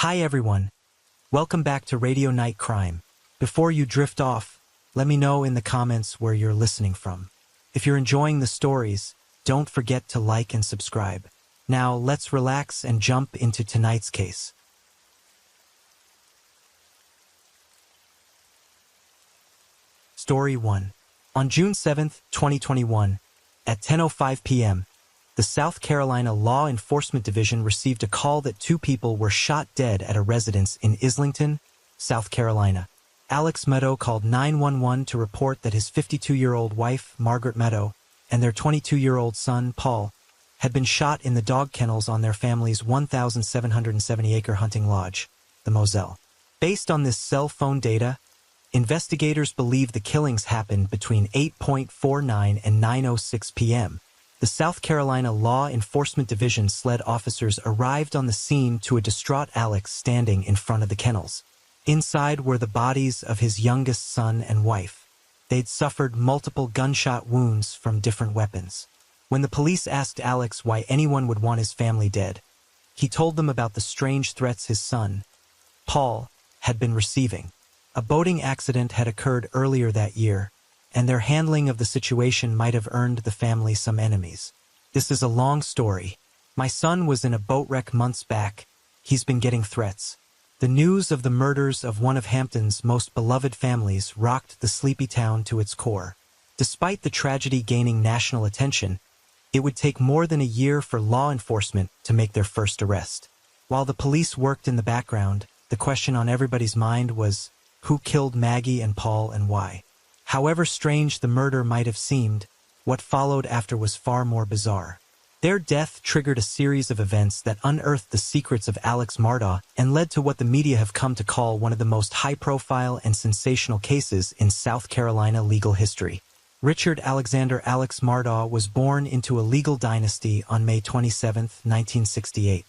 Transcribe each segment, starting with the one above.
Hi everyone, welcome back to Radio Night Crime. Before you drift off, let me know in the comments where you're listening from. If you're enjoying the stories, don't forget to like and subscribe. Now let's relax and jump into tonight's case. Story 1. On June 7, 2021, at 10:05 p.m., the South Carolina Law Enforcement Division received a call that two people were shot dead at a residence in Islington, South Carolina. Alex Meadow called 911 to report that his 52-year-old wife, Margaret Meadow, and their 22-year-old son, Paul, had been shot in the dog kennels on their family's 1,770-acre hunting lodge, the Moselle. Based on this cell phone data, investigators believe the killings happened between 8:49 and 9:06 p.m. The South Carolina Law Enforcement Division SLED officers arrived on the scene to a distraught Alex standing in front of the kennels. Inside were the bodies of his youngest son and wife. They'd suffered multiple gunshot wounds from different weapons. When the police asked Alex why anyone would want his family dead, he told them about the strange threats his son, Paul, had been receiving. A boating accident had occurred earlier that year, and their handling of the situation might have earned the family some enemies. This is a long story. My son was in a boat wreck months back. He's been getting threats. The news of the murders of one of Hampton's most beloved families rocked the sleepy town to its core. Despite the tragedy gaining national attention, it would take more than a year for law enforcement to make their first arrest. While the police worked in the background, the question on everybody's mind was, who killed Maggie and Paul and why? However strange the murder might have seemed, what followed after was far more bizarre. Their death triggered a series of events that unearthed the secrets of Alex Mardaw and led to what the media have come to call one of the most high-profile and sensational cases in South Carolina legal history. Richard Alexander Alex Mardaw was born into a legal dynasty on May 27, 1968.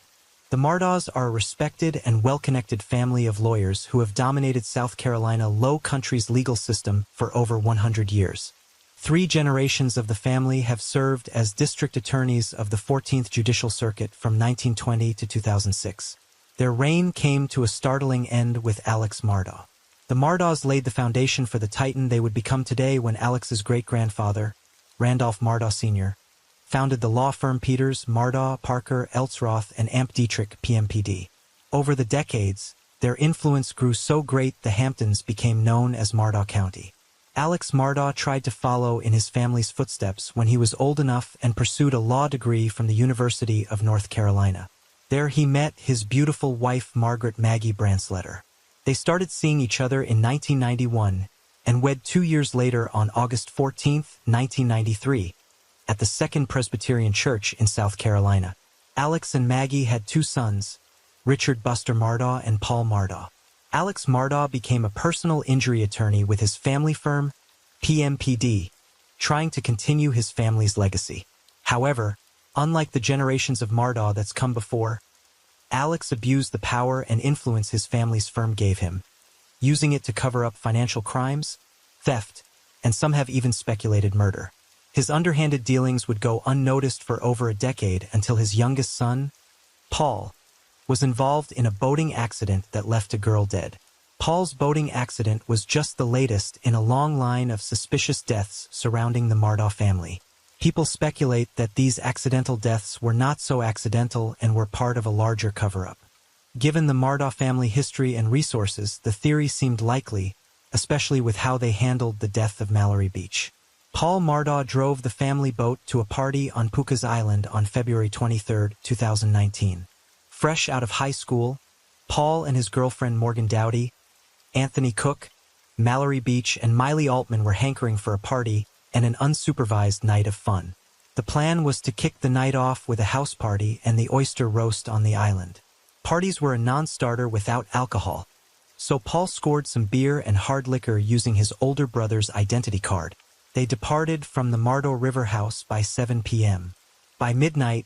The Mardaws are a respected and well-connected family of lawyers who have dominated South Carolina Low Country's legal system for over 100 years. 3 generations of the family have served as district attorneys of the 14th Judicial Circuit from 1920 to 2006. Their reign came to a startling end with Alex Mardaw. The Mardaws laid the foundation for the titan they would become today when Alex's great-grandfather, Randolph Mardaw Sr., founded the law firm Peters, Mardaw, Parker, Eltsroth, and Amp Dietrich, PMPD. Over the decades, their influence grew so great the Hamptons became known as Mardaw County. Alex Mardaw tried to follow in his family's footsteps when he was old enough and pursued a law degree from the University of North Carolina. There he met his beautiful wife Margaret Maggie Bransletter. They started seeing each other in 1991 and wed 2 years later on August 14, 1993. At the Second Presbyterian Church in South Carolina. Alex and Maggie had 2 sons, Richard Buster Mardaw and Paul Mardaw. Alex Mardaw became a personal injury attorney with his family firm, PMPD, trying to continue his family's legacy. However, unlike the generations of Mardaw that's come before, Alex abused the power and influence his family's firm gave him, using it to cover up financial crimes, theft, and some have even speculated murder. His underhanded dealings would go unnoticed for over a decade until his youngest son, Paul, was involved in a boating accident that left a girl dead. Paul's boating accident was just the latest in a long line of suspicious deaths surrounding the Mardaw family. People speculate that these accidental deaths were not so accidental and were part of a larger cover-up. Given the Mardaw family history and resources, the theory seemed likely, especially with how they handled the death of Mallory Beach. Paul Mardaw drove the family boat to a party on Pooka's Island on February 23, 2019. Fresh out of high school, Paul and his girlfriend Morgan Dowdy, Anthony Cook, Mallory Beach, and Miley Altman were hankering for a party and an unsupervised night of fun. The plan was to kick the night off with a house party and the oyster roast on the island. Parties were a non-starter without alcohol, so Paul scored some beer and hard liquor using his older brother's identity card. They departed from the Mardaw River House by 7 p.m. By midnight,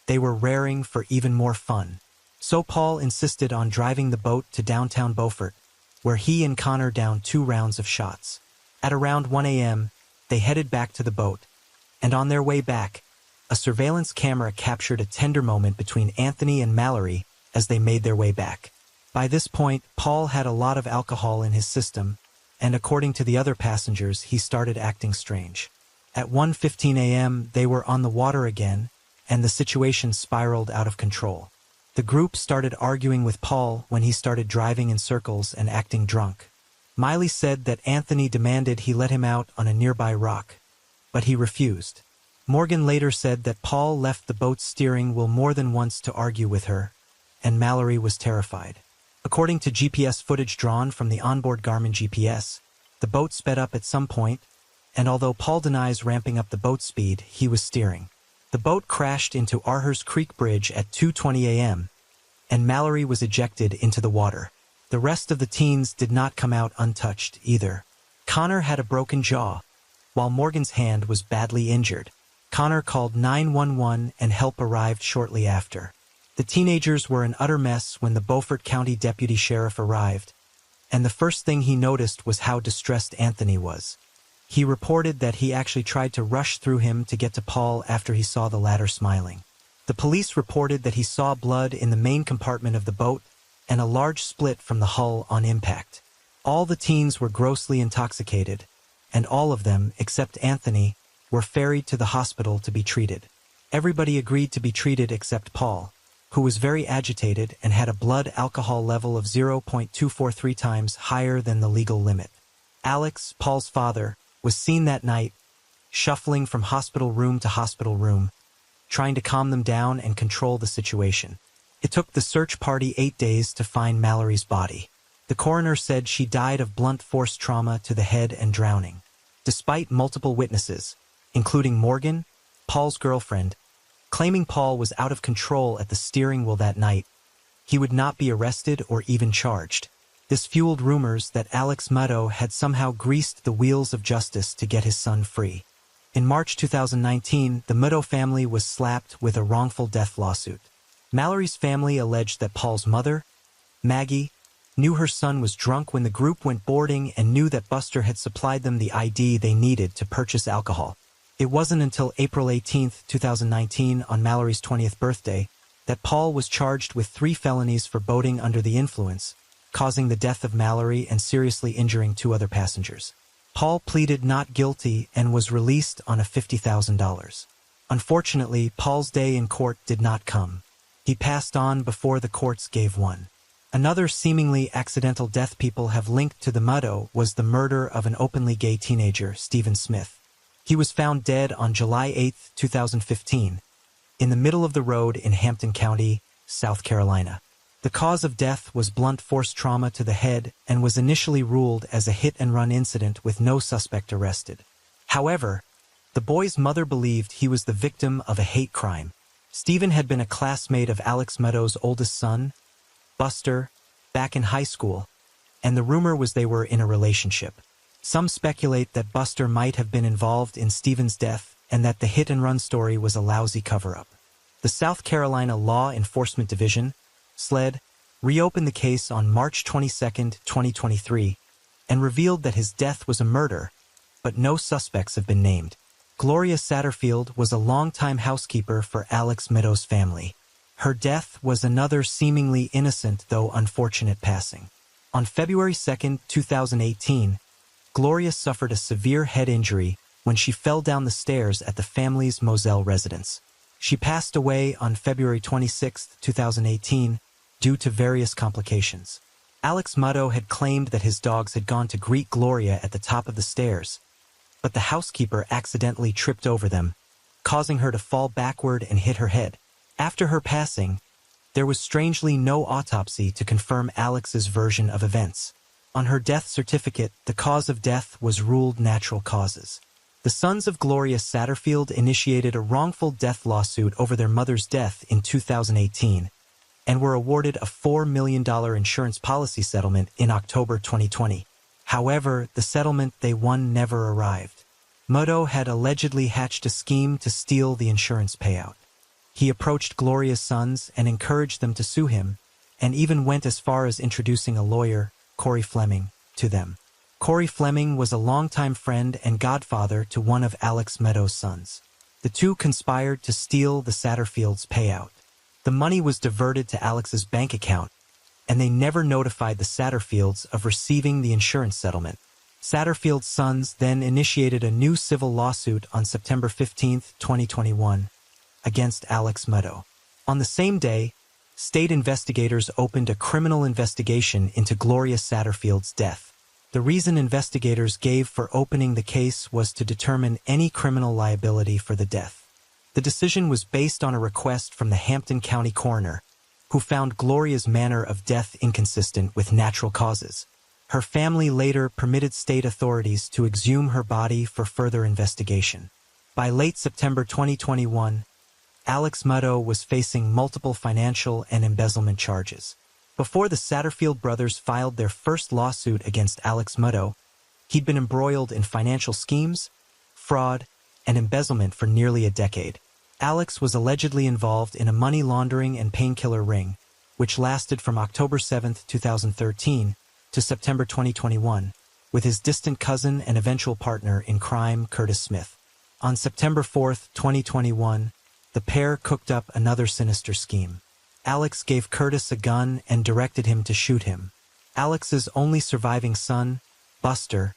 they were raring for even more fun. So Paul insisted on driving the boat to downtown Beaufort, where he and Connor downed 2 rounds of shots. At around 1 a.m., they headed back to the boat, and on their way back, a surveillance camera captured a tender moment between Anthony and Mallory as they made their way back. By this point, Paul had a lot of alcohol in his system, and according to the other passengers, he started acting strange. At 1:15 a.m., they were on the water again, and the situation spiraled out of control. The group started arguing with Paul when he started driving in circles and acting drunk. Miley said that Anthony demanded he let him out on a nearby rock, but he refused. Morgan later said that Paul left the boat's steering wheel more than once to argue with her, and Mallory was terrified. According to GPS footage drawn from the onboard Garmin GPS, the boat sped up at some point, and although Paul denies ramping up the boat speed, he was steering. The boat crashed into Arhurst Creek Bridge at 2:20 a.m., and Mallory was ejected into the water. The rest of the teens did not come out untouched either. Connor had a broken jaw, while Morgan's hand was badly injured. Connor called 911 and help arrived shortly after. The teenagers were an utter mess when the Beaufort County Deputy Sheriff arrived, and the first thing he noticed was how distressed Anthony was. He reported that he actually tried to rush through him to get to Paul after he saw the latter smiling. The police reported that he saw blood in the main compartment of the boat and a large split from the hull on impact. All the teens were grossly intoxicated, and all of them, except Anthony, were ferried to the hospital to be treated. Everybody agreed to be treated except Paul, who was very agitated and had a blood alcohol level of 0.243 times higher than the legal limit. Alex, Paul's father, was seen that night, shuffling from hospital room to hospital room, trying to calm them down and control the situation. It took the search party 8 days to find Mallory's body. The coroner said she died of blunt force trauma to the head and drowning. Despite multiple witnesses, including Morgan, Paul's girlfriend, claiming Paul was out of control at the steering wheel that night, he would not be arrested or even charged. This fueled rumors that Alex Mutto had somehow greased the wheels of justice to get his son free. In March 2019, the Mutto family was slapped with a wrongful death lawsuit. Mallory's family alleged that Paul's mother, Maggie, knew her son was drunk when the group went boarding and knew that Buster had supplied them the ID they needed to purchase alcohol. It wasn't until April 18, 2019, on Mallory's 20th birthday, that Paul was charged with 3 felonies for boating under the influence, causing the death of Mallory and seriously injuring 2 other passengers. Paul pleaded not guilty and was released on a $50,000. Unfortunately, Paul's day in court did not come. He passed on before the courts gave one. Another seemingly accidental death people have linked to the Mutto was the murder of an openly gay teenager, Stephen Smith. He was found dead on July 8, 2015, in the middle of the road in Hampton County, South Carolina. The cause of death was blunt force trauma to the head and was initially ruled as a hit-and-run incident with no suspect arrested. However, the boy's mother believed he was the victim of a hate crime. Stephen had been a classmate of Alex Mutto's oldest son, Buster, back in high school, and the rumor was they were in a relationship. Some speculate that Buster might have been involved in Stephen's death and that the hit-and-run story was a lousy cover-up. The South Carolina Law Enforcement Division, SLED, reopened the case on March 22, 2023, and revealed that his death was a murder, but no suspects have been named. Gloria Satterfield was a longtime housekeeper for Alex Mutto's family. Her death was another seemingly innocent though unfortunate passing. On February 2, 2018, Gloria suffered a severe head injury when she fell down the stairs at the family's Moselle residence. She passed away on February 26, 2018, due to various complications. Alex Mutto had claimed that his dogs had gone to greet Gloria at the top of the stairs, but the housekeeper accidentally tripped over them, causing her to fall backward and hit her head. After her passing, there was strangely no autopsy to confirm Alex's version of events. On her death certificate, the cause of death was ruled natural causes. The sons of Gloria Satterfield initiated a wrongful death lawsuit over their mother's death in 2018 and were awarded a $4 million insurance policy settlement in October 2020. However, the settlement they won never arrived. Mutto had allegedly hatched a scheme to steal the insurance payout. He approached Gloria's sons and encouraged them to sue him, and even went as far as introducing a lawyer, Corey Fleming, to them. Corey Fleming was a longtime friend and godfather to one of Alex Mutto's sons. The two conspired to steal the Satterfield's payout. The money was diverted to Alex's bank account, and they never notified the Satterfields of receiving the insurance settlement. Satterfield's sons then initiated a new civil lawsuit on September 15, 2021, against Alex Meadow. On the same day, state investigators opened a criminal investigation into Gloria Satterfield's death. The reason investigators gave for opening the case was to determine any criminal liability for the death. The decision was based on a request from the Hampton County coroner, who found Gloria's manner of death inconsistent with natural causes. Her family later permitted state authorities to exhume her body for further investigation. By late September 2021, Alex Meadow was facing multiple financial and embezzlement charges. Before the Satterfield brothers filed their first lawsuit against Alex Meadow, he'd been embroiled in financial schemes, fraud, and embezzlement for nearly a decade. Alex was allegedly involved in a money laundering and painkiller ring, which lasted from October 7, 2013 to September 2021, with his distant cousin and eventual partner in crime, Curtis Smith. On September 4, 2021, the pair cooked up another sinister scheme. Alex gave Curtis a gun and directed him to shoot him. Alex's only surviving son, Buster,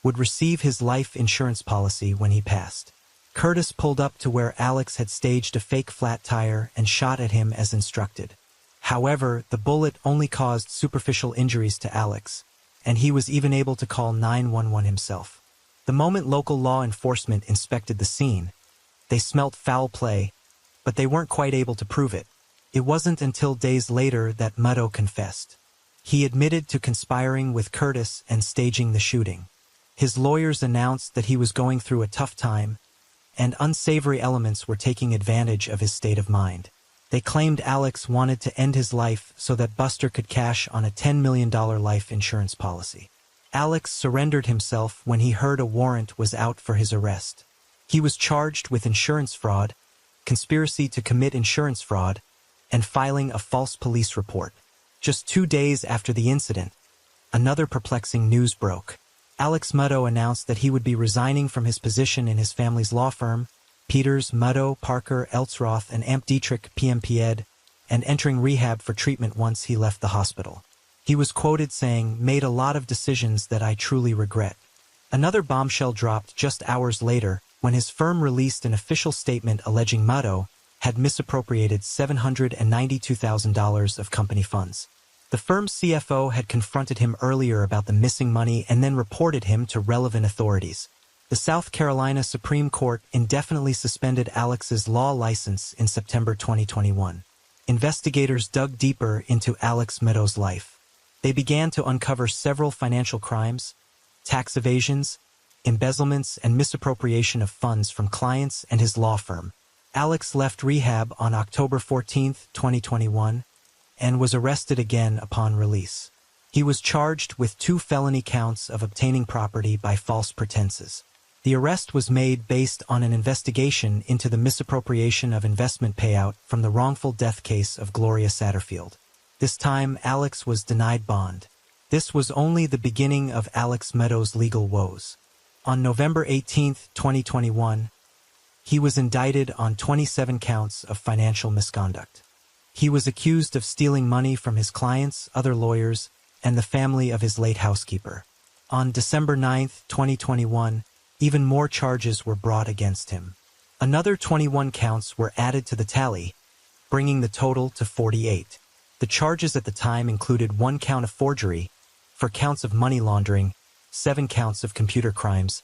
would receive his life insurance policy when he passed. Curtis pulled up to where Alex had staged a fake flat tire and shot at him as instructed. However, the bullet only caused superficial injuries to Alex, and he was even able to call 911 himself. The moment local law enforcement inspected the scene, they smelt foul play, but they weren't quite able to prove it. It wasn't until days later that Meadow confessed. He admitted to conspiring with Curtis and staging the shooting. His lawyers announced that he was going through a tough time, and unsavory elements were taking advantage of his state of mind. They claimed Alex wanted to end his life so that Buster could cash on a $10 million life insurance policy. Alex surrendered himself when he heard a warrant was out for his arrest. He was charged with insurance fraud, conspiracy to commit insurance fraud, and filing a false police report. Just 2 days after the incident, another perplexing news broke. Alex Meadow announced that he would be resigning from his position in his family's law firm, Peters, Meadow, Parker, Eltsroth, and Amp Dietrich PMPed, and entering rehab for treatment once he left the hospital. He was quoted saying, "Made a lot of decisions that I truly regret." Another bombshell dropped just hours later when his firm released an official statement alleging Meadow had misappropriated $792,000 of company funds. The firm's CFO had confronted him earlier about the missing money and then reported him to relevant authorities. The South Carolina Supreme Court indefinitely suspended Alex's law license in September 2021. Investigators dug deeper into Alex Meadow's life. They began to uncover several financial crimes, tax evasions, embezzlements, and misappropriation of funds from clients and his law firm. Alex left rehab on October 14, 2021, and was arrested again upon release. He was charged with 2 felony counts of obtaining property by false pretenses. The arrest was made based on an investigation into the misappropriation of investment payout from the wrongful death case of Gloria Satterfield. This time, Alex was denied bond. This was only the beginning of Alex Meadow's legal woes. On November 18, 2021, he was indicted on 27 counts of financial misconduct. He was accused of stealing money from his clients, other lawyers, and the family of his late housekeeper. On December 9, 2021, even more charges were brought against him. Another 21 counts were added to the tally, bringing the total to 48. The charges at the time included 1 count of forgery, 4 counts of money laundering, 7 counts of computer crimes,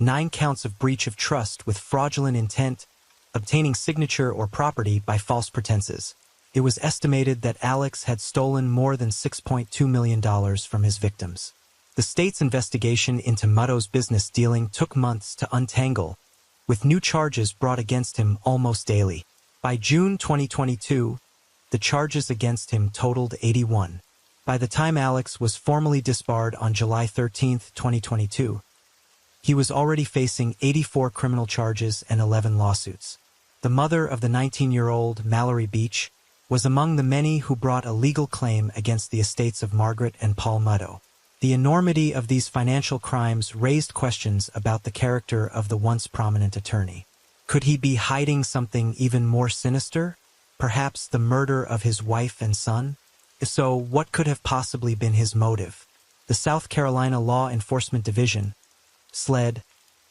9 counts of breach of trust with fraudulent intent, obtaining signature or property by false pretenses. It was estimated that Alex had stolen more than $6.2 million from his victims. The state's investigation into Meadow's business dealing took months to untangle, with new charges brought against him almost daily. By June 2022, the charges against him totaled 81. By the time Alex was formally disbarred on July 13, 2022, he was already facing 84 criminal charges and 11 lawsuits. The mother of the 19-year-old Mallory Beach was among the many who brought a legal claim against the estates of Margaret and Paul Meadow. The enormity of these financial crimes raised questions about the character of the once prominent attorney. Could he be hiding something even more sinister? Perhaps the murder of his wife and son? So, what could have possibly been his motive? The South Carolina Law Enforcement Division, SLED,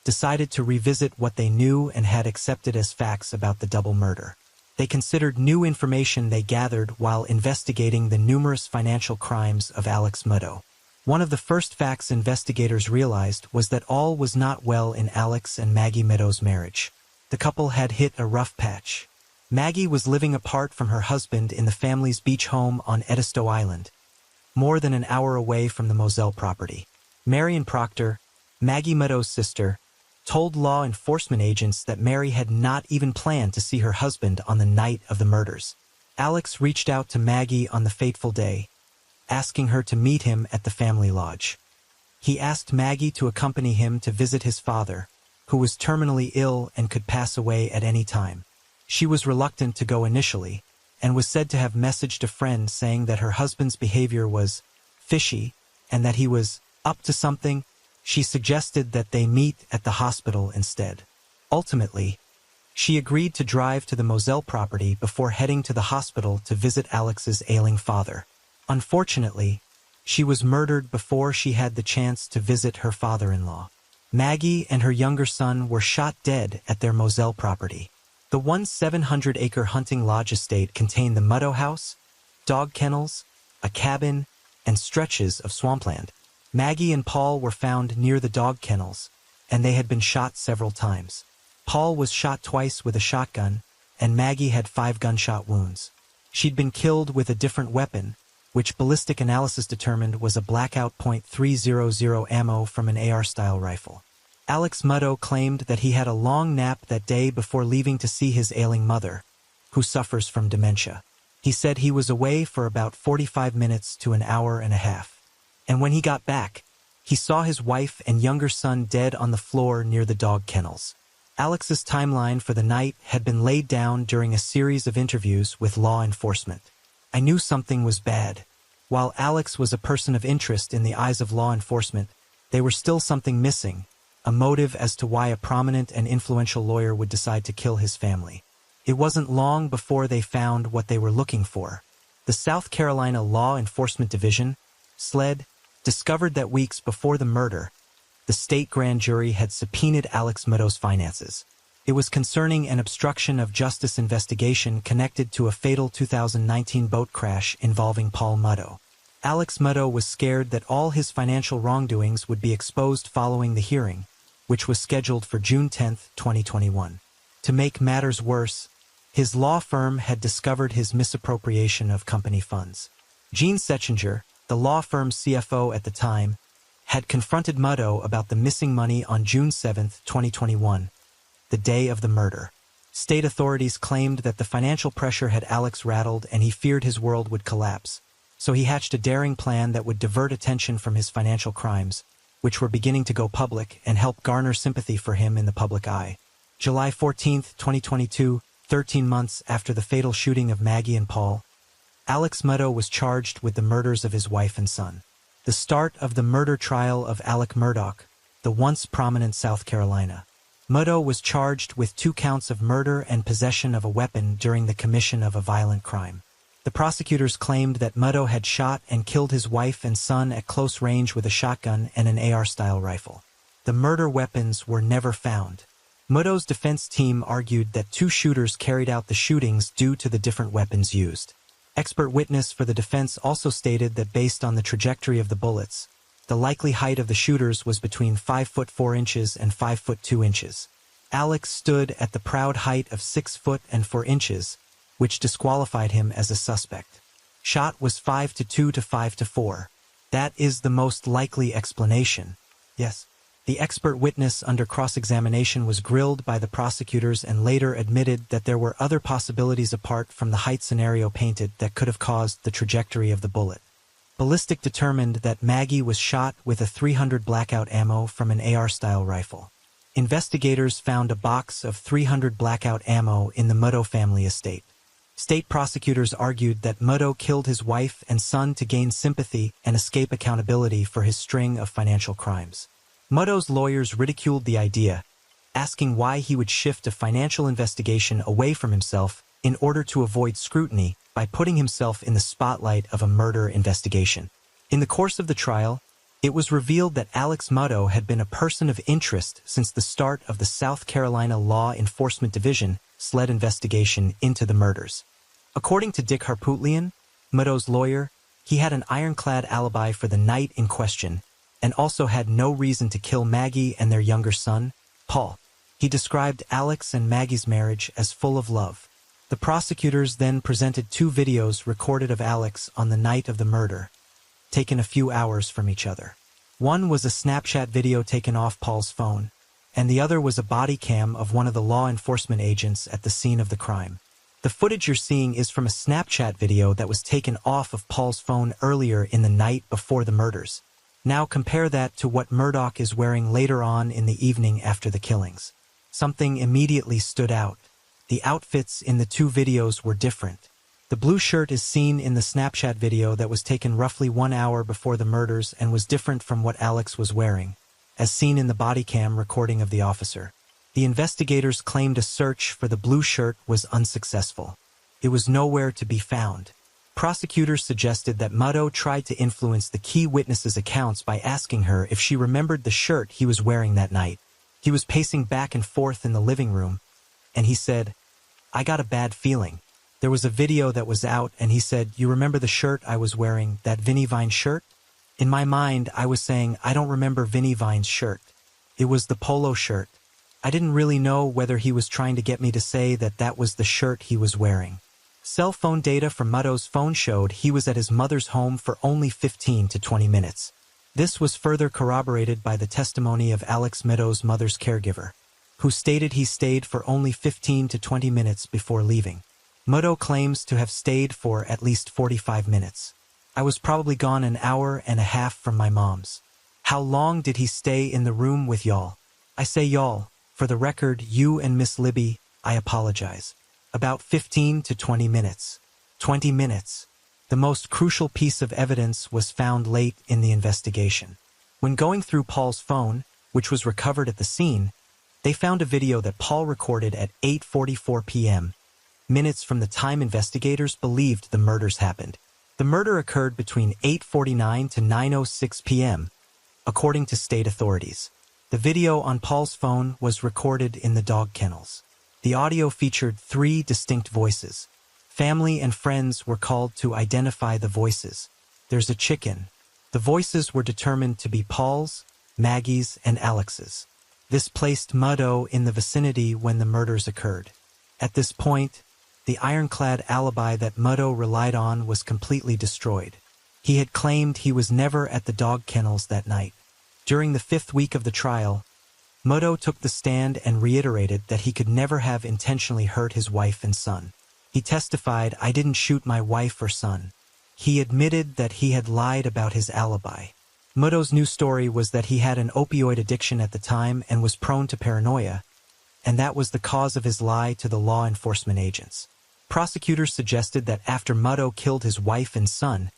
decided to revisit what they knew and had accepted as facts about the double murder. They considered new information they gathered while investigating the numerous financial crimes of Alex Murdaugh. One of the first facts investigators realized was that all was not well in Alex and Maggie Meadow's marriage. The couple had hit a rough patch. Maggie was living apart from her husband in the family's beach home on Edisto Island, more than an hour away from the Moselle property. Marion Proctor, Maggie Meadow's sister, told law enforcement agents that Mary had not even planned to see her husband on the night of the murders. Alex reached out to Maggie on the fateful day, asking her to meet him at the family lodge. He asked Maggie to accompany him to visit his father, who was terminally ill and could pass away at any time. She was reluctant to go initially, and was said to have messaged a friend saying that her husband's behavior was fishy and that he was up to something. She suggested that they meet at the hospital instead. Ultimately, she agreed to drive to the Moselle property before heading to the hospital to visit Alex's ailing father. Unfortunately, she was murdered before she had the chance to visit her father-in-law. Maggie and her younger son were shot dead at their Moselle property. The 700-acre hunting lodge estate contained the Murdaugh house, dog kennels, a cabin, and stretches of swampland. Maggie and Paul were found near the dog kennels, and they had been shot several times. Paul was shot twice with a shotgun, and Maggie had 5 gunshot wounds. She'd been killed with a different weapon, which ballistic analysis determined was a blackout .300 ammo from an AR-style rifle. Alex Murdaugh claimed that he had a long nap that day before leaving to see his ailing mother, who suffers from dementia. He said he was away for about 45 minutes to an hour and a half. And when he got back, he saw his wife and younger son dead on the floor near the dog kennels. Alex's timeline for the night had been laid down during a series of interviews with law enforcement. I knew something was bad. While Alex was a person of interest in the eyes of law enforcement, there was still something missing, a motive as to why a prominent and influential lawyer would decide to kill his family. It wasn't long before they found what they were looking for. The South Carolina Law Enforcement Division, SLED, discovered that weeks before the murder, the state grand jury had subpoenaed Alex Murdaugh's finances. It was concerning an obstruction of justice investigation connected to a fatal 2019 boat crash involving Paul Murdaugh. Alex Murdaugh was scared that all his financial wrongdoings would be exposed following the hearing, which was scheduled for June 10, 2021. To make matters worse, his law firm had discovered his misappropriation of company funds. Gene Setchinger, the law firm's CFO at the time, had confronted Murdaugh about the missing money on June 7, 2021, the day of the murder. State authorities claimed that the financial pressure had Alex rattled and he feared his world would collapse, so he hatched a daring plan that would divert attention from his financial crimes, which were beginning to go public, and help garner sympathy for him in the public eye. July 14, 2022, 13 months after the fatal shooting of Maggie and Paul, Alex Murdaugh was charged with the murders of his wife and son. The start of the murder trial of Alec Murdaugh, the once prominent South Carolina. Murdaugh was charged with 2 counts of murder and possession of a weapon during the commission of a violent crime. The prosecutors claimed that Murdaugh had shot and killed his wife and son at close range with a shotgun and an AR-style rifle. The murder weapons were never found. Murdaugh's defense team argued that 2 shooters carried out the shootings due to the different weapons used. Expert witness for the defense also stated that based on the trajectory of the bullets, the likely height of the shooters was between 5 foot 4 inches and 5 foot 2 inches. Alex stood at the proud height of 6 foot and 4 inches, which disqualified him as a suspect. Shot was 5-2 to 5-4. That is the most likely explanation. Yes. The expert witness under cross-examination was grilled by the prosecutors and later admitted that there were other possibilities apart from the height scenario painted that could have caused the trajectory of the bullet. Ballistic determined that Maggie was shot with a .300 blackout ammo from an AR-style rifle. Investigators found a box of .300 blackout ammo in the Murdaugh family estate. State prosecutors argued that Murdaugh killed his wife and son to gain sympathy and escape accountability for his string of financial crimes. Murdaugh's lawyers ridiculed the idea, asking why he would shift a financial investigation away from himself in order to avoid scrutiny by putting himself in the spotlight of a murder investigation. In the course of the trial, it was revealed that Alex Mutto had been a person of interest since the start of the South Carolina Law Enforcement Division SLED investigation into the murders. According to Dick Harpootlian, Mutto's lawyer, he had an ironclad alibi for the night in question and also had no reason to kill Maggie and their younger son, Paul. He described Alex and Maggie's marriage as full of love. The prosecutors then presented 2 videos recorded of Alex on the night of the murder, taken a few hours from each other. One was a Snapchat video taken off Paul's phone, and the other was a body cam of one of the law enforcement agents at the scene of the crime. The footage you're seeing is from a Snapchat video that was taken off of Paul's phone earlier in the night before the murders. Now compare that to what Murdaugh is wearing later on in the evening after the killings. Something immediately stood out. The outfits in the 2 videos were different. The blue shirt is seen in the Snapchat video that was taken roughly 1 hour before the murders and was different from what Alex was wearing, as seen in the body cam recording of the officer. The investigators claimed a search for the blue shirt was unsuccessful. It was nowhere to be found. Prosecutors suggested that Mutto tried to influence the key witness's accounts by asking her if she remembered the shirt he was wearing that night. He was pacing back and forth in the living room, and he said, "I got a bad feeling." There was a video that was out, and he said, "You remember the shirt I was wearing, that Vinnie Vine shirt?" In my mind, I was saying, I don't remember Vinnie Vine's shirt. It was the polo shirt. I didn't really know whether he was trying to get me to say that that was the shirt he was wearing. Cell phone data from Mutto's phone showed he was at his mother's home for only 15 to 20 minutes. This was further corroborated by the testimony of Alex Mutto's mother's caregiver, who stated he stayed for only 15 to 20 minutes before leaving. Mutto claims to have stayed for at least 45 minutes. "I was probably gone an hour and a half from my mom's." How long did he stay in the room with y'all? I say y'all. For the record, you and Miss Libby, I apologize. About 15 to 20 minutes. 20 minutes. The most crucial piece of evidence was found late in the investigation. When going through Paul's phone, which was recovered at the scene, they found a video that Paul recorded at 8:44 p.m., minutes from the time investigators believed the murders happened. The murder occurred between 8:49 to 9:06 p.m., according to state authorities. The video on Paul's phone was recorded in the dog kennels. The audio featured 3 distinct voices. Family and friends were called to identify the voices. "There's a chicken." The voices were determined to be Paul's, Maggie's, and Alex's. This placed Mutto in the vicinity when the murders occurred. At this point, the ironclad alibi that Mutto relied on was completely destroyed. He had claimed he was never at the dog kennels that night. During the 5th week of the trial, Mutto took the stand and reiterated that he could never have intentionally hurt his wife and son. He testified, "I didn't shoot my wife or son." He admitted that he had lied about his alibi. Mutto's new story was that he had an opioid addiction at the time and was prone to paranoia, and that was the cause of his lie to the law enforcement agents. Prosecutors suggested that after Mutto killed his wife and son,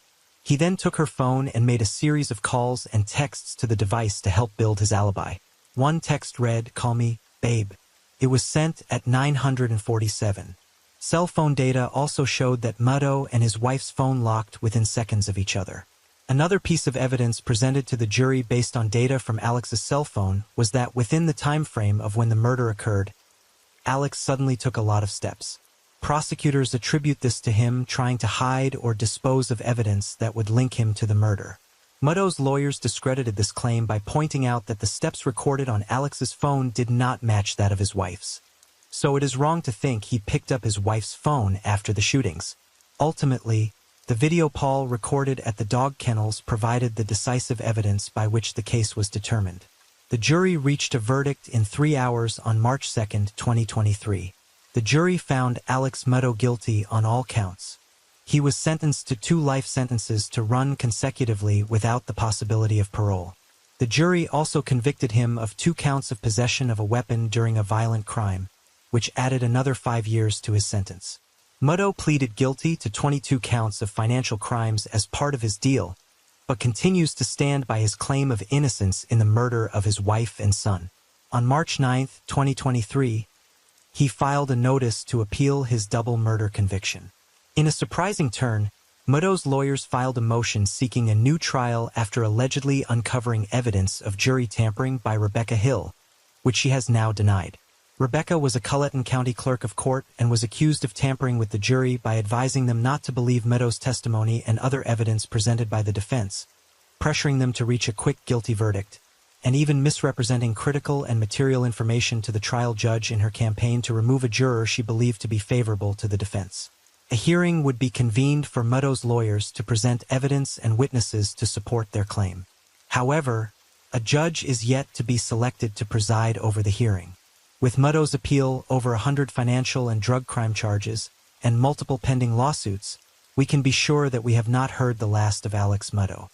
he then took her phone and made a series of calls and texts to the device to help build his alibi. One text read, "Call me, babe." It was sent at 947. Cell phone data also showed that Mutto and his wife's phone locked within seconds of each other. Another piece of evidence presented to the jury based on data from Alex's cell phone was that within the time frame of when the murder occurred, Alex suddenly took a lot of steps. Prosecutors attribute this to him trying to hide or dispose of evidence that would link him to the murder. Mutto's lawyers discredited this claim by pointing out that the steps recorded on Alex's phone did not match that of his wife's. So it is wrong to think he picked up his wife's phone after the shootings. Ultimately, the video Paul recorded at the dog kennels provided the decisive evidence by which the case was determined. The jury reached a verdict in 3 hours on March 2, 2023. The jury found Alex Mutto guilty on all counts. He was sentenced to 2 life sentences to run consecutively without the possibility of parole. The jury also convicted him of 2 counts of possession of a weapon during a violent crime, which added another 5 years to his sentence. Mutto pleaded guilty to 22 counts of financial crimes as part of his deal, but continues to stand by his claim of innocence in the murder of his wife and son. On March 9, 2023, he filed a notice to appeal his double murder conviction. In a surprising turn, Meadows' lawyers filed a motion seeking a new trial after allegedly uncovering evidence of jury tampering by Rebecca Hill, which she has now denied. Rebecca was a Colleton County clerk of court and was accused of tampering with the jury by advising them not to believe Meadows' testimony and other evidence presented by the defense, pressuring them to reach a quick guilty verdict, and even misrepresenting critical and material information to the trial judge in her campaign to remove a juror she believed to be favorable to the defense. A hearing would be convened for Meadows' lawyers to present evidence and witnesses to support their claim. However, a judge is yet to be selected to preside over the hearing. With Meadows' appeal over 100 financial and drug crime charges and multiple pending lawsuits, we can be sure that we have not heard the last of Alex Meadows.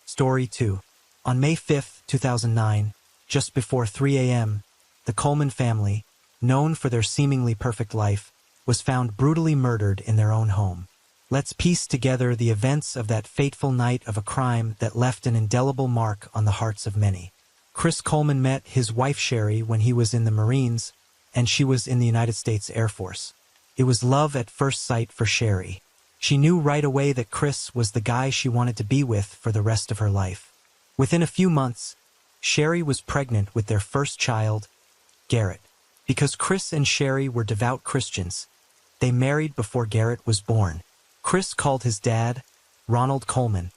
Story 2. On May 5, 2009, just before 3 a.m., the Coleman family, known for their seemingly perfect life, was found brutally murdered in their own home. Let's piece together the events of that fateful night of a crime that left an indelible mark on the hearts of many. Chris Coleman met his wife Sherry when he was in the Marines, and she was in the United States Air Force. It was love at first sight for Sherry. She knew right away that Chris was the guy she wanted to be with for the rest of her life. Within a few months, Sherry was pregnant with their first child, Garrett. Because Chris and Sherry were devout Christians, they married before Garrett was born. Chris called his dad, Ronald Coleman,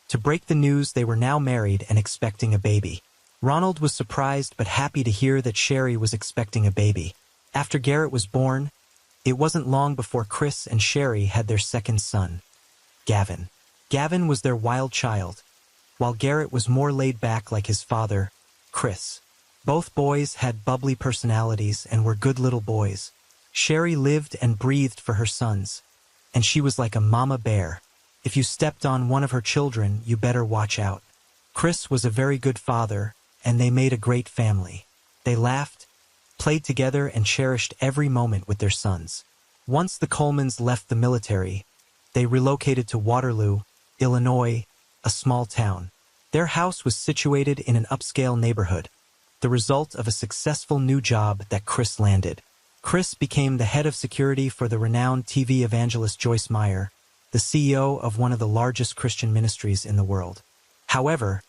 to break the news they were now married and expecting a baby. Ronald was surprised but happy to hear that Sherry was expecting a baby. After Garrett was born, it wasn't long before Chris and Sherry had their second son, Gavin. Gavin was their wild child, while Garrett was more laid back like his father, Chris. Both boys had bubbly personalities and were good little boys. Sherry lived and breathed for her sons, and she was like a mama bear. If you stepped on one of her children, you better watch out. Chris was a very good father, and they made a great family. They laughed, played together, and cherished every moment with their sons. Once the Colemans left the military, they relocated to Waterloo, Illinois, a small town. Their house was situated in an upscale neighborhood, the result of a successful new job that Chris landed. Chris became the head of security for the renowned TV evangelist Joyce Meyer, the CEO of one of the largest Christian ministries in the world. However,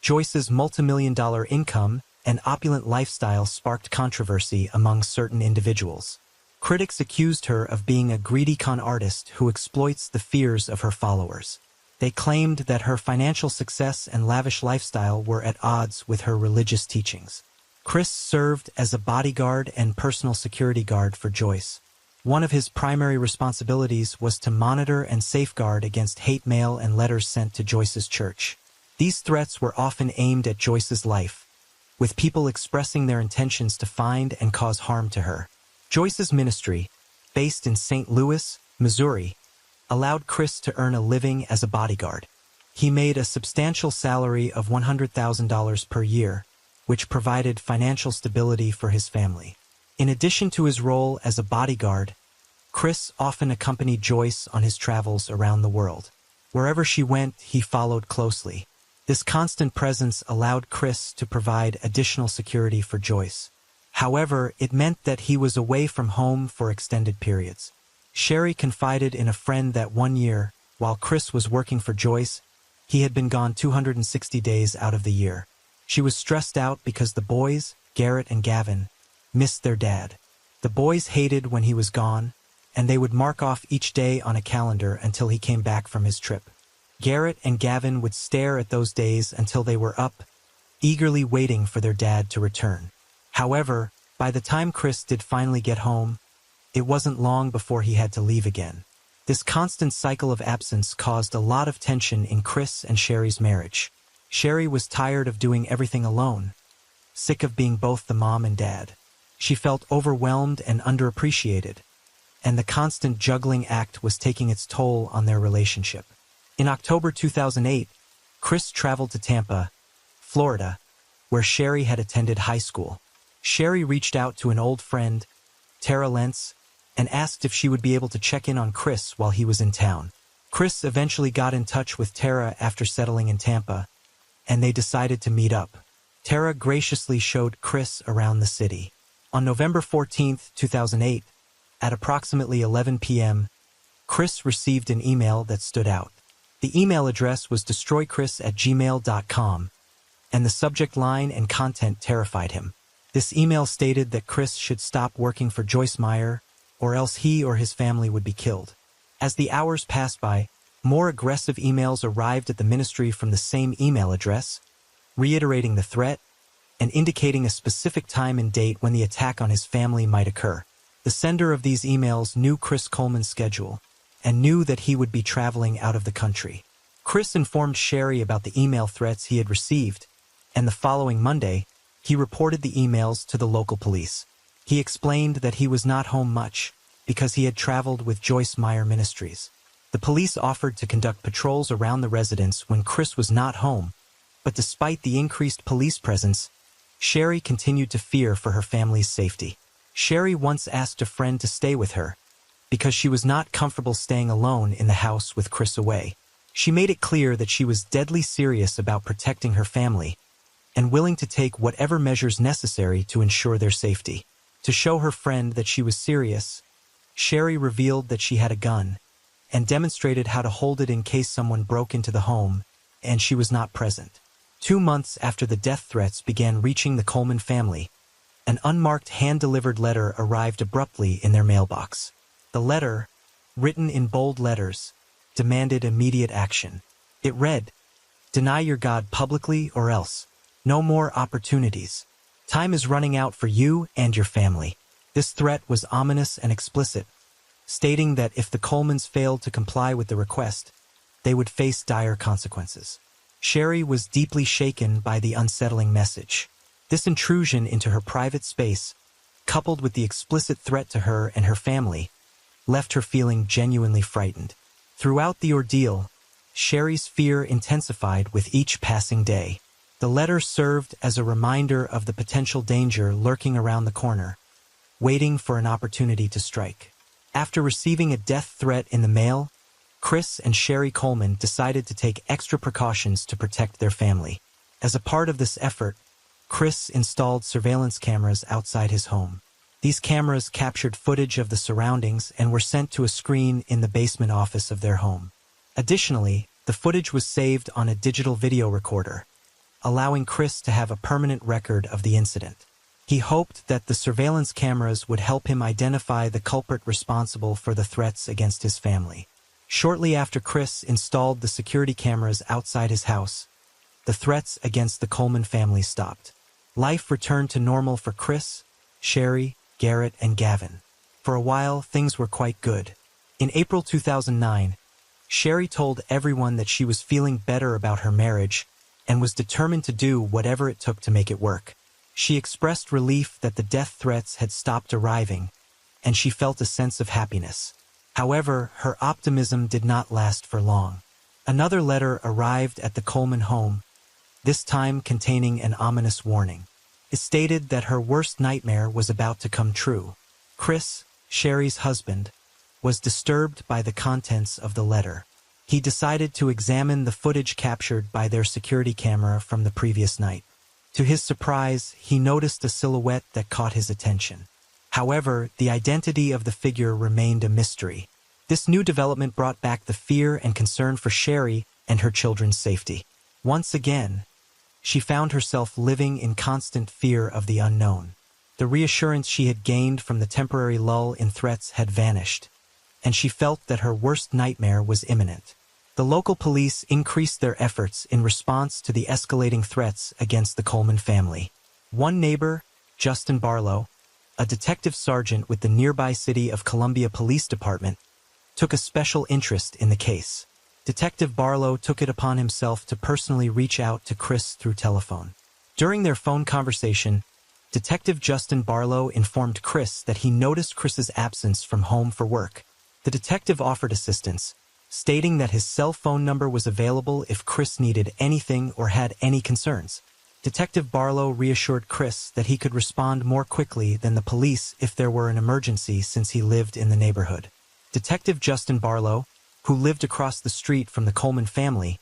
Joyce's multimillion-dollar income and opulent lifestyle sparked controversy among certain individuals. Critics accused her of being a greedy con artist who exploits the fears of her followers. They claimed that her financial success and lavish lifestyle were at odds with her religious teachings. Chris served as a bodyguard and personal security guard for Joyce. One of his primary responsibilities was to monitor and safeguard against hate mail and letters sent to Joyce's church. These threats were often aimed at Joyce's life, with people expressing their intentions to find and cause harm to her. Joyce's ministry, based in St. Louis, Missouri, allowed Chris to earn a living as a bodyguard. He made a substantial salary of $100,000 per year, which provided financial stability for his family. In addition to his role as a bodyguard, Chris often accompanied Joyce on his travels around the world. Wherever she went, he followed closely. This constant presence allowed Chris to provide additional security for Joyce. However, it meant that he was away from home for extended periods. Sherry confided in a friend that one year, while Chris was working for Joyce, he had been gone 260 days out of the year. She was stressed out because the boys, Garrett and Gavin, missed their dad. The boys hated when he was gone, and they would mark off each day on a calendar until he came back from his trip. Garrett and Gavin would stare at those days until they were up, eagerly waiting for their dad to return. However, by the time Chris did finally get home, it wasn't long before he had to leave again. This constant cycle of absence caused a lot of tension in Chris and Sherry's marriage. Sherry was tired of doing everything alone, sick of being both the mom and dad. She felt overwhelmed and underappreciated, and the constant juggling act was taking its toll on their relationship. In October 2008, Chris traveled to Tampa, Florida, where Sherry had attended high school. Sherry reached out to an old friend, Tara Lentz, and asked if she would be able to check in on Chris while he was in town. Chris eventually got in touch with Tara after settling in Tampa, and they decided to meet up. Tara graciously showed Chris around the city. On November 14, 2008, at approximately 11 p.m., Chris received an email that stood out. The email address was destroychris@gmail.com, and the subject line and content terrified him. This email stated that Chris should stop working for Joyce Meyer, or else he or his family would be killed. As the hours passed by, more aggressive emails arrived at the ministry from the same email address, reiterating the threat and indicating a specific time and date when the attack on his family might occur. The sender of these emails knew Chris Coleman's schedule and knew that he would be traveling out of the country. Chris informed Sherry about the email threats he had received, and the following Monday, he reported the emails to the local police. He explained that he was not home much because he had traveled with Joyce Meyer Ministries. The police offered to conduct patrols around the residence when Chris was not home, but despite the increased police presence, Sherry continued to fear for her family's safety. Sherry once asked a friend to stay with her because she was not comfortable staying alone in the house with Chris away. She made it clear that she was deadly serious about protecting her family and willing to take whatever measures necessary to ensure their safety. To show her friend that she was serious, Sherry revealed that she had a gun and demonstrated how to hold it in case someone broke into the home and she was not present. 2 months after the death threats began reaching the Coleman family, an unmarked hand-delivered letter arrived abruptly in their mailbox. The letter, written in bold letters, demanded immediate action. It read, "Deny your God publicly or else. No more opportunities. Time is running out for you and your family." This threat was ominous and explicit, stating that if the Colemans failed to comply with the request, they would face dire consequences. Sherry was deeply shaken by the unsettling message. This intrusion into her private space, coupled with the explicit threat to her and her family, left her feeling genuinely frightened. Throughout the ordeal, Sherry's fear intensified with each passing day. The letter served as a reminder of the potential danger lurking around the corner, waiting for an opportunity to strike. After receiving a death threat in the mail, Chris and Sherry Coleman decided to take extra precautions to protect their family. As a part of this effort, Chris installed surveillance cameras outside his home. These cameras captured footage of the surroundings and were sent to a screen in the basement office of their home. Additionally, the footage was saved on a digital video recorder, allowing Chris to have a permanent record of the incident. He hoped that the surveillance cameras would help him identify the culprit responsible for the threats against his family. Shortly after Chris installed the security cameras outside his house, the threats against the Coleman family stopped. Life returned to normal for Chris, Sherry, Garrett, and Gavin. For a while, things were quite good. In April 2009, Sherry told everyone that she was feeling better about her marriage and was determined to do whatever it took to make it work. She expressed relief that the death threats had stopped arriving, and she felt a sense of happiness. However, her optimism did not last for long. Another letter arrived at the Coleman home, this time containing an ominous warning. It stated that her worst nightmare was about to come true. Chris, Sherry's husband, was disturbed by the contents of the letter. He decided to examine the footage captured by their security camera from the previous night. To his surprise, he noticed a silhouette that caught his attention. However, the identity of the figure remained a mystery. This new development brought back the fear and concern for Sherry and her children's safety. Once again, she found herself living in constant fear of the unknown. The reassurance she had gained from the temporary lull in threats had vanished, and she felt that her worst nightmare was imminent. The local police increased their efforts in response to the escalating threats against the Coleman family. One neighbor, Justin Barlow, a detective sergeant with the nearby city of Columbia Police Department, took a special interest in the case. Detective Barlow took it upon himself to personally reach out to Chris through telephone. During their phone conversation, Detective Justin Barlow informed Chris that he noticed Chris's absence from home for work. The detective offered assistance, stating that his cell phone number was available if Chris needed anything or had any concerns. Detective Barlow reassured Chris that he could respond more quickly than the police if there were an emergency since he lived in the neighborhood. Detective Justin Barlow, who lived across the street from the Coleman family,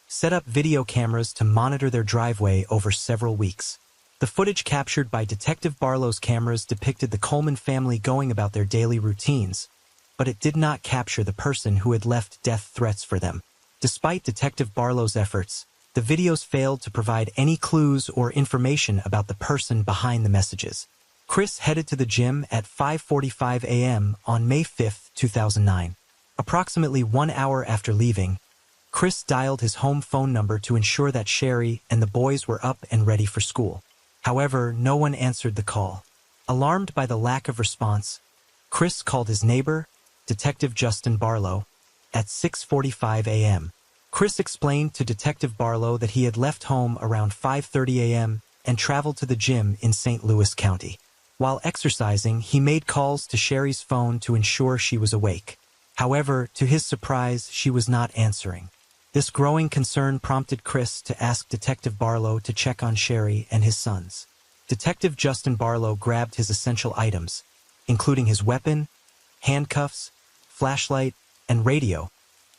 set up video cameras to monitor their driveway over several weeks. The footage captured by Detective Barlow's cameras depicted the Coleman family going about their daily routines, but it did not capture the person who had left death threats for them. Despite Detective Barlow's efforts, the videos failed to provide any clues or information about the person behind the messages. Chris headed to the gym at 5:45 a.m. on May 5, 2009. Approximately 1 hour after leaving, Chris dialed his home phone number to ensure that Sherry and the boys were up and ready for school. However, no one answered the call. Alarmed by the lack of response, Chris called his neighbor, Detective Justin Barlow, at 6:45 a.m. Chris explained to Detective Barlow that he had left home around 5:30 a.m. and traveled to the gym in St. Louis County. While exercising, he made calls to Sherry's phone to ensure she was awake. However, to his surprise, she was not answering. This growing concern prompted Chris to ask Detective Barlow to check on Sherry and his sons. Detective Justin Barlow grabbed his essential items, including his weapon, handcuffs, flashlight, and radio,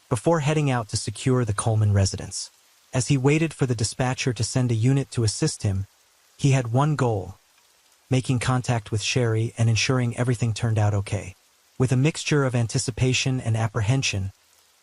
before heading out to secure the Coleman residence. As he waited for the dispatcher to send a unit to assist him, he had one goal: making contact with Sherry and ensuring everything turned out okay. With a mixture of anticipation and apprehension,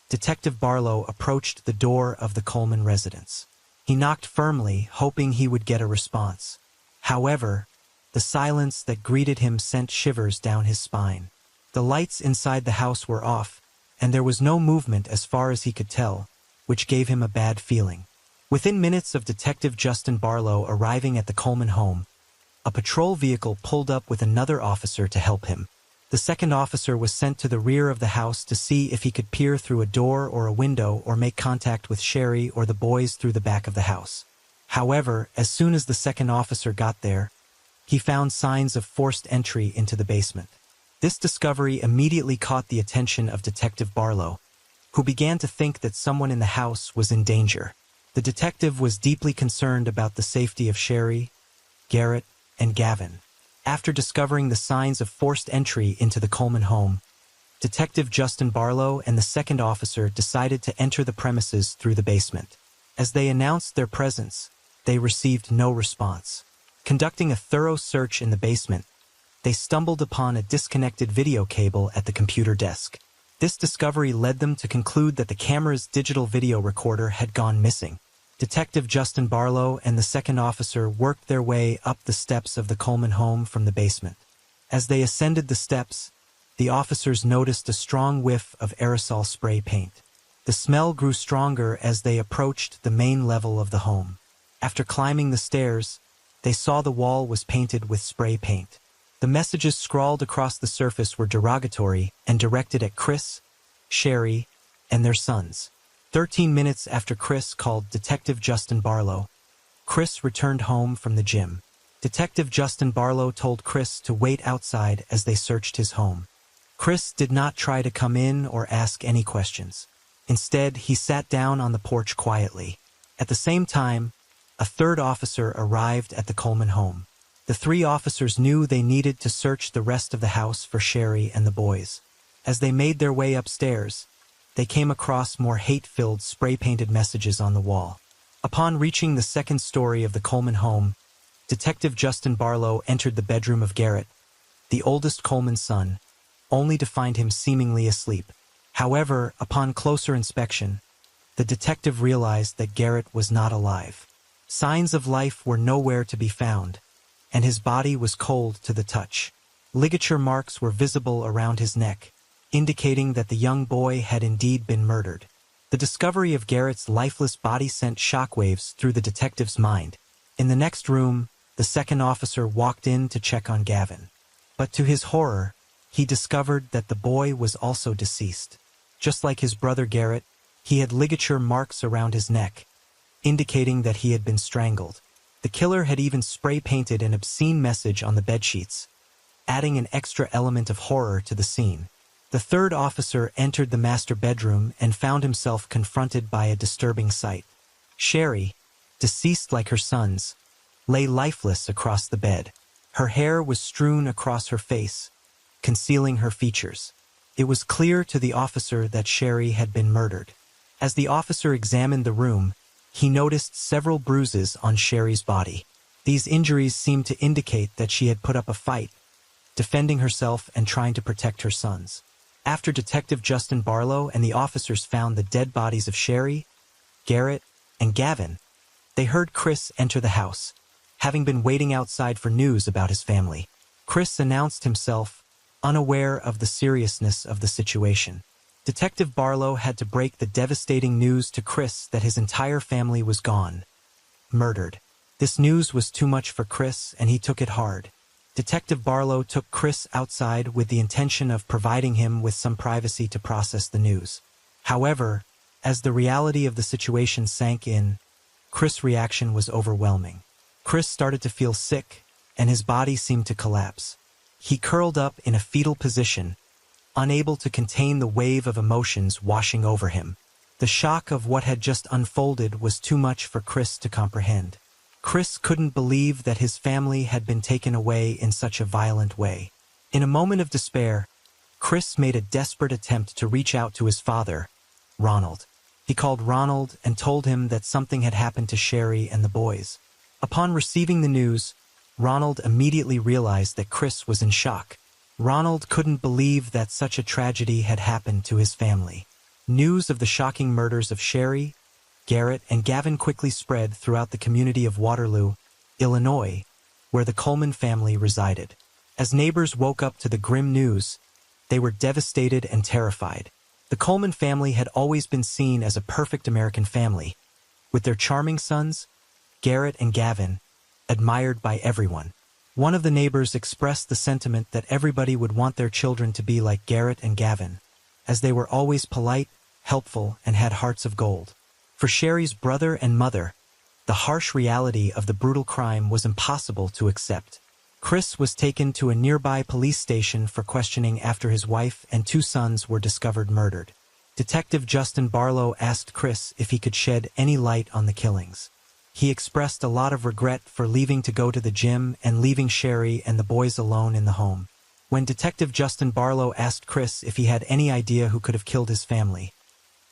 Detective Barlow approached the door of the Coleman residence. He knocked firmly, hoping he would get a response. However, the silence that greeted him sent shivers down his spine. The lights inside the house were off, and there was no movement as far as he could tell, which gave him a bad feeling. Within minutes of Detective Justin Barlow arriving at the Coleman home, a patrol vehicle pulled up with another officer to help him. The second officer was sent to the rear of the house to see if he could peer through a door or a window or make contact with Sherry or the boys through the back of the house. However, as soon as the second officer got there, he found signs of forced entry into the basement. This discovery immediately caught the attention of Detective Barlow, who began to think that someone in the house was in danger. The detective was deeply concerned about the safety of Sherry, Garrett, and Gavin. After discovering the signs of forced entry into the Coleman home, Detective Justin Barlow and the second officer decided to enter the premises through the basement. As they announced their presence, they received no response. Conducting a thorough search in the basement, they stumbled upon a disconnected video cable at the computer desk. This discovery led them to conclude that the camera's digital video recorder had gone missing. Detective Justin Barlow and the second officer worked their way up the steps of the Coleman home from the basement. As they ascended the steps, the officers noticed a strong whiff of aerosol spray paint. The smell grew stronger as they approached the main level of the home. After climbing the stairs, they saw the wall was painted with spray paint. The messages scrawled across the surface were derogatory and directed at Chris, Sherry, and their sons. 13 minutes after Chris called Detective Justin Barlow, Chris returned home from the gym. Detective Justin Barlow told Chris to wait outside as they searched his home. Chris did not try to come in or ask any questions. Instead, he sat down on the porch quietly. At the same time, a third officer arrived at the Coleman home. The three officers knew they needed to search the rest of the house for Sherry and the boys. As they made their way upstairs, they came across more hate-filled spray-painted messages on the wall. Upon reaching the second story of the Coleman home, Detective Justin Barlow entered the bedroom of Garrett, the oldest Coleman son, only to find him seemingly asleep. However, upon closer inspection, the detective realized that Garrett was not alive. Signs of life were nowhere to be found, and his body was cold to the touch. Ligature marks were visible around his neck, indicating that the young boy had indeed been murdered. The discovery of Garrett's lifeless body sent shockwaves through the detective's mind. In the next room, the second officer walked in to check on Gavin. But to his horror, he discovered that the boy was also deceased. Just like his brother Garrett, he had ligature marks around his neck, indicating that he had been strangled. The killer had even spray-painted an obscene message on the bedsheets, adding an extra element of horror to the scene. The third officer entered the master bedroom and found himself confronted by a disturbing sight. Sherry, deceased like her sons, lay lifeless across the bed. Her hair was strewn across her face, concealing her features. It was clear to the officer that Sherry had been murdered. As the officer examined the room, he noticed several bruises on Sherry's body. These injuries seemed to indicate that she had put up a fight, defending herself and trying to protect her sons. After Detective Justin Barlow and the officers found the dead bodies of Sherry, Garrett, and Gavin, they heard Chris enter the house, having been waiting outside for news about his family. Chris announced himself, unaware of the seriousness of the situation. Detective Barlow had to break the devastating news to Chris that his entire family was gone, murdered. This news was too much for Chris, and he took it hard. Detective Barlow took Chris outside with the intention of providing him with some privacy to process the news. However, as the reality of the situation sank in, Chris' reaction was overwhelming. Chris started to feel sick, and his body seemed to collapse. He curled up in a fetal position, unable to contain the wave of emotions washing over him. The shock of what had just unfolded was too much for Chris to comprehend. Chris couldn't believe that his family had been taken away in such a violent way. In a moment of despair, Chris made a desperate attempt to reach out to his father, Ronald. He called Ronald and told him that something had happened to Sherry and the boys. Upon receiving the news, Ronald immediately realized that Chris was in shock. Ronald couldn't believe that such a tragedy had happened to his family. News of the shocking murders of Sherry, Garrett, and Gavin quickly spread throughout the community of Waterloo, Illinois, where the Coleman family resided. As neighbors woke up to the grim news, they were devastated and terrified. The Coleman family had always been seen as a perfect American family, with their charming sons, Garrett and Gavin, admired by everyone. One of the neighbors expressed the sentiment that everybody would want their children to be like Garrett and Gavin, as they were always polite, helpful, and had hearts of gold. For Sherry's brother and mother, the harsh reality of the brutal crime was impossible to accept. Chris was taken to a nearby police station for questioning after his wife and 2 sons were discovered murdered. Detective Justin Barlow asked Chris if he could shed any light on the killings. He expressed a lot of regret for leaving to go to the gym and leaving Sherry and the boys alone in the home. When Detective Justin Barlow asked Chris if he had any idea who could have killed his family,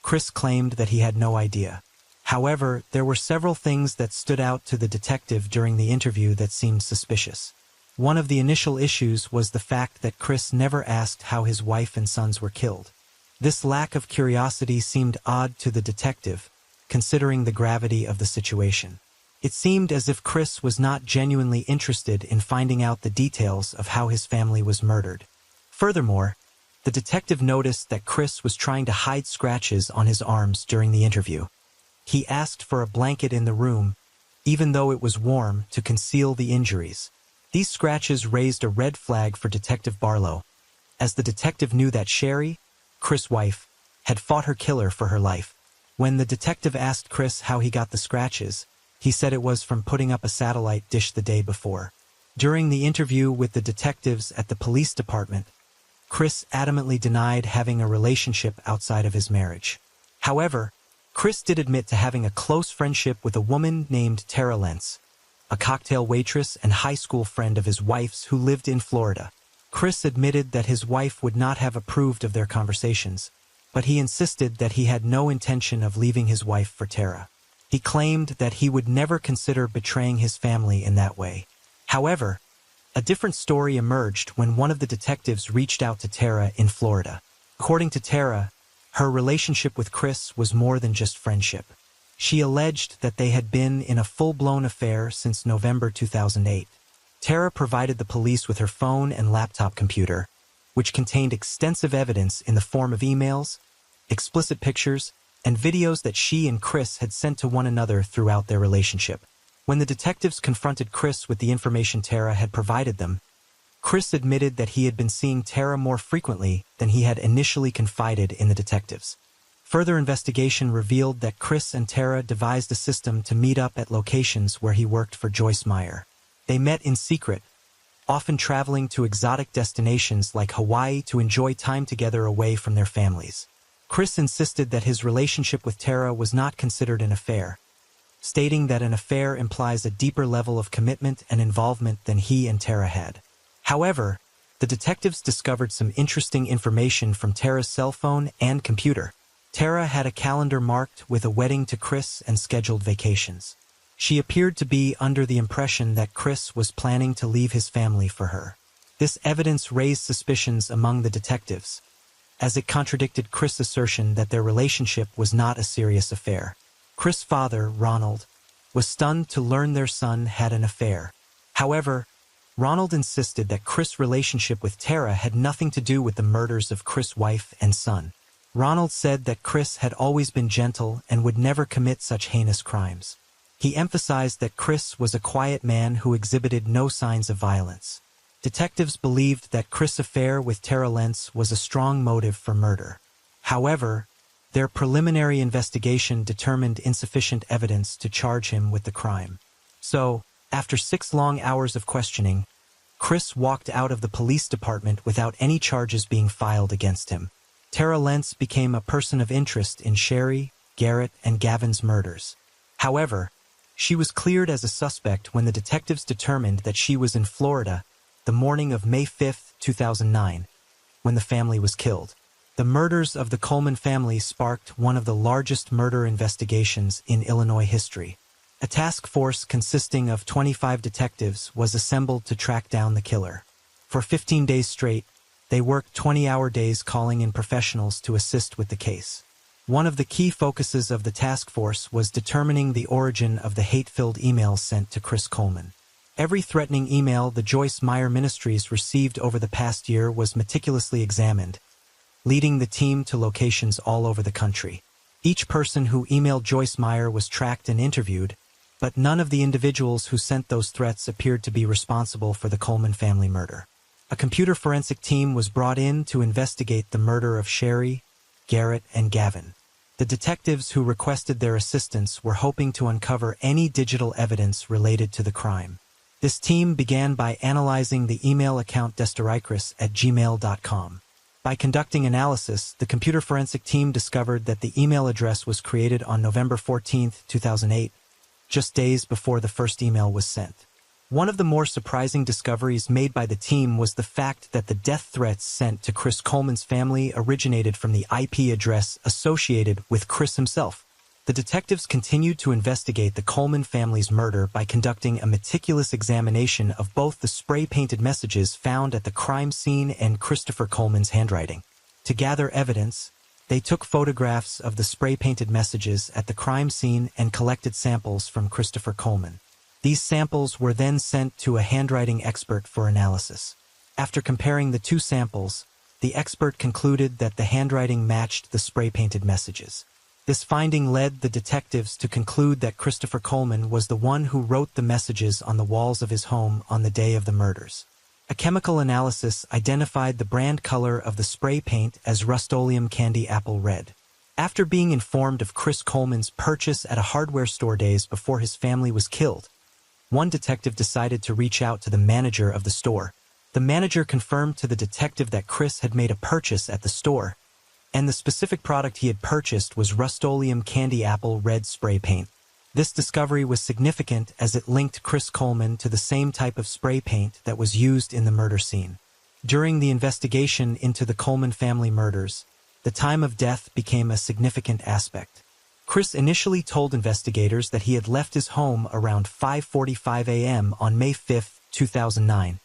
Chris claimed that he had no idea. However, there were several things that stood out to the detective during the interview that seemed suspicious. One of the initial issues was the fact that Chris never asked how his wife and sons were killed. This lack of curiosity seemed odd to the detective, considering the gravity of the situation. It seemed as if Chris was not genuinely interested in finding out the details of how his family was murdered. Furthermore, the detective noticed that Chris was trying to hide scratches on his arms during the interview. He asked for a blanket in the room, even though it was warm, to conceal the injuries. These scratches raised a red flag for Detective Barlow, as the detective knew that Sherry, Chris' wife, had fought her killer for her life. When the detective asked Chris how he got the scratches, he said it was from putting up a satellite dish the day before. During the interview with the detectives at the police department, Chris adamantly denied having a relationship outside of his marriage. However, Chris did admit to having a close friendship with a woman named Tara Lentz, a cocktail waitress and high school friend of his wife's who lived in Florida. Chris admitted that his wife would not have approved of their conversations, but he insisted that he had no intention of leaving his wife for Tara. He claimed that he would never consider betraying his family in that way. However, a different story emerged when one of the detectives reached out to Tara in Florida. According to Tara, her relationship with Chris was more than just friendship. She alleged that they had been in a full-blown affair since November 2008. Tara provided the police with her phone and laptop computer, which contained extensive evidence in the form of emails, explicit pictures, and videos that she and Chris had sent to one another throughout their relationship. When the detectives confronted Chris with the information Tara had provided them, Chris admitted that he had been seeing Tara more frequently than he had initially confided in the detectives. Further investigation revealed that Chris and Tara devised a system to meet up at locations where he worked for Joyce Meyer. They met in secret, often traveling to exotic destinations like Hawaii to enjoy time together away from their families. Chris insisted that his relationship with Tara was not considered an affair, stating that an affair implies a deeper level of commitment and involvement than he and Tara had. However, the detectives discovered some interesting information from Tara's cell phone and computer. Tara had a calendar marked with a wedding to Chris and scheduled vacations. She appeared to be under the impression that Chris was planning to leave his family for her. This evidence raised suspicions among the detectives, as it contradicted Chris' assertion that their relationship was not a serious affair. Chris' father, Ronald, was stunned to learn their son had an affair. However, Ronald insisted that Chris' relationship with Tara had nothing to do with the murders of Chris' wife and son. Ronald said that Chris had always been gentle and would never commit such heinous crimes. He emphasized that Chris was a quiet man who exhibited no signs of violence. Detectives believed that Chris' affair with Tara Lentz was a strong motive for murder. However, their preliminary investigation determined insufficient evidence to charge him with the crime. So, after 6 long hours of questioning, Chris walked out of the police department without any charges being filed against him. Tara Lentz became a person of interest in Sherry, Garrett, and Gavin's murders. However, she was cleared as a suspect when the detectives determined that she was in Florida the morning of May 5, 2009, when the family was killed. The murders of the Coleman family sparked one of the largest murder investigations in Illinois history. A task force consisting of 25 detectives was assembled to track down the killer. For 15 days straight, they worked 20-hour days calling in professionals to assist with the case. One of the key focuses of the task force was determining the origin of the hate-filled emails sent to Chris Coleman. Every threatening email the Joyce Meyer Ministries received over the past year was meticulously examined, leading the team to locations all over the country. Each person who emailed Joyce Meyer was tracked and interviewed, but none of the individuals who sent those threats appeared to be responsible for the Coleman family murder. A computer forensic team was brought in to investigate the murder of Sherry, Garrett, and Gavin. The detectives who requested their assistance were hoping to uncover any digital evidence related to the crime. This team began by analyzing the email account destoricris@gmail.com. By conducting analysis, the computer forensic team discovered that the email address was created on November 14, 2008, just days before the first email was sent. One of the more surprising discoveries made by the team was the fact that the death threats sent to Chris Coleman's family originated from the IP address associated with Chris himself. The detectives continued to investigate the Coleman family's murder by conducting a meticulous examination of both the spray-painted messages found at the crime scene and Christopher Coleman's handwriting. To gather evidence, they took photographs of the spray-painted messages at the crime scene and collected samples from Christopher Coleman. These samples were then sent to a handwriting expert for analysis. After comparing the two samples, the expert concluded that the handwriting matched the spray-painted messages. This finding led the detectives to conclude that Christopher Coleman was the one who wrote the messages on the walls of his home on the day of the murders. A chemical analysis identified the brand color of the spray paint as Rust-Oleum Candy Apple Red. After being informed of Chris Coleman's purchase at a hardware store days before his family was killed, one detective decided to reach out to the manager of the store. The manager confirmed to the detective that Chris had made a purchase at the store, and the specific product he had purchased was Rust-Oleum Candy Apple Red spray paint. This discovery was significant as it linked Chris Coleman to the same type of spray paint that was used in the murder scene. During the investigation into the Coleman family murders, the time of death became a significant aspect. Chris initially told investigators that he had left his home around 5:45 a.m. on May 5, 2009,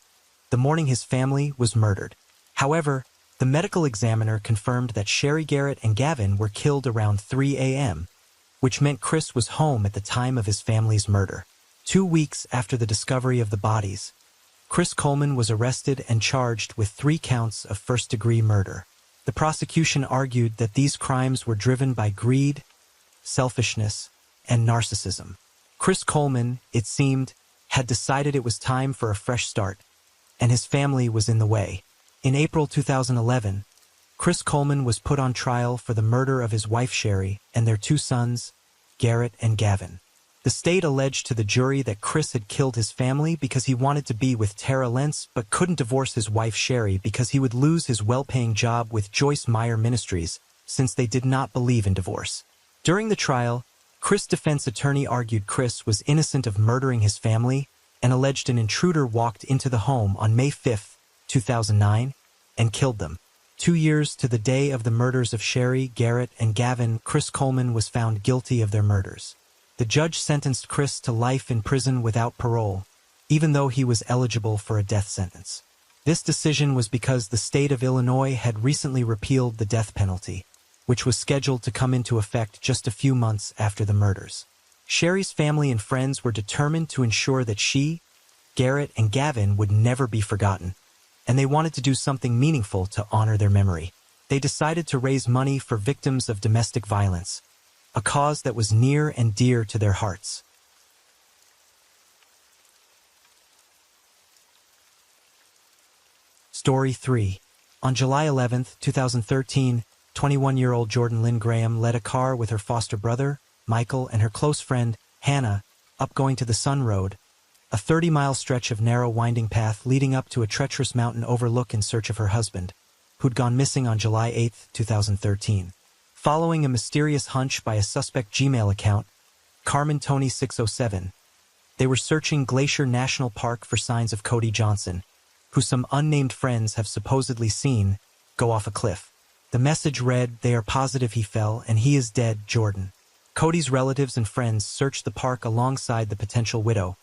the morning his family was murdered. However, the medical examiner confirmed that Sherry, Garrett, and Gavin were killed around 3 a.m., which meant Chris was home at the time of his family's murder. 2 weeks after the discovery of the bodies, Chris Coleman was arrested and charged with 3 counts of first-degree murder. The prosecution argued that these crimes were driven by greed, selfishness, and narcissism. Chris Coleman, it seemed, had decided it was time for a fresh start, and his family was in the way. In April 2011, Chris Coleman was put on trial for the murder of his wife Sherry and their 2 sons, Garrett and Gavin. The state alleged to the jury that Chris had killed his family because he wanted to be with Tara Lentz but couldn't divorce his wife Sherry because he would lose his well-paying job with Joyce Meyer Ministries since they did not believe in divorce. During the trial, Chris' defense attorney argued Chris was innocent of murdering his family and alleged an intruder walked into the home on May 5, 2009, and killed them. 2 years to the day of the murders of Sherry, Garrett, and Gavin, Chris Coleman was found guilty of their murders. The judge sentenced Chris to life in prison without parole, even though he was eligible for a death sentence. This decision was because the state of Illinois had recently repealed the death penalty, which was scheduled to come into effect just a few months after the murders. Sherry's family and friends were determined to ensure that she, Garrett, and Gavin would never be forgotten, and they wanted to do something meaningful to honor their memory. They decided to raise money for victims of domestic violence, a cause that was near and dear to their hearts. Story 3. On July 11, 2013, 21-year-old Jordan Lynn Graham led a car with her foster brother, Michael, and her close friend, Hannah, up going to the Sun Road, a 30-mile stretch of narrow winding path leading up to a treacherous mountain overlook in search of her husband, who'd gone missing on July 8, 2013. Following a mysterious hunch by a suspect Gmail account, Carmen Tony 607, they were searching Glacier National Park for signs of Cody Johnson, who some unnamed friends have supposedly seen go off a cliff. The message read, "They are positive he fell, and he is dead, Jordan." Cody's relatives and friends searched the park alongside the potential widow,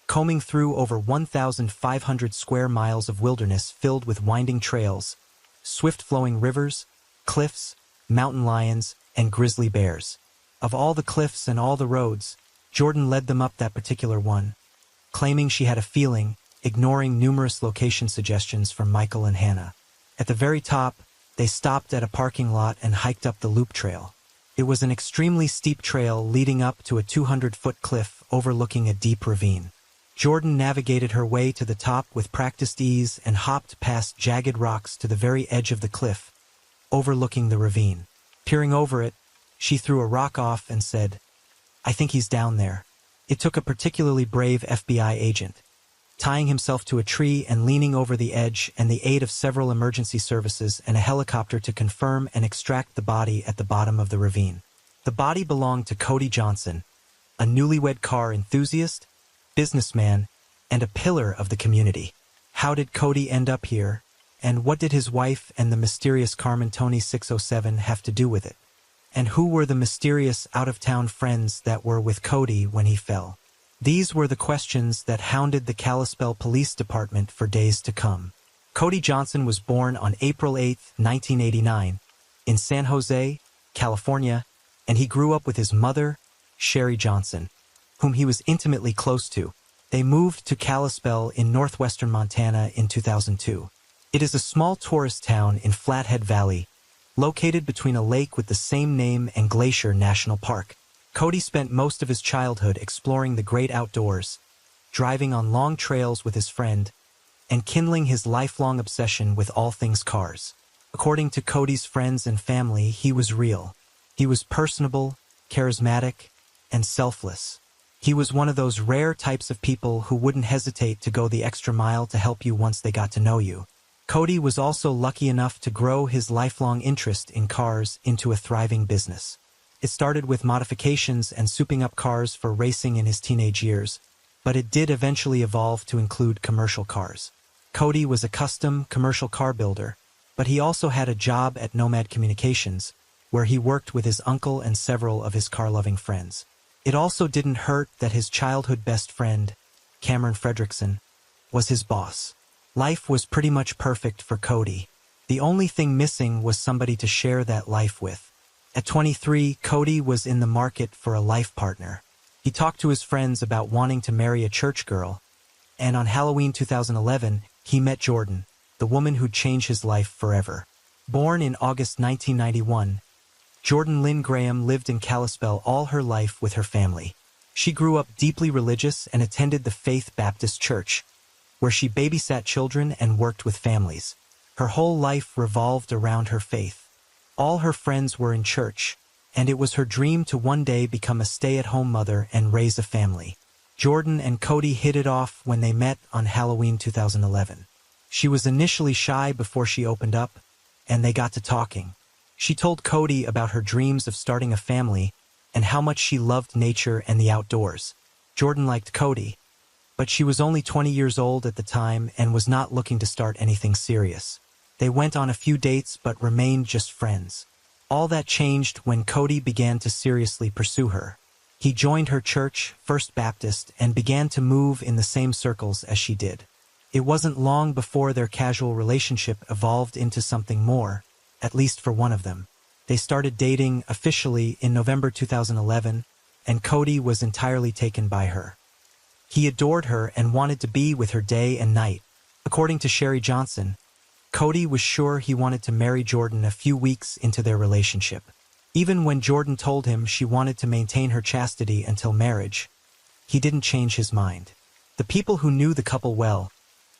combing through over 1,500 square miles of wilderness filled with winding trails, swift-flowing rivers, cliffs, mountain lions, and grizzly bears. Of all the cliffs and all the roads, Jordan led them up that particular one, claiming she had a feeling, ignoring numerous location suggestions from Michael and Hannah. At the very top, they stopped at a parking lot and hiked up the loop trail. It was an extremely steep trail leading up to a 200-foot cliff overlooking a deep ravine. Jordan navigated her way to the top with practiced ease and hopped past jagged rocks to the very edge of the cliff, overlooking the ravine. Peering over it, she threw a rock off and said, "I think he's down there." It took a particularly brave FBI agent, tying himself to a tree and leaning over the edge, and the aid of several emergency services and a helicopter to confirm and extract the body at the bottom of the ravine. The body belonged to Cody Johnson, a newlywed car enthusiast, businessman, and a pillar of the community. How did Cody end up here, and what did his wife and the mysterious Carmen Tony 607 have to do with it? And who were the mysterious out-of-town friends that were with Cody when he fell? These were the questions that hounded the Kalispell Police Department for days to come. Cody Johnson was born on April 8, 1989, in San Jose, California, and he grew up with his mother, Sherry Johnson, whom he was intimately close to. They moved to Kalispell in northwestern Montana in 2002. It is a small tourist town in Flathead Valley, located between a lake with the same name and Glacier National Park. Cody spent most of his childhood exploring the great outdoors, driving on long trails with his friend, and kindling his lifelong obsession with all things cars. According to Cody's friends and family, he was real. He was personable, charismatic, and selfless. He was one of those rare types of people who wouldn't hesitate to go the extra mile to help you once they got to know you. Cody was also lucky enough to grow his lifelong interest in cars into a thriving business. It started with modifications and souping up cars for racing in his teenage years, but it did eventually evolve to include commercial cars. Cody was a custom commercial car builder, but he also had a job at Nomad Communications, where he worked with his uncle and several of his car-loving friends. It also didn't hurt that his childhood best friend, Cameron Fredrickson, was his boss. Life was pretty much perfect for Cody. The only thing missing was somebody to share that life with. At 23, Cody was in the market for a life partner. He talked to his friends about wanting to marry a church girl, and on Halloween 2011, he met Jordan, the woman who'd change his life forever. Born in August 1991, Jordan Lynn Graham lived in Kalispell all her life with her family. She grew up deeply religious and attended the Faith Baptist Church, where she babysat children and worked with families. Her whole life revolved around her faith. All her friends were in church, and it was her dream to one day become a stay-at-home mother and raise a family. Jordan and Cody hit it off when they met on Halloween 2011. She was initially shy before she opened up, and they got to talking. She told Cody about her dreams of starting a family and how much she loved nature and the outdoors. Jordan liked Cody, but she was only 20 years old at the time and was not looking to start anything serious. They went on a few dates but remained just friends. All that changed when Cody began to seriously pursue her. He joined her church, First Baptist, and began to move in the same circles as she did. It wasn't long before their casual relationship evolved into something more, at least for one of them. They started dating officially in November 2011, and Cody was entirely taken by her. He adored her and wanted to be with her day and night. According to Sherry Johnson, Cody was sure he wanted to marry Jordan a few weeks into their relationship. Even when Jordan told him she wanted to maintain her chastity until marriage, he didn't change his mind. The people who knew the couple well,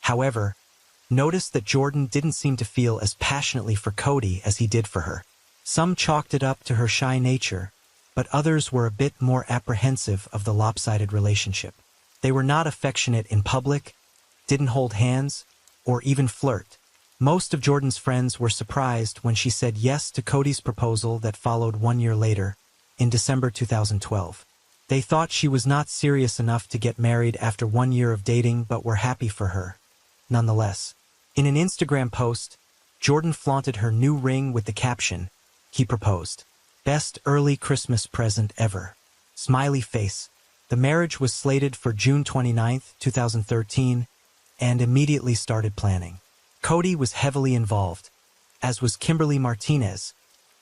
however, noticed that Jordan didn't seem to feel as passionately for Cody as he did for her. Some chalked it up to her shy nature, but others were a bit more apprehensive of the lopsided relationship. They were not affectionate in public, didn't hold hands, or even flirt. Most of Jordan's friends were surprised when she said yes to Cody's proposal that followed 1 year later, in December 2012. They thought she was not serious enough to get married after 1 year of dating, but were happy for her. Nonetheless, in an Instagram post, Jordan flaunted her new ring with the caption, "He proposed. Best early Christmas present ever." Smiley face. The marriage was slated for June 29, 2013, and immediately started planning. Cody was heavily involved, as was Kimberly Martinez,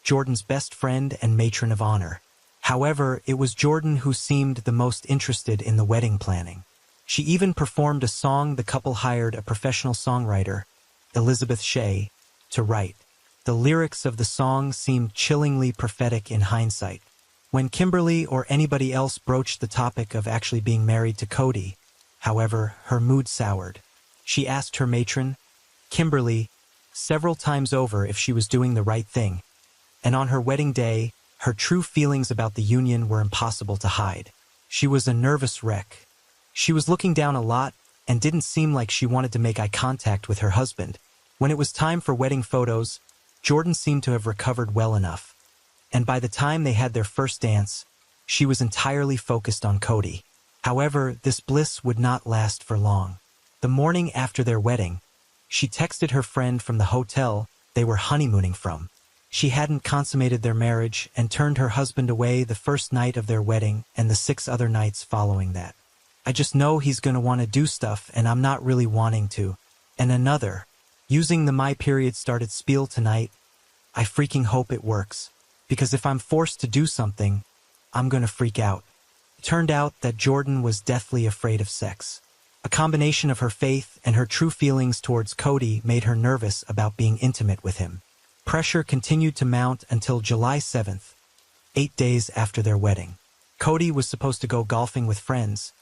Jordan's best friend and matron of honor. However, it was Jordan who seemed the most interested in the wedding planning. She even performed a song the couple hired a professional songwriter, Elizabeth Shea, to write. The lyrics of the song seemed chillingly prophetic in hindsight. When Kimberly or anybody else broached the topic of actually being married to Cody, however, her mood soured. She asked her matron, Kimberly, several times over if she was doing the right thing, and on her wedding day, her true feelings about the union were impossible to hide. She was a nervous wreck. She was looking down a lot and didn't seem like she wanted to make eye contact with her husband. When it was time for wedding photos, Jordan seemed to have recovered well enough. And by the time they had their first dance, she was entirely focused on Cody. However, this bliss would not last for long. The morning after their wedding, she texted her friend from the hotel they were honeymooning from. She hadn't consummated their marriage and turned her husband away the first night of their wedding and the 6 other nights following that. "I just know he's going to want to do stuff and I'm not really wanting to." And another, using the "my period started" spiel tonight, "I freaking hope it works. Because if I'm forced to do something, I'm going to freak out." It turned out that Jordan was deathly afraid of sex. A combination of her faith and her true feelings towards Cody made her nervous about being intimate with him. Pressure continued to mount until July 7th, 8 days after their wedding. Cody was supposed to go golfing with friends,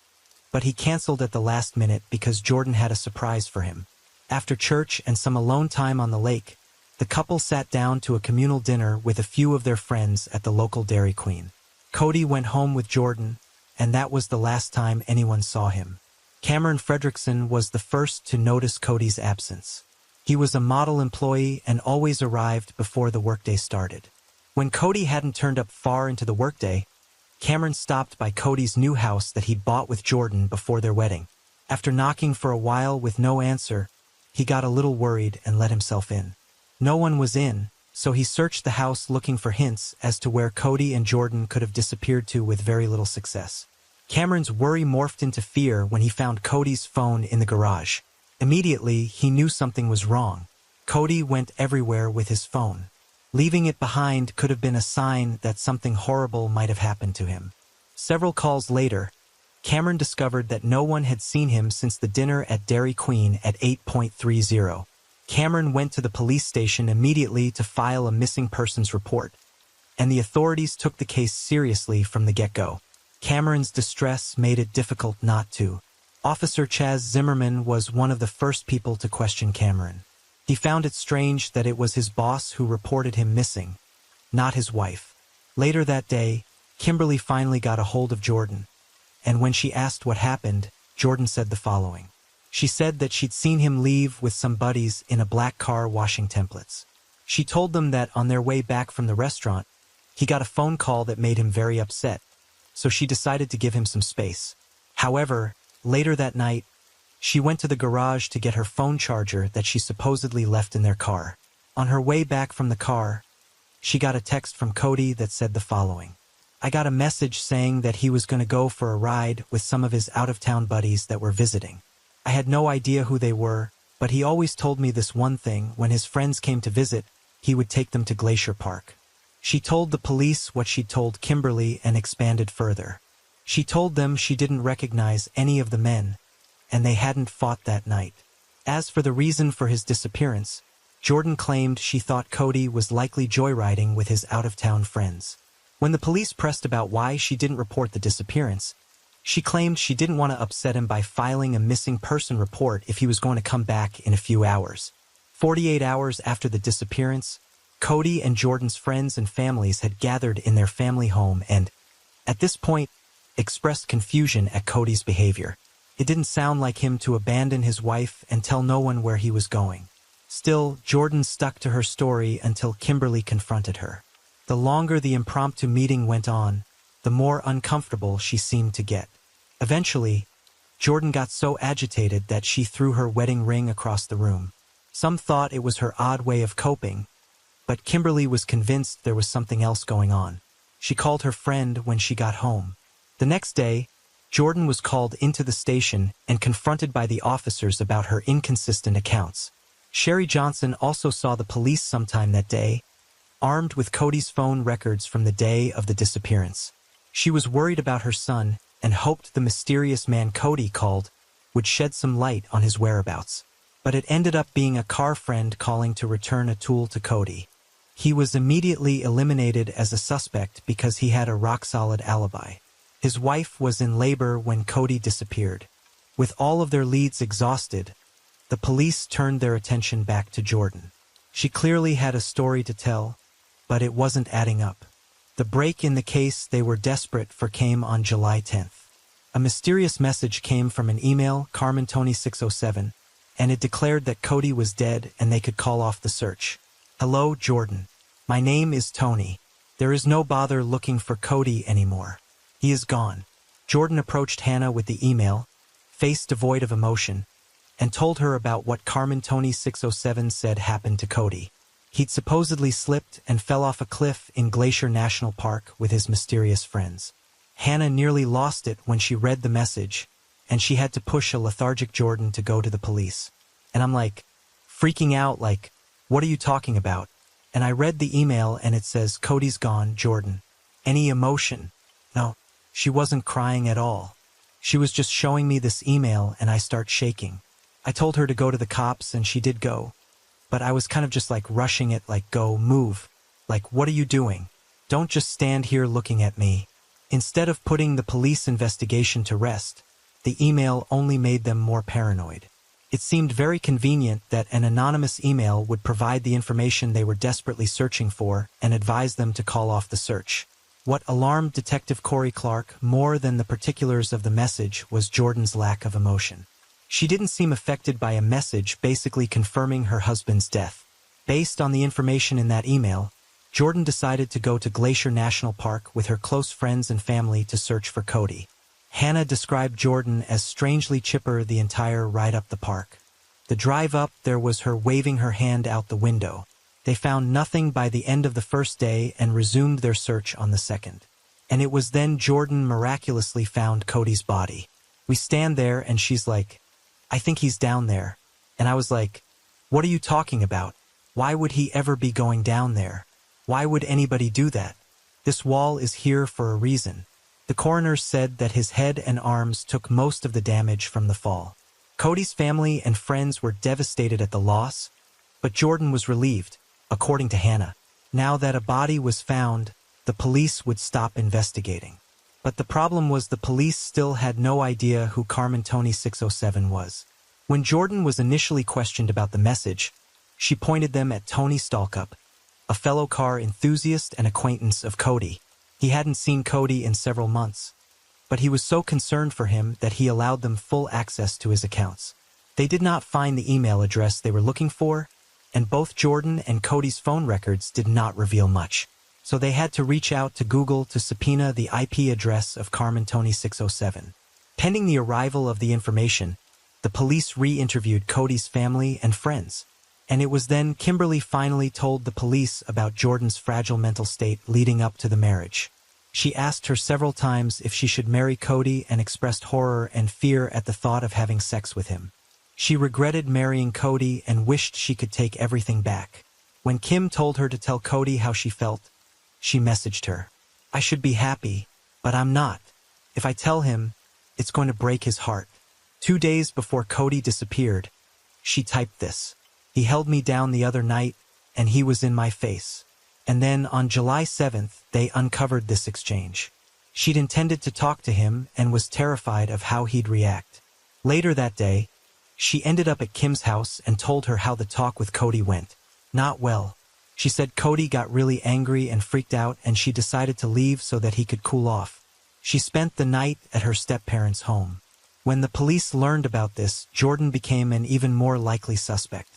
but he canceled at the last minute because Jordan had a surprise for him. After church and some alone time on the lake, the couple sat down to a communal dinner with a few of their friends at the local Dairy Queen. Cody went home with Jordan, and that was the last time anyone saw him. Cameron Fredrickson was the first to notice Cody's absence. He was a model employee and always arrived before the workday started. When Cody hadn't turned up far into the workday, Cameron stopped by Cody's new house that he'd bought with Jordan before their wedding. After knocking for a while with no answer, he got a little worried and let himself in. No one was in, so he searched the house looking for hints as to where Cody and Jordan could have disappeared to with very little success. Cameron's worry morphed into fear when he found Cody's phone in the garage. Immediately, he knew something was wrong. Cody went everywhere with his phone. Leaving it behind could have been a sign that something horrible might have happened to him. Several calls later, Cameron discovered that no one had seen him since the dinner at Dairy Queen at 8:30. Cameron went to the police station immediately to file a missing persons report, and the authorities took the case seriously from the get-go. Cameron's distress made it difficult not to. Officer Chaz Zimmerman was one of the first people to question Cameron. He found it strange that it was his boss who reported him missing, not his wife. Later that day, Kimberly finally got a hold of Jordan, and when she asked what happened, Jordan said the following. She said that she'd seen him leave with some buddies in a black car washing templates. She told them that on their way back from the restaurant, he got a phone call that made him very upset, so she decided to give him some space. However, later that night, she went to the garage to get her phone charger that she supposedly left in their car. On her way back from the car, she got a text from Cody that said the following. I got a message saying that he was going to go for a ride with some of his out-of-town buddies that were visiting. I had no idea who they were, but he always told me this one thing: when his friends came to visit, he would take them to Glacier Park. She told the police what she'd told Kimberly and expanded further. She told them she didn't recognize any of the men, and they hadn't fought that night. As for the reason for his disappearance, Jordan claimed she thought Cody was likely joyriding with his out-of-town friends. When the police pressed about why she didn't report the disappearance, she claimed she didn't want to upset him by filing a missing person report if he was going to come back in a few hours. 48 hours after the disappearance, Cody and Jordan's friends and families had gathered in their family home and, at this point, expressed confusion at Cody's behavior. It didn't sound like him to abandon his wife and tell no one where he was going. Still, Jordan stuck to her story until Kimberly confronted her. The longer the impromptu meeting went on, the more uncomfortable she seemed to get. Eventually, Jordan got so agitated that she threw her wedding ring across the room. Some thought it was her odd way of coping, but Kimberly was convinced there was something else going on. She called her friend when she got home. The next day, Jordan was called into the station and confronted by the officers about her inconsistent accounts. Sherry Johnson also saw the police sometime that day, armed with Cody's phone records from the day of the disappearance. She was worried about her son and hoped the mysterious man Cody called would shed some light on his whereabouts. But it ended up being a car friend calling to return a tool to Cody. He was immediately eliminated as a suspect because he had a rock-solid alibi. His wife was in labor when Cody disappeared. With all of their leads exhausted, the police turned their attention back to Jordan. She clearly had a story to tell, but it wasn't adding up. The break in the case they were desperate for came on July 10th. A mysterious message came from an email, Carmen Tony 607, and it declared that Cody was dead and they could call off the search. Hello, Jordan. My name is Tony. There is no bother looking for Cody anymore. He is gone. Jordan approached Hannah with the email, face devoid of emotion, and told her about what Carmen Tony 607 said happened to Cody. He'd supposedly slipped and fell off a cliff in Glacier National Park with his mysterious friends. Hannah nearly lost it when she read the message, and she had to push a lethargic Jordan to go to the police. And I'm like, freaking out like, what are you talking about? And I read the email and it says, Cody's gone, Jordan. Any emotion? No, she wasn't crying at all. She was just showing me this email and I start shaking. I told her to go to the cops and she did go. But I was kind of just like rushing it, like, go, move. Like, what are you doing? Don't just stand here looking at me. Instead of putting the police investigation to rest, the email only made them more paranoid. It seemed very convenient that an anonymous email would provide the information they were desperately searching for and advise them to call off the search. What alarmed Detective Corey Clark more than the particulars of the message was Jordan's lack of emotion. She didn't seem affected by a message basically confirming her husband's death. Based on the information in that email, Jordan decided to go to Glacier National Park with her close friends and family to search for Cody. Hannah described Jordan as strangely chipper the entire ride up the park. The drive up there was her waving her hand out the window. They found nothing by the end of the first day and resumed their search on the second. And it was then Jordan miraculously found Cody's body. We stand there and she's like, I think he's down there. And I was like, what are you talking about? Why would he ever be going down there? Why would anybody do that? This wall is here for a reason. The coroner said that his head and arms took most of the damage from the fall. Cody's family and friends were devastated at the loss, but Jordan was relieved, according to Hannah. Now that a body was found, the police would stop investigating. But the problem was the police still had no idea who Carmen Tony 607 was. When Jordan was initially questioned about the message, she pointed them at Tony Stalkup, a fellow car enthusiast and acquaintance of Cody. He hadn't seen Cody in several months, but he was so concerned for him that he allowed them full access to his accounts. They did not find the email address they were looking for, and both Jordan and Cody's phone records did not reveal much. So they had to reach out to Google to subpoena the IP address of Carmen Tony 607. Pending the arrival of the information, the police re-interviewed Cody's family and friends. And it was then Kimberly finally told the police about Jordan's fragile mental state leading up to the marriage. She asked her several times if she should marry Cody and expressed horror and fear at the thought of having sex with him. She regretted marrying Cody and wished she could take everything back. When Kim told her to tell Cody how she felt, she messaged her, "I should be happy, but I'm not. If I tell him, it's going to break his heart." 2 days before Cody disappeared, she typed this, "He held me down the other night, and he was in my face." And then on July 7th, they uncovered this exchange. She'd intended to talk to him and was terrified of how he'd react. Later that day, she ended up at Kim's house and told her how the talk with Cody went. Not well. She said Cody got really angry and freaked out, and she decided to leave so that he could cool off. She spent the night at her step-parents' home. When the police learned about this, Jordan became an even more likely suspect.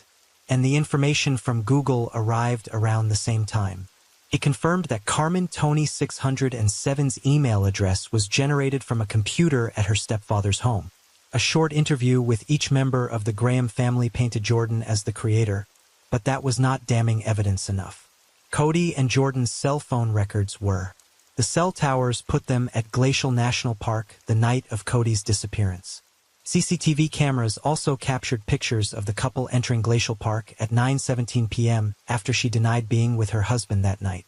And the information from Google arrived around the same time. It confirmed that Carmen Tony 607's email address was generated from a computer at her stepfather's home. A short interview with each member of the Graham family painted Jordan as the creator, but that was not damning evidence enough. Cody and Jordan's cell phone records were. The cell towers put them at Glacial National Park the night of Cody's disappearance. CCTV cameras also captured pictures of the couple entering Glacial Park at 9:17 p.m. after she denied being with her husband that night.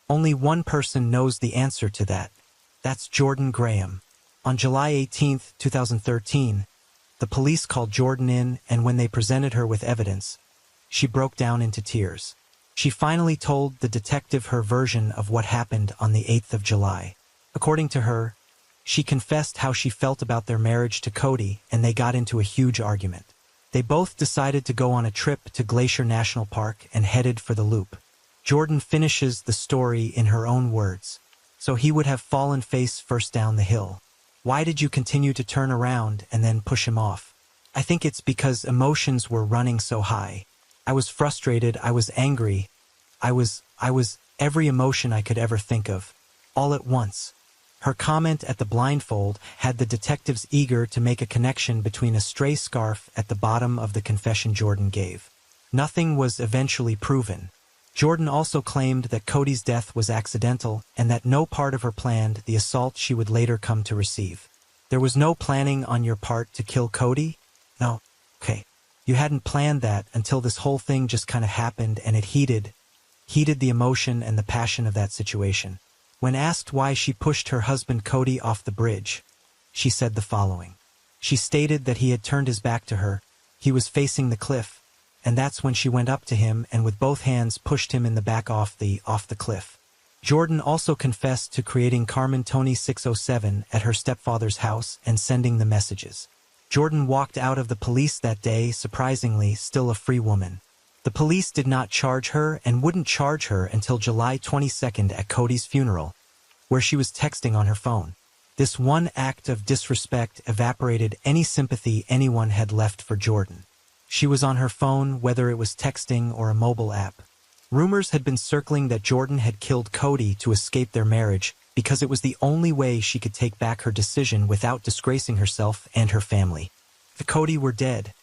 Only one person knows the answer to that. That's Jordan Graham. On July 18, 2013, the police called Jordan in, and when they presented her with evidence, she broke down into tears. She finally told the detective her version of what happened on the 8th of July. According to her, she confessed how she felt about their marriage to Cody, and they got into a huge argument. They both decided to go on a trip to Glacier National Park and headed for the loop. Jordan finishes the story in her own words. "So he would have fallen face first down the hill. Why did you continue to turn around and then push him off? I think it's because emotions were running so high. I was frustrated, I was angry, I was every emotion I could ever think of, all at once." Her comment at the blindfold had the detectives eager to make a connection between a stray scarf at the bottom of the confession Jordan gave. Nothing was eventually proven. Jordan also claimed that Cody's death was accidental and that no part of her planned the assault she would later come to receive. There was no planning on your part to kill Cody? No. Okay. You hadn't planned that until this whole thing just kind of happened, and it heated the emotion and the passion of that situation. When asked why she pushed her husband Cody off the bridge, she said the following. She stated that he had turned his back to her, he was facing the cliff, and that's when she went up to him and with both hands pushed him in the back off the cliff. Jordan also confessed to creating Carmen Tony 607 at her stepfather's house and sending the messages. Jordan walked out of the police that day, surprisingly, still a free woman. The police did not charge her and wouldn't charge her until July 22nd at Cody's funeral, where she was texting on her phone. This one act of disrespect evaporated any sympathy anyone had left for Jordan. She was on her phone, whether it was texting or a mobile app. Rumors had been circling that Jordan had killed Cody to escape their marriage because it was the only way she could take back her decision without disgracing herself and her family. If Cody were dead,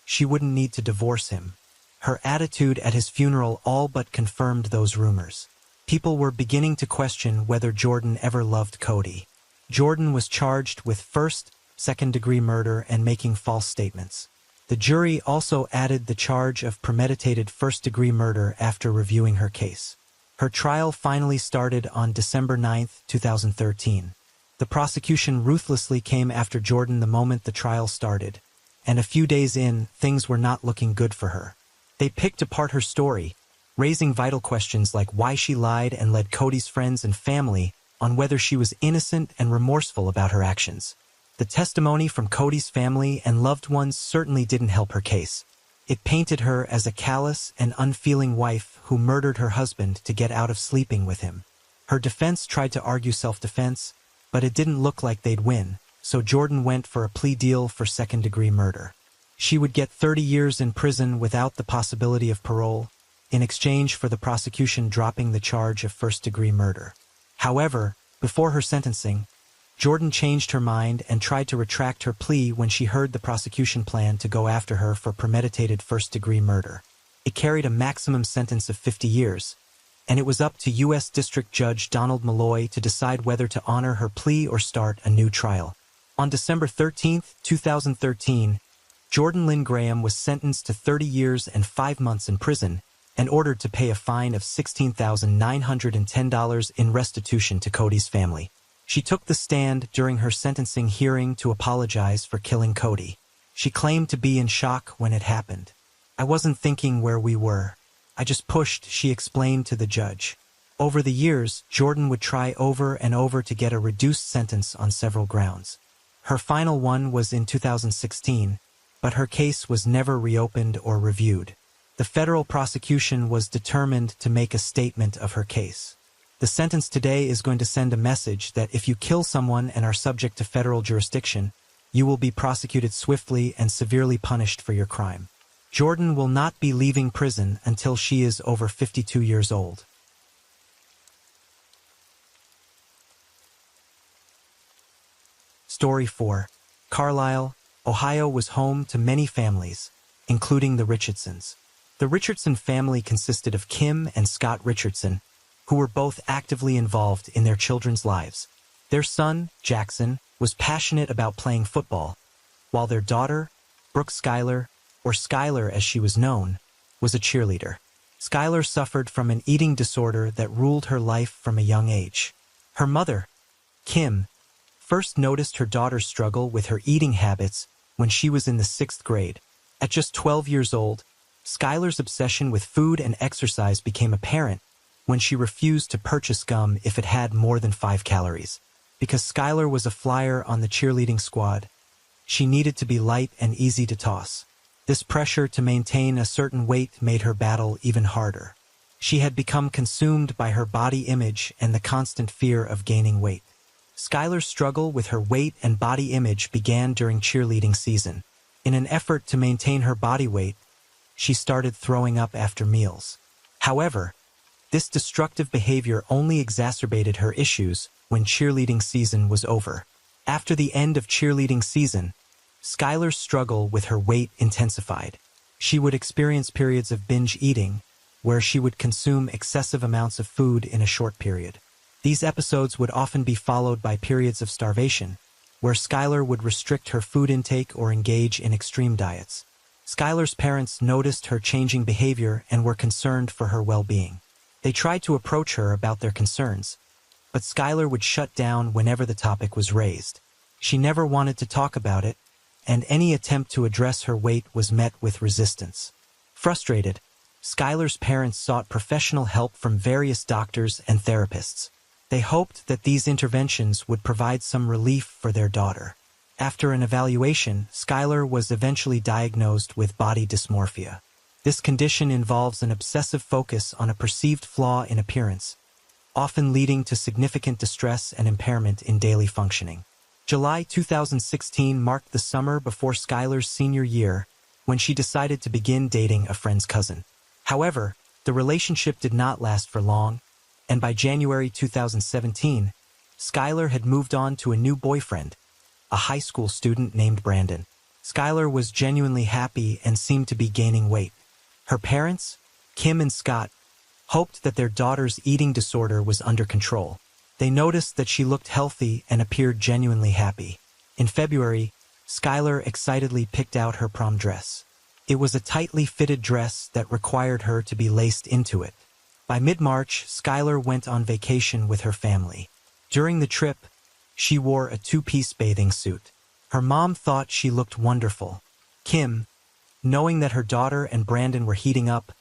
she wouldn't need to divorce him. Her attitude at his funeral all but confirmed those rumors. People were beginning to question whether Jordan ever loved Cody. Jordan was charged with first, second-degree murder and making false statements. The jury also added the charge of premeditated first-degree murder after reviewing her case. Her trial finally started on December 9, 2013. The prosecution ruthlessly came after Jordan the moment the trial started, and a few days in, things were not looking good for her. They picked apart her story, raising vital questions like why she lied and led Cody's friends and family on whether she was innocent and remorseful about her actions. The testimony from Cody's family and loved ones certainly didn't help her case. It painted her as a callous and unfeeling wife who murdered her husband to get out of sleeping with him. Her defense tried to argue self-defense, but it didn't look like they'd win, so Jordan went for a plea deal for second-degree murder. She would get 30 years in prison without the possibility of parole, in exchange for the prosecution dropping the charge of first-degree murder. However, before her sentencing, Jordan changed her mind and tried to retract her plea when she heard the prosecution plan to go after her for premeditated first-degree murder. It carried a maximum sentence of 50 years, and it was up to U.S. District Judge Donald Malloy to decide whether to honor her plea or start a new trial. On December 13, 2013, Jordan Lynn Graham was sentenced to 30 years and 5 months in prison and ordered to pay a fine of $16,910 in restitution to Cody's family. She took the stand during her sentencing hearing to apologize for killing Cody. She claimed to be in shock when it happened. "I wasn't thinking where we were. I just pushed," she explained to the judge. Over the years, Jordan would try over and over to get a reduced sentence on several grounds. Her final one was in 2016, but her case was never reopened or reviewed. The federal prosecution was determined to make a statement of her case. The sentence today is going to send a message that if you kill someone and are subject to federal jurisdiction, you will be prosecuted swiftly and severely punished for your crime. Jordan will not be leaving prison until she is over 52 years old. Story 4. Carlisle, Ohio was home to many families, including the Richardsons. The Richardson family consisted of Kim and Scott Richardson, who were both actively involved in their children's lives. Their son, Jackson, was passionate about playing football, while their daughter, Brooke Schuyler, or Skylar as she was known, was a cheerleader. Skylar suffered from an eating disorder that ruled her life from a young age. Her mother, Kim, first noticed her daughter's struggle with her eating habits when she was in the 6th grade. At just 12 years old, Skylar's obsession with food and exercise became apparent when she refused to purchase gum if it had more than 5 calories. Because Skylar was a flyer on the cheerleading squad, she needed to be light and easy to toss. This pressure to maintain a certain weight made her battle even harder. She had become consumed by her body image and the constant fear of gaining weight. Skylar's struggle with her weight and body image began during cheerleading season. In an effort to maintain her body weight, she started throwing up after meals. However, this destructive behavior only exacerbated her issues when cheerleading season was over. After the end of cheerleading season, Skylar's struggle with her weight intensified. She would experience periods of binge eating, where she would consume excessive amounts of food in a short period. These episodes would often be followed by periods of starvation, where Skylar would restrict her food intake or engage in extreme diets. Skylar's parents noticed her changing behavior and were concerned for her well-being. They tried to approach her about their concerns, but Skylar would shut down whenever the topic was raised. She never wanted to talk about it, and any attempt to address her weight was met with resistance. Frustrated, Skylar's parents sought professional help from various doctors and therapists. They hoped that these interventions would provide some relief for their daughter. After an evaluation, Skylar was eventually diagnosed with body dysmorphia. This condition involves an obsessive focus on a perceived flaw in appearance, often leading to significant distress and impairment in daily functioning. July 2016 marked the summer before Skylar's senior year, when she decided to begin dating a friend's cousin. However, the relationship did not last for long, and by January 2017, Skylar had moved on to a new boyfriend, a high school student named Brandon. Skylar was genuinely happy and seemed to be gaining weight. Her parents, Kim and Scott, hoped that their daughter's eating disorder was under control. They noticed that she looked healthy and appeared genuinely happy. In February, Skylar excitedly picked out her prom dress. It was a tightly fitted dress that required her to be laced into it. By mid-March, Skylar went on vacation with her family. During the trip, she wore a 2-piece bathing suit. Her mom thought she looked wonderful. Kim, knowing that her daughter and Brandon were heating up,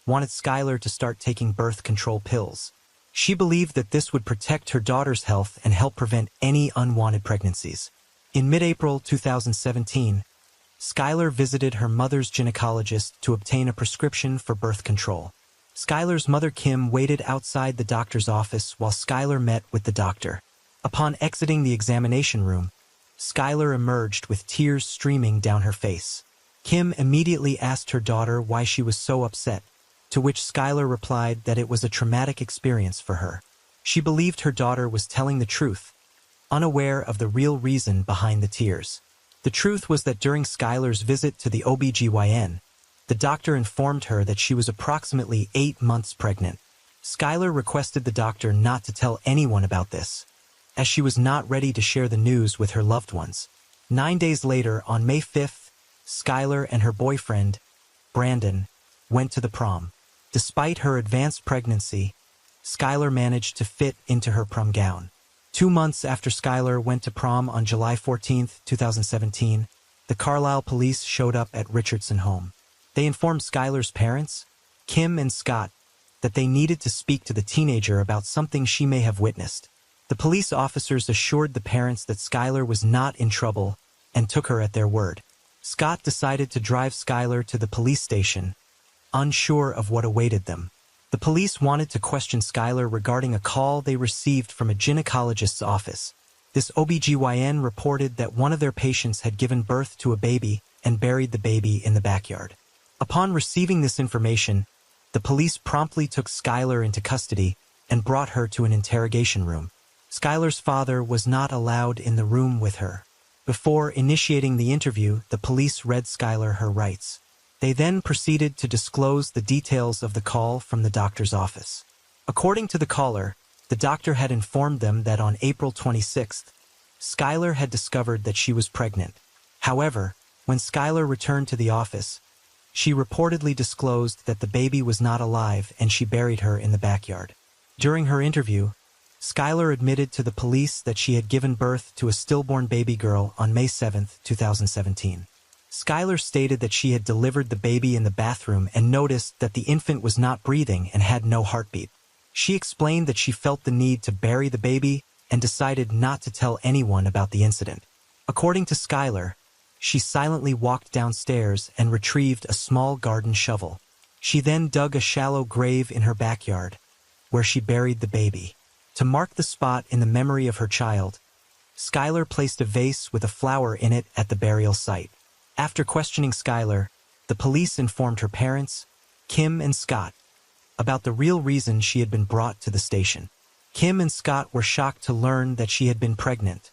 wanted Skylar to start taking birth control pills. She believed that this would protect her daughter's health and help prevent any unwanted pregnancies. In mid-April 2017, Skylar visited her mother's gynecologist to obtain a prescription for birth control. Skylar's mother Kim waited outside the doctor's office while Skylar met with the doctor. Upon exiting the examination room, Skylar emerged with tears streaming down her face. Kim immediately asked her daughter why she was so upset, to which Skylar replied that it was a traumatic experience for her. She believed her daughter was telling the truth, unaware of the real reason behind the tears. The truth was that during Skylar's visit to the OBGYN, the doctor informed her that she was approximately 8 months pregnant. Skylar requested the doctor not to tell anyone about this, as she was not ready to share the news with her loved ones. 9 days later, on May 5th, Skylar and her boyfriend, Brandon, went to the prom. Despite her advanced pregnancy, Skylar managed to fit into her prom gown. 2 months after Skylar went to prom on July 14, 2017, the Carlisle police showed up at Richardson home. They informed Skylar's parents, Kim and Scott, that they needed to speak to the teenager about something she may have witnessed. The police officers assured the parents that Skylar was not in trouble and took her at their word. Scott decided to drive Skylar to the police station, unsure of what awaited them. The police wanted to question Skylar regarding a call they received from a gynecologist's office. This OBGYN reported that one of their patients had given birth to a baby and buried the baby in the backyard. Upon receiving this information, the police promptly took Skylar into custody and brought her to an interrogation room. Skylar's father was not allowed in the room with her. Before initiating the interview, the police read Skylar her rights. They then proceeded to disclose the details of the call from the doctor's office. According to the caller, the doctor had informed them that on April 26th, Skylar had discovered that she was pregnant. However, when Skylar returned to the office, she reportedly disclosed that the baby was not alive and she buried her in the backyard. During her interview, Skylar admitted to the police that she had given birth to a stillborn baby girl on May 7, 2017. Skylar stated that she had delivered the baby in the bathroom and noticed that the infant was not breathing and had no heartbeat. She explained that she felt the need to bury the baby and decided not to tell anyone about the incident. According to Skylar, she silently walked downstairs and retrieved a small garden shovel. She then dug a shallow grave in her backyard, where she buried the baby. To mark the spot in the memory of her child, Skylar placed a vase with a flower in it at the burial site. After questioning Skylar, the police informed her parents, Kim and Scott, about the real reason she had been brought to the station. Kim and Scott were shocked to learn that she had been pregnant,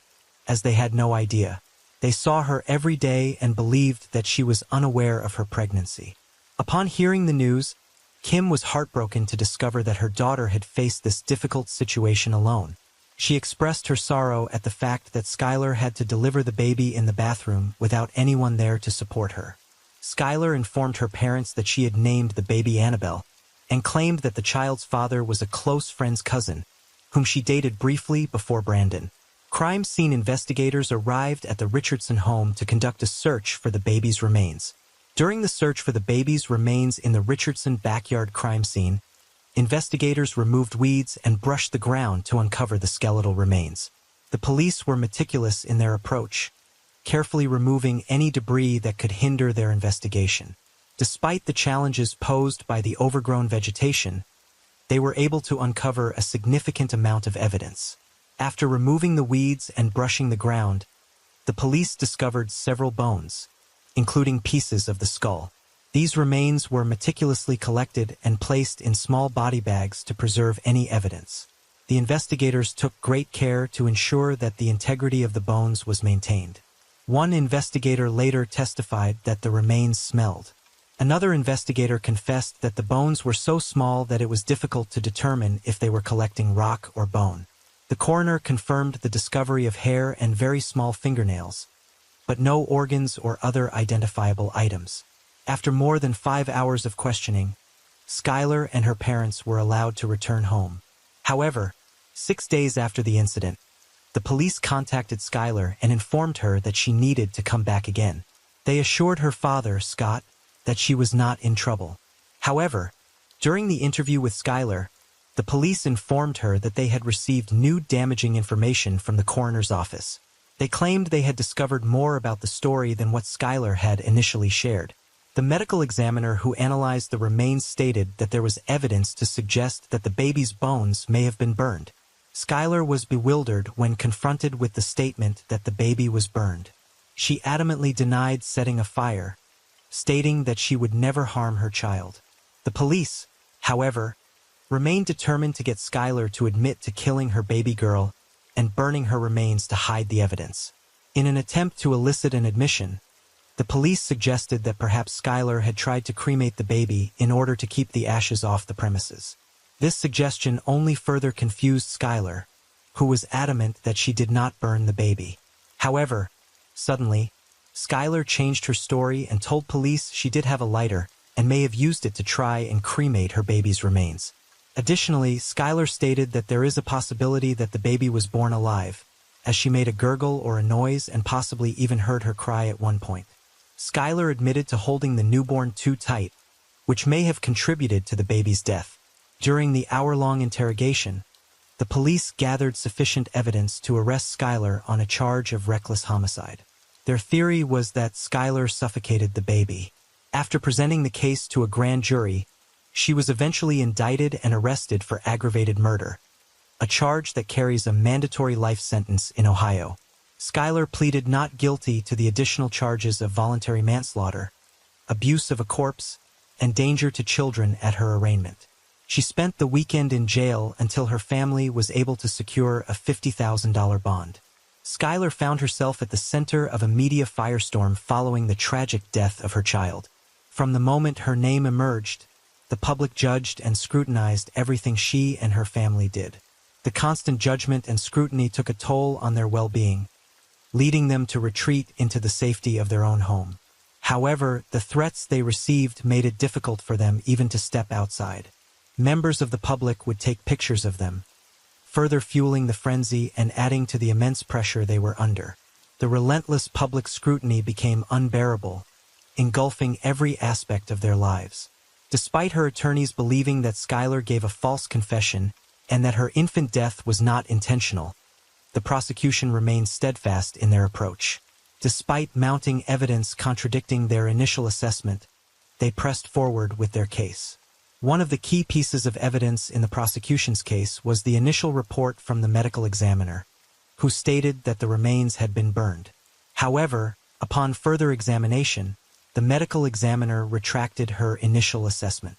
as they had no idea. They saw her every day and believed that she was unaware of her pregnancy. Upon hearing the news, Kim was heartbroken to discover that her daughter had faced this difficult situation alone. She expressed her sorrow at the fact that Skylar had to deliver the baby in the bathroom without anyone there to support her. Skylar informed her parents that she had named the baby Annabelle and claimed that the child's father was a close friend's cousin, whom she dated briefly before Brandon. Crime scene investigators arrived at the Richardson home to conduct a search for the baby's remains. During the search for the baby's remains in the Richardson backyard crime scene, investigators removed weeds and brushed the ground to uncover the skeletal remains. The police were meticulous in their approach, carefully removing any debris that could hinder their investigation. Despite the challenges posed by the overgrown vegetation, they were able to uncover a significant amount of evidence. After removing the weeds and brushing the ground, the police discovered several bones, including pieces of the skull. These remains were meticulously collected and placed in small body bags to preserve any evidence. The investigators took great care to ensure that the integrity of the bones was maintained. One investigator later testified that the remains smelled. Another investigator confessed that the bones were so small that it was difficult to determine if they were collecting rock or bone. The coroner confirmed the discovery of hair and very small fingernails, but no organs or other identifiable items. After more than 5 hours of questioning, Skylar and her parents were allowed to return home. However, 6 days after the incident, the police contacted Skylar and informed her that she needed to come back again. They assured her father, Scott, that she was not in trouble. However, during the interview with Skylar, the police informed her that they had received new damaging information from the coroner's office. They claimed they had discovered more about the story than what Skylar had initially shared. The medical examiner who analyzed the remains stated that there was evidence to suggest that the baby's bones may have been burned. Skylar was bewildered when confronted with the statement that the baby was burned. She adamantly denied setting a fire, stating that she would never harm her child. The police, however, remained determined to get Skylar to admit to killing her baby girl and burning her remains to hide the evidence. In an attempt to elicit an admission, the police suggested that perhaps Skylar had tried to cremate the baby in order to keep the ashes off the premises. This suggestion only further confused Skylar, who was adamant that she did not burn the baby. However, suddenly, Skylar changed her story and told police she did have a lighter and may have used it to try and cremate her baby's remains. Additionally, Skylar stated that there is a possibility that the baby was born alive, as she made a gurgle or a noise and possibly even heard her cry at one point. Skylar admitted to holding the newborn too tight, which may have contributed to the baby's death. During the hour-long interrogation, the police gathered sufficient evidence to arrest Skylar on a charge of reckless homicide. Their theory was that Skylar suffocated the baby. After presenting the case to a grand jury, she was eventually indicted and arrested for aggravated murder, a charge that carries a mandatory life sentence in Ohio. Skylar pleaded not guilty to the additional charges of voluntary manslaughter, abuse of a corpse, and danger to children at her arraignment. She spent the weekend in jail until her family was able to secure a $50,000 bond. Skylar found herself at the center of a media firestorm following the tragic death of her child. From the moment her name emerged, the public judged and scrutinized everything she and her family did. The constant judgment and scrutiny took a toll on their well-being, leading them to retreat into the safety of their own home. However, the threats they received made it difficult for them even to step outside. Members of the public would take pictures of them, further fueling the frenzy and adding to the immense pressure they were under. The relentless public scrutiny became unbearable, engulfing every aspect of their lives. Despite her attorneys believing that Skylar gave a false confession and that her infant death was not intentional, the prosecution remained steadfast in their approach. Despite mounting evidence contradicting their initial assessment, they pressed forward with their case. One of the key pieces of evidence in the prosecution's case was the initial report from the medical examiner, who stated that the remains had been burned. However, upon further examination, the medical examiner retracted her initial assessment.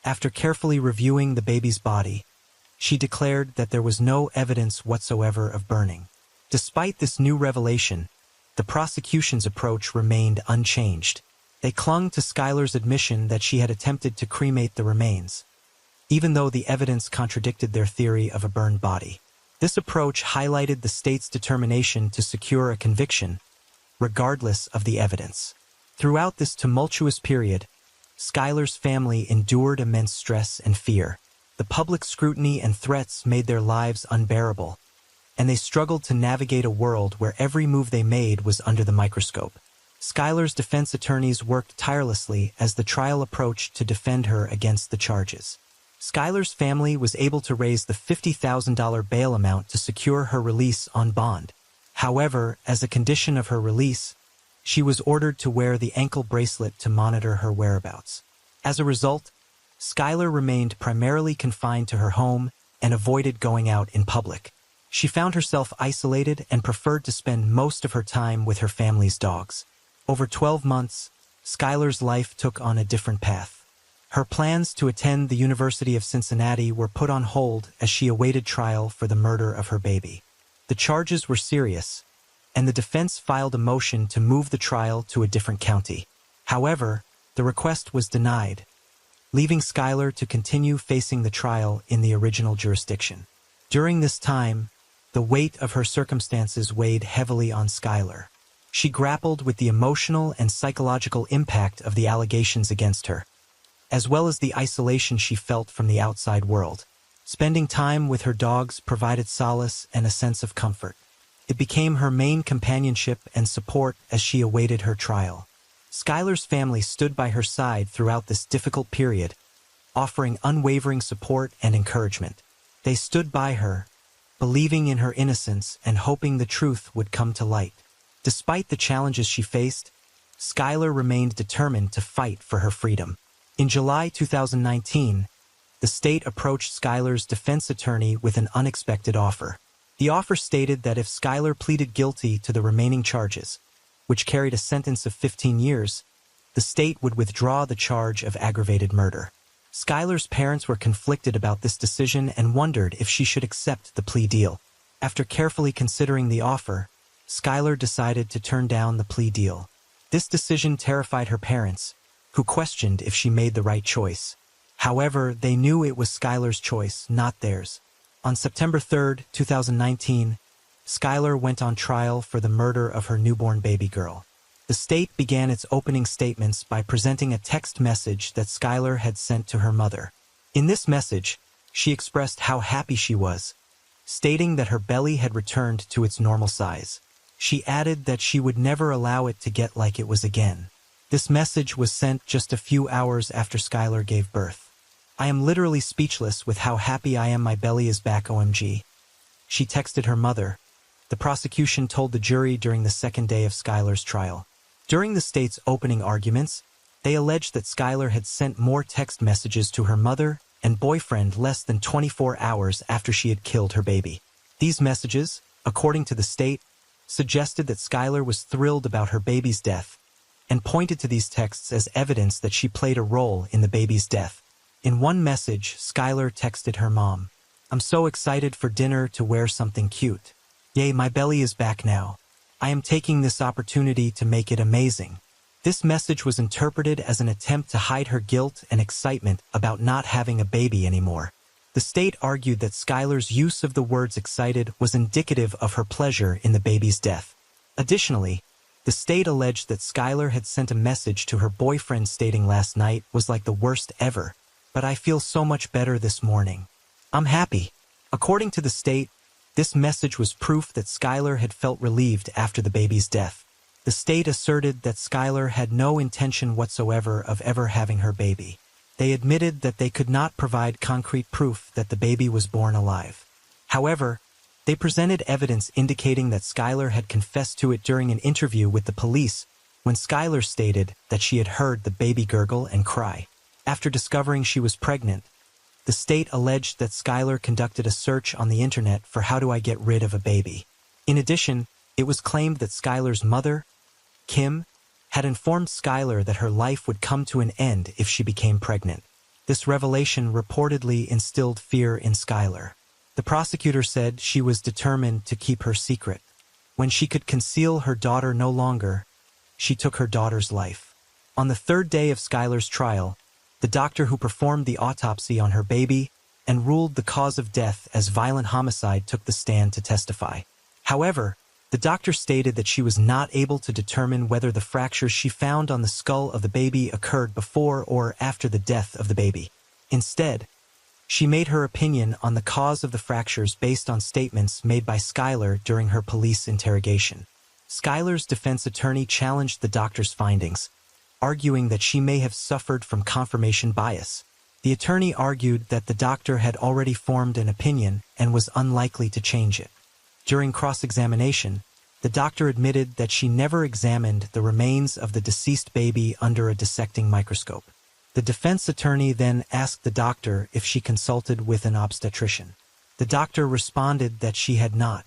After carefully reviewing the baby's body, she declared that there was no evidence whatsoever of burning. Despite this new revelation, the prosecution's approach remained unchanged. They clung to Skylar's admission that she had attempted to cremate the remains, even though the evidence contradicted their theory of a burned body. This approach highlighted the state's determination to secure a conviction, regardless of the evidence. Throughout this tumultuous period, Skylar's family endured immense stress and fear. The public scrutiny and threats made their lives unbearable, and they struggled to navigate a world where every move they made was under the microscope. Skylar's defense attorneys worked tirelessly as the trial approached to defend her against the charges. Skylar's family was able to raise the $50,000 bail amount to secure her release on bond. However, as a condition of her release, she was ordered to wear the ankle bracelet to monitor her whereabouts. As a result, Skylar remained primarily confined to her home and avoided going out in public. She found herself isolated and preferred to spend most of her time with her family's dogs. Over 12 months, Skylar's life took on a different path. Her plans to attend the University of Cincinnati were put on hold as she awaited trial for the murder of her baby. The charges were serious, and the defense filed a motion to move the trial to a different county. However, the request was denied, leaving Skylar to continue facing the trial in the original jurisdiction. During this time, the weight of her circumstances weighed heavily on Skylar. She grappled with the emotional and psychological impact of the allegations against her, as well as the isolation she felt from the outside world. Spending time with her dogs provided solace and a sense of comfort. It became her main companionship and support as she awaited her trial. Skylar's family stood by her side throughout this difficult period, offering unwavering support and encouragement. They stood by her, believing in her innocence and hoping the truth would come to light. Despite the challenges she faced, Skylar remained determined to fight for her freedom. In July 2019, the state approached Skylar's defense attorney with an unexpected offer. The offer stated that if Skylar pleaded guilty to the remaining charges, which carried a sentence of 15 years, the state would withdraw the charge of aggravated murder. Skylar's parents were conflicted about this decision and wondered if she should accept the plea deal. After carefully considering the offer, Skylar decided to turn down the plea deal. This decision terrified her parents, who questioned if she made the right choice. However, they knew it was Skylar's choice, not theirs. On September 3, 2019, Skylar went on trial for the murder of her newborn baby girl. The state began its opening statements by presenting a text message that Skylar had sent to her mother. In this message, she expressed how happy she was, stating that her belly had returned to its normal size. She added that she would never allow it to get like it was again. This message was sent just a few hours after Skylar gave birth. "I am literally speechless with how happy I am, my belly is back, OMG." She texted her mother. The prosecution told the jury during the second day of Skylar's trial. During the state's opening arguments, they alleged that Skylar had sent more text messages to her mother and boyfriend less than 24 hours after she had killed her baby. These messages, according to the state, suggested that Skylar was thrilled about her baby's death and pointed to these texts as evidence that she played a role in the baby's death. In one message, Skylar texted her mom, "I'm so excited for dinner to wear something cute. Yay, my belly is back now. I am taking this opportunity to make it amazing." This message was interpreted as an attempt to hide her guilt and excitement about not having a baby anymore. The state argued that Skylar's use of the words excited was indicative of her pleasure in the baby's death. Additionally, the state alleged that Skylar had sent a message to her boyfriend stating, "Last night was like the worst ever, but I feel so much better this morning. I'm happy." According to the state, this message was proof that Skylar had felt relieved after the baby's death. The state asserted that Skylar had no intention whatsoever of ever having her baby. They admitted that they could not provide concrete proof that the baby was born alive. However, they presented evidence indicating that Skylar had confessed to it during an interview with the police when Skylar stated that she had heard the baby gurgle and cry. After discovering she was pregnant, the state alleged that Skylar conducted a search on the internet for how do I get rid of a baby. In addition, it was claimed that Skylar's mother, Kim, had informed Skylar that her life would come to an end if she became pregnant. This revelation reportedly instilled fear in Skylar. The prosecutor said she was determined to keep her secret. When she could conceal her daughter no longer, she took her daughter's life. On the third day of Skylar's trial, the doctor who performed the autopsy on her baby and ruled the cause of death as violent homicide took the stand to testify. However, the doctor stated that she was not able to determine whether the fractures she found on the skull of the baby occurred before or after the death of the baby. Instead, she made her opinion on the cause of the fractures based on statements made by Skylar during her police interrogation. Skylar's defense attorney challenged the doctor's findings, arguing that she may have suffered from confirmation bias. The attorney argued that the doctor had already formed an opinion and was unlikely to change it. During cross-examination, the doctor admitted that she never examined the remains of the deceased baby under a dissecting microscope. The defense attorney then asked the doctor if she consulted with an obstetrician. The doctor responded that she had not.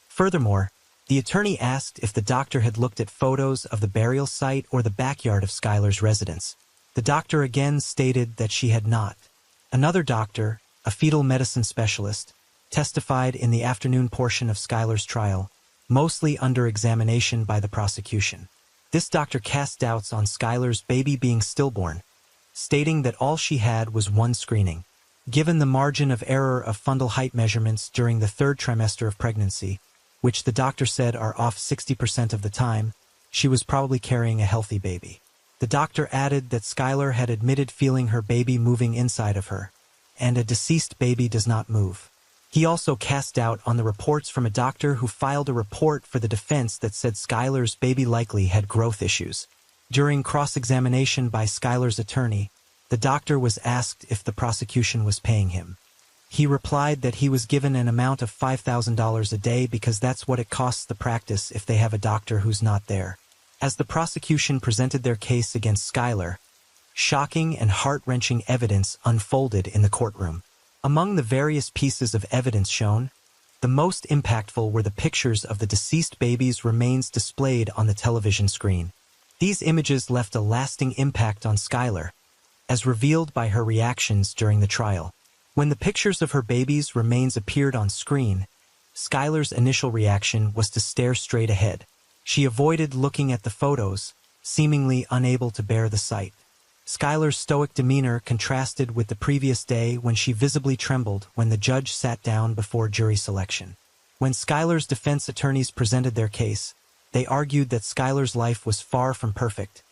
Furthermore, the attorney asked if the doctor had looked at photos of the burial site or the backyard of Skylar's residence. The doctor again stated that she had not. Another doctor, a fetal medicine specialist, testified in the afternoon portion of Skylar's trial, mostly under examination by the prosecution. This doctor cast doubts on Skylar's baby being stillborn, stating that all she had was one screening. Given the margin of error of fundal height measurements during the third trimester of pregnancy, which the doctor said are off 60% of the time, she was probably carrying a healthy baby. The doctor added that Skylar had admitted feeling her baby moving inside of her, and a deceased baby does not move. He also cast doubt on the reports from a doctor who filed a report for the defense that said Skylar's baby likely had growth issues. During cross-examination by Skylar's attorney, the doctor was asked if the prosecution was paying him. He replied that he was given an amount of $5,000 a day because that's what it costs the practice if they have a doctor who's not there. As the prosecution presented their case against Skylar, shocking and heart-wrenching evidence unfolded in the courtroom. Among the various pieces of evidence shown, the most impactful were the pictures of the deceased baby's remains displayed on the television screen. These images left a lasting impact on Skylar, as revealed by her reactions during the trial. When the pictures of her baby's remains appeared on screen, Skylar's initial reaction was to stare straight ahead. She avoided looking at the photos, seemingly unable to bear the sight. Skylar's stoic demeanor contrasted with the previous day when she visibly trembled when the judge sat down before jury selection. When Skylar's defense attorneys presented their case, they argued that Skylar's life was far from perfect,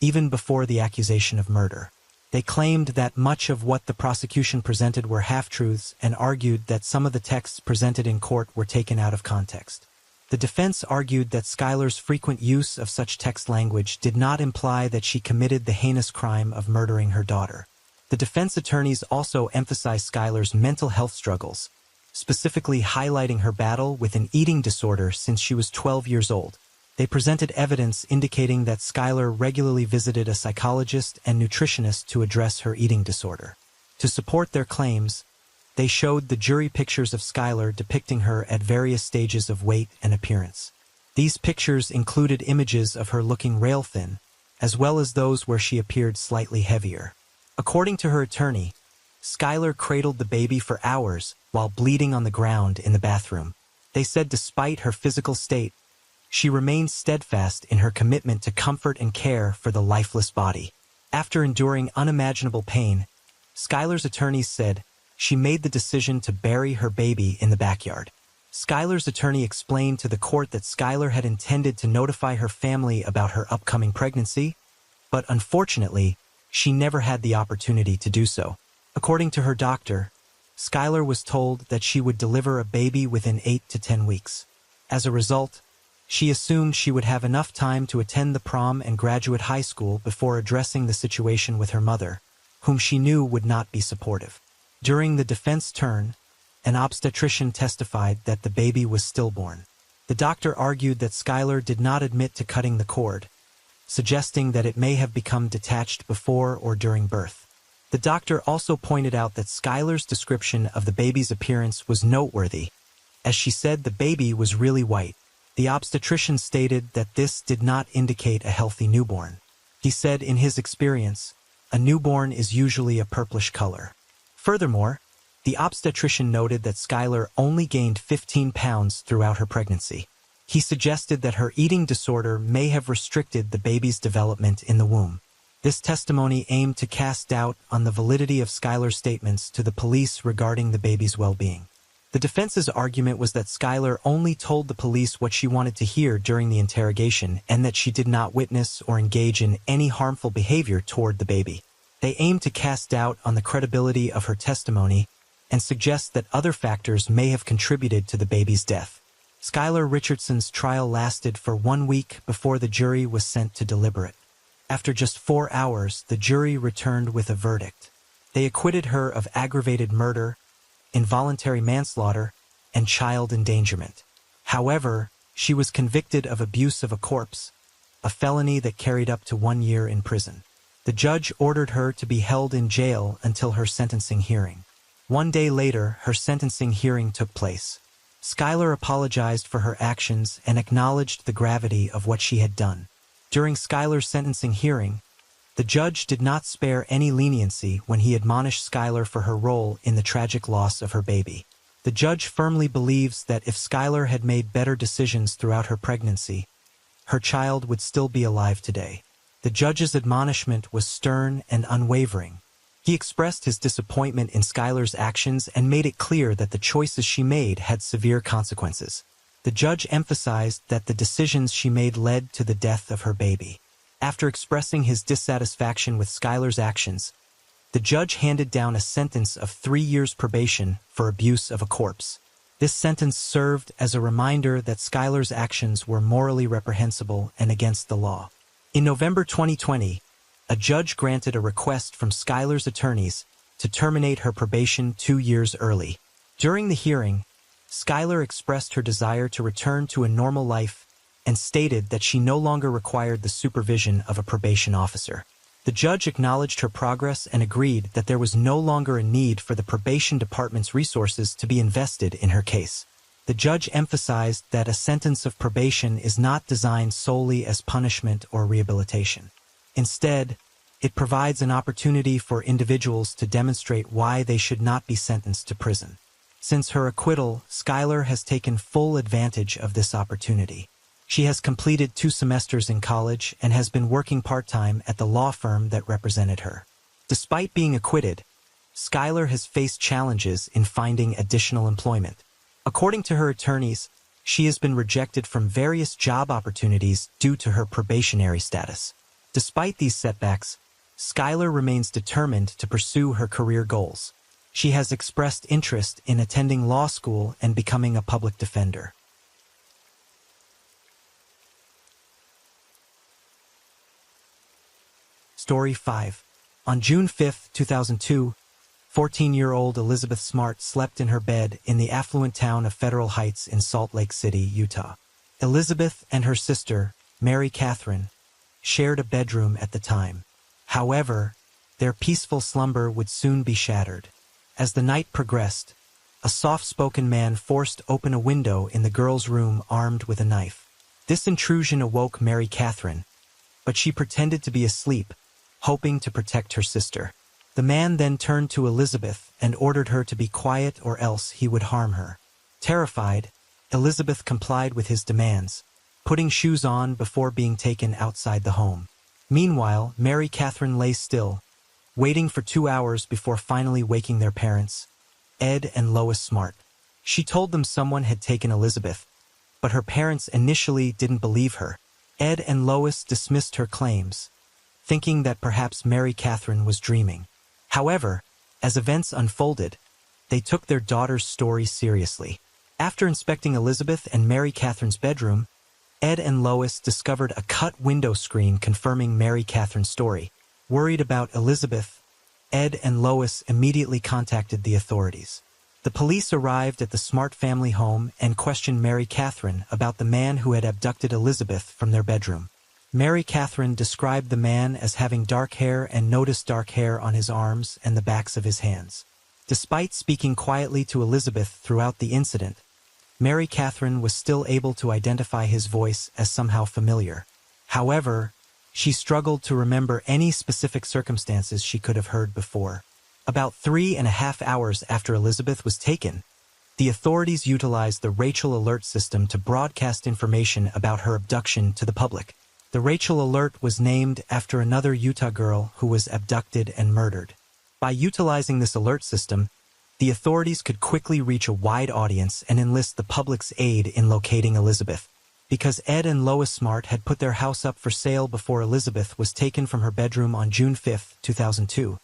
even before the accusation of murder. They claimed that much of what the prosecution presented were half-truths and argued that some of the texts presented in court were taken out of context. The defense argued that Skylar's frequent use of such text language did not imply that she committed the heinous crime of murdering her daughter. The defense attorneys also emphasized Skylar's mental health struggles, specifically highlighting her battle with an eating disorder since she was 12 years old. They presented evidence indicating that Skylar regularly visited a psychologist and nutritionist to address her eating disorder. To support their claims, they showed the jury pictures of Skylar depicting her at various stages of weight and appearance. These pictures included images of her looking rail-thin, as well as those where she appeared slightly heavier. According to her attorney, Skylar cradled the baby for hours while bleeding on the ground in the bathroom. They said despite her physical state, she remained steadfast in her commitment to comfort and care for the lifeless body. After enduring unimaginable pain, Skylar's attorneys said she made the decision to bury her baby in the backyard. Skylar's attorney explained to the court that Skylar had intended to notify her family about her upcoming pregnancy, but unfortunately, she never had the opportunity to do so. According to her doctor, Skylar was told that she would deliver a baby within 8 to 10 weeks. As a result, she assumed she would have enough time to attend the prom and graduate high school before addressing the situation with her mother, whom she knew would not be supportive. During the defense turn, an obstetrician testified that the baby was stillborn. The doctor argued that Skylar did not admit to cutting the cord, suggesting that it may have become detached before or during birth. The doctor also pointed out that Skylar's description of the baby's appearance was noteworthy, as she said the baby was really white. The obstetrician stated that this did not indicate a healthy newborn. He said in his experience, a newborn is usually a purplish color. Furthermore, the obstetrician noted that Skylar only gained 15 pounds throughout her pregnancy. He suggested that her eating disorder may have restricted the baby's development in the womb. This testimony aimed to cast doubt on the validity of Skylar's statements to the police regarding the baby's well-being. The defense's argument was that Skylar only told the police what she wanted to hear during the interrogation and that she did not witness or engage in any harmful behavior toward the baby. They aimed to cast doubt on the credibility of her testimony and suggest that other factors may have contributed to the baby's death. Skylar Richardson's trial lasted for 1 week before the jury was sent to deliberate. After just 4 hours, the jury returned with a verdict. They acquitted her of aggravated murder, involuntary manslaughter, and child endangerment. However, she was convicted of abuse of a corpse, a felony that carried up to 1 year in prison. The judge ordered her to be held in jail until her sentencing hearing. 1 day later, her sentencing hearing took place. Skylar apologized for her actions and acknowledged the gravity of what she had done. During Skylar's sentencing hearing, the judge did not spare any leniency when he admonished Skylar for her role in the tragic loss of her baby. The judge firmly believes that if Skylar had made better decisions throughout her pregnancy, her child would still be alive today. The judge's admonishment was stern and unwavering. He expressed his disappointment in Skylar's actions and made it clear that the choices she made had severe consequences. The judge emphasized that the decisions she made led to the death of her baby. After expressing his dissatisfaction with Skylar's actions, the judge handed down a sentence of 3 years probation for abuse of a corpse. This sentence served as a reminder that Skylar's actions were morally reprehensible and against the law. In November 2020, a judge granted a request from Skylar's attorneys to terminate her probation 2 years early. During the hearing, Skylar expressed her desire to return to a normal life and stated that she no longer required the supervision of a probation officer. The judge acknowledged her progress and agreed that there was no longer a need for the probation department's resources to be invested in her case. The judge emphasized that a sentence of probation is not designed solely as punishment or rehabilitation. Instead, it provides an opportunity for individuals to demonstrate why they should not be sentenced to prison. Since her acquittal, Skylar has taken full advantage of this opportunity. She has completed 2 semesters in college and has been working part-time at the law firm that represented her. Despite being acquitted, Skylar has faced challenges in finding additional employment. According to her attorneys, she has been rejected from various job opportunities due to her probationary status. Despite these setbacks, Skylar remains determined to pursue her career goals. She has expressed interest in attending law school and becoming a public defender. Story 5. On June 5, 2002, 14-year-old Elizabeth Smart slept in her bed in the affluent town of Federal Heights in Salt Lake City, Utah. Elizabeth and her sister, Mary Catherine, shared a bedroom at the time. However, their peaceful slumber would soon be shattered. As the night progressed, a soft-spoken man forced open a window in the girl's room armed with a knife. This intrusion awoke Mary Catherine, but she pretended to be asleep, hoping to protect her sister. The man then turned to Elizabeth and ordered her to be quiet or else he would harm her. Terrified, Elizabeth complied with his demands, putting shoes on before being taken outside the home. Meanwhile, Mary Catherine lay still, waiting for 2 hours before finally waking their parents, Ed and Lois Smart. She told them someone had taken Elizabeth, but her parents initially didn't believe her. Ed and Lois dismissed her claims, thinking that perhaps Mary Catherine was dreaming. However, as events unfolded, they took their daughter's story seriously. After inspecting Elizabeth and Mary Catherine's bedroom, Ed and Lois discovered a cut window screen confirming Mary Catherine's story. Worried about Elizabeth, Ed and Lois immediately contacted the authorities. The police arrived at the Smart family home and questioned Mary Catherine about the man who had abducted Elizabeth from their bedroom. Mary Catherine described the man as having dark hair and noticed dark hair on his arms and the backs of his hands. Despite speaking quietly to Elizabeth throughout the incident, Mary Catherine was still able to identify his voice as somehow familiar. However, she struggled to remember any specific circumstances she could have heard before. About 3.5 hours after Elizabeth was taken, the authorities utilized the Rachel Alert system to broadcast information about her abduction to the public. The Rachel Alert was named after another Utah girl who was abducted and murdered. By utilizing this alert system, the authorities could quickly reach a wide audience and enlist the public's aid in locating Elizabeth. Because Ed and Lois Smart had put their house up for sale before Elizabeth was taken from her bedroom on June 5, 2002,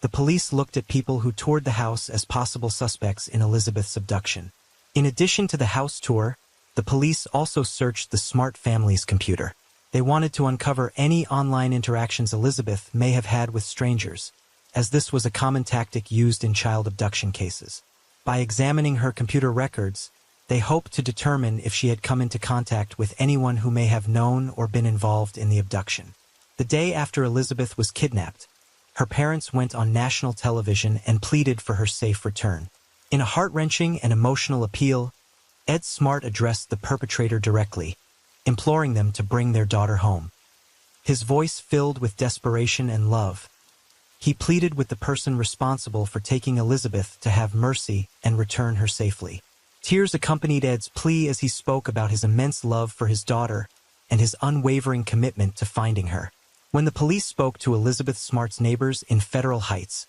the police looked at people who toured the house as possible suspects in Elizabeth's abduction. In addition to the house tour, the police also searched the Smart family's computer. They wanted to uncover any online interactions Elizabeth may have had with strangers, as this was a common tactic used in child abduction cases. By examining her computer records, they hoped to determine if she had come into contact with anyone who may have known or been involved in the abduction. The day after Elizabeth was kidnapped, her parents went on national television and pleaded for her safe return. In a heart-wrenching and emotional appeal, Ed Smart addressed the perpetrator directly, imploring them to bring their daughter home. His voice filled with desperation and love. He pleaded with the person responsible for taking Elizabeth to have mercy and return her safely. Tears accompanied Ed's plea as he spoke about his immense love for his daughter and his unwavering commitment to finding her. When the police spoke to Elizabeth Smart's neighbors in Federal Heights,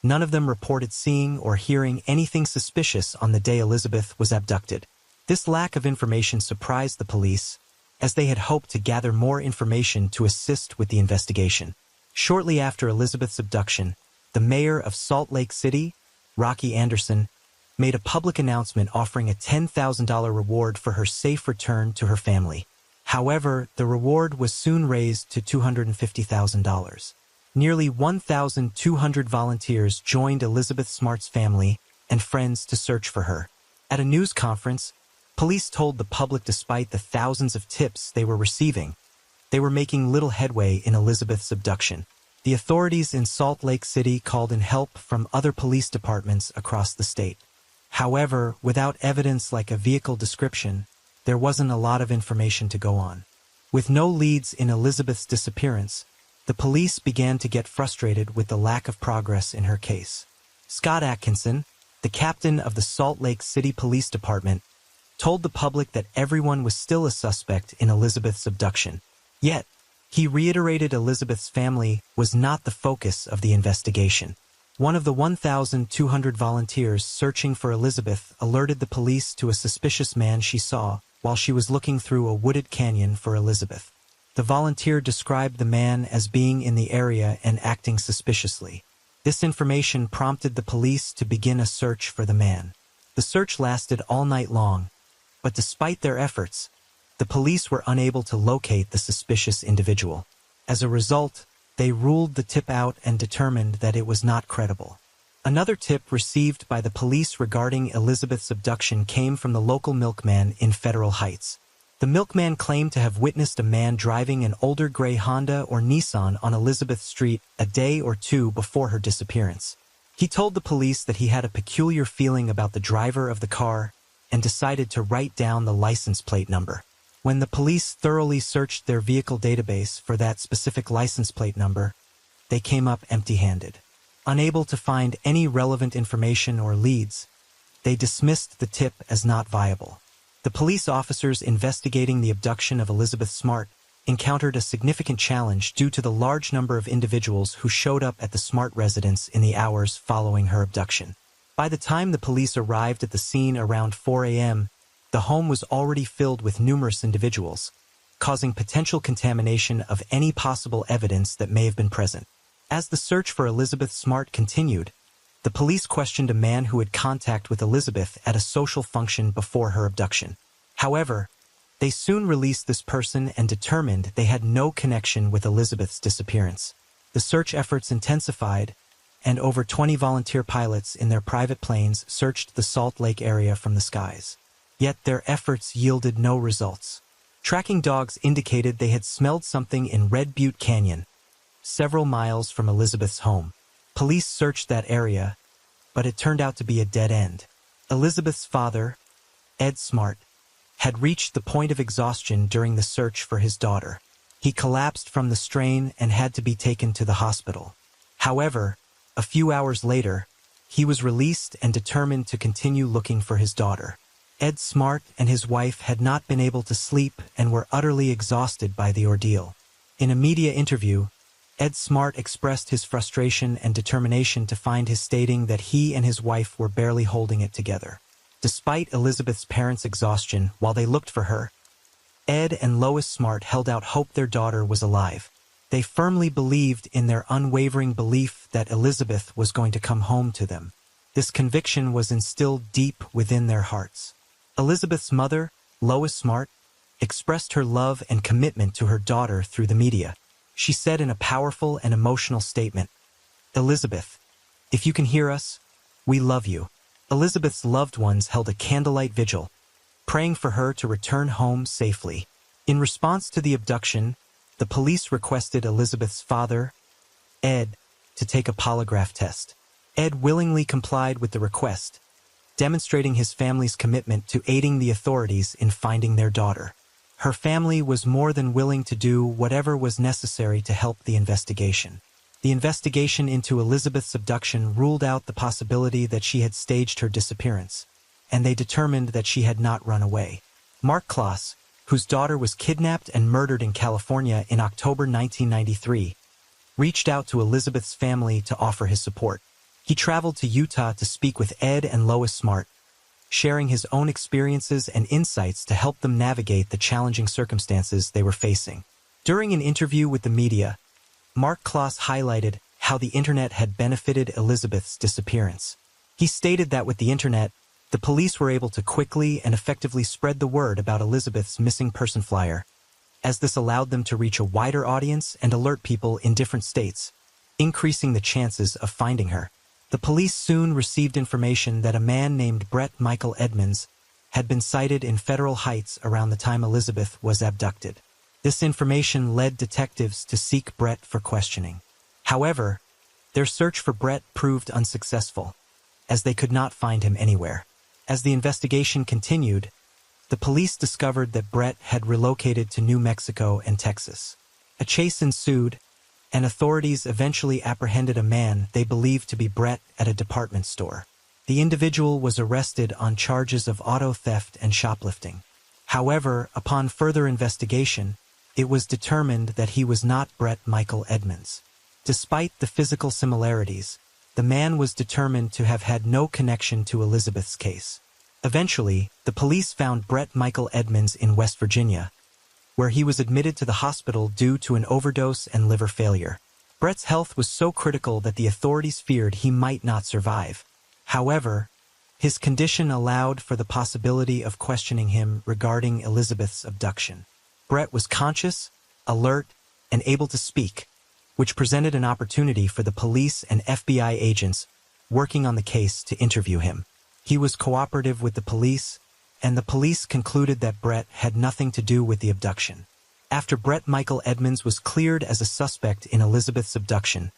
none of them reported seeing or hearing anything suspicious on the day Elizabeth was abducted. This lack of information surprised the police, as they had hoped to gather more information to assist with the investigation. Shortly after Elizabeth's abduction, the mayor of Salt Lake City, Rocky Anderson, made a public announcement offering a $10,000 reward for her safe return to her family. However, the reward was soon raised to $250,000. Nearly 1,200 volunteers joined Elizabeth Smart's family and friends to search for her. At a news conference, police told the public despite the thousands of tips they were receiving, they were making little headway in Elizabeth's abduction. The authorities in Salt Lake City called in help from other police departments across the state. However, without evidence like a vehicle description, there wasn't a lot of information to go on. With no leads in Elizabeth's disappearance, the police began to get frustrated with the lack of progress in her case. Scott Atkinson, the captain of the Salt Lake City Police Department, told the public that everyone was still a suspect in Elizabeth's abduction. Yet, he reiterated Elizabeth's family was not the focus of the investigation. One of the 1,200 volunteers searching for Elizabeth alerted the police to a suspicious man she saw while she was looking through a wooded canyon for Elizabeth. The volunteer described the man as being in the area and acting suspiciously. This information prompted the police to begin a search for the man. The search lasted all night long, but despite their efforts, the police were unable to locate the suspicious individual. As a result, they ruled the tip out and determined that it was not credible. Another tip received by the police regarding Elizabeth's abduction came from the local milkman in Federal Heights. The milkman claimed to have witnessed a man driving an older gray Honda or Nissan on Elizabeth Street a day or two before her disappearance. He told the police that he had a peculiar feeling about the driver of the car and decided to write down the license plate number. When the police thoroughly searched their vehicle database for that specific license plate number, they came up empty-handed. Unable to find any relevant information or leads, they dismissed the tip as not viable. The police officers investigating the abduction of Elizabeth Smart encountered a significant challenge due to the large number of individuals who showed up at the Smart residence in the hours following her abduction. By the time the police arrived at the scene around 4 a.m., the home was already filled with numerous individuals, causing potential contamination of any possible evidence that may have been present. As the search for Elizabeth Smart continued, the police questioned a man who had contact with Elizabeth at a social function before her abduction. However, they soon released this person and determined they had no connection with Elizabeth's disappearance. The search efforts intensified, and over 20 volunteer pilots in their private planes searched the Salt Lake area from the skies. Yet their efforts yielded no results. Tracking dogs indicated they had smelled something in Red Butte Canyon, several miles from Elizabeth's home. Police searched that area, but it turned out to be a dead end. Elizabeth's father, Ed Smart, had reached the point of exhaustion during the search for his daughter. He collapsed from the strain and had to be taken to the hospital. However, a few hours later, he was released and determined to continue looking for his daughter. Ed Smart and his wife had not been able to sleep and were utterly exhausted by the ordeal. In a media interview, Ed Smart expressed his frustration and determination to find his, stating that he and his wife were barely holding it together. Despite Elizabeth's parents' exhaustion while they looked for her, Ed and Lois Smart held out hope their daughter was alive. They firmly believed in their unwavering belief that Elizabeth was going to come home to them. This conviction was instilled deep within their hearts. Elizabeth's mother, Lois Smart, expressed her love and commitment to her daughter through the media. She said in a powerful and emotional statement, "Elizabeth, if you can hear us, we love you." Elizabeth's loved ones held a candlelight vigil, praying for her to return home safely. In response to the abduction, the police requested Elizabeth's father, Ed, to take a polygraph test. Ed willingly complied with the request, demonstrating his family's commitment to aiding the authorities in finding their daughter. Her family was more than willing to do whatever was necessary to help the investigation. The investigation into Elizabeth's abduction ruled out the possibility that she had staged her disappearance, and they determined that she had not run away. Mark Kloss, whose daughter was kidnapped and murdered in California in October 1993, reached out to Elizabeth's family to offer his support. He traveled to Utah to speak with Ed and Lois Smart, sharing his own experiences and insights to help them navigate the challenging circumstances they were facing. During an interview with the media, Mark Kloss highlighted how the internet had benefited Elizabeth's disappearance. He stated that with the internet, the police were able to quickly and effectively spread the word about Elizabeth's missing person flyer, as this allowed them to reach a wider audience and alert people in different states, increasing the chances of finding her. The police soon received information that a man named Brett Michael Edmonds had been sighted in Federal Heights around the time Elizabeth was abducted. This information led detectives to seek Brett for questioning. However, their search for Brett proved unsuccessful, as they could not find him anywhere. As the investigation continued, the police discovered that Brett had relocated to New Mexico and Texas. A chase ensued, and authorities eventually apprehended a man they believed to be Brett at a department store. The individual was arrested on charges of auto theft and shoplifting. However, upon further investigation, it was determined that he was not Brett Michael Edmonds. Despite the physical similarities, the man was determined to have had no connection to Elizabeth's case. Eventually, the police found Brett Michael Edmonds in West Virginia, where he was admitted to the hospital due to an overdose and liver failure. Brett's health was so critical that the authorities feared he might not survive. However, his condition allowed for the possibility of questioning him regarding Elizabeth's abduction. Brett was conscious, alert, and able to speak, which presented an opportunity for the police and FBI agents working on the case to interview him. He was cooperative with the police, and the police concluded that Brett had nothing to do with the abduction. After Brett Michael Edmonds was cleared as a suspect in Elizabeth's abduction,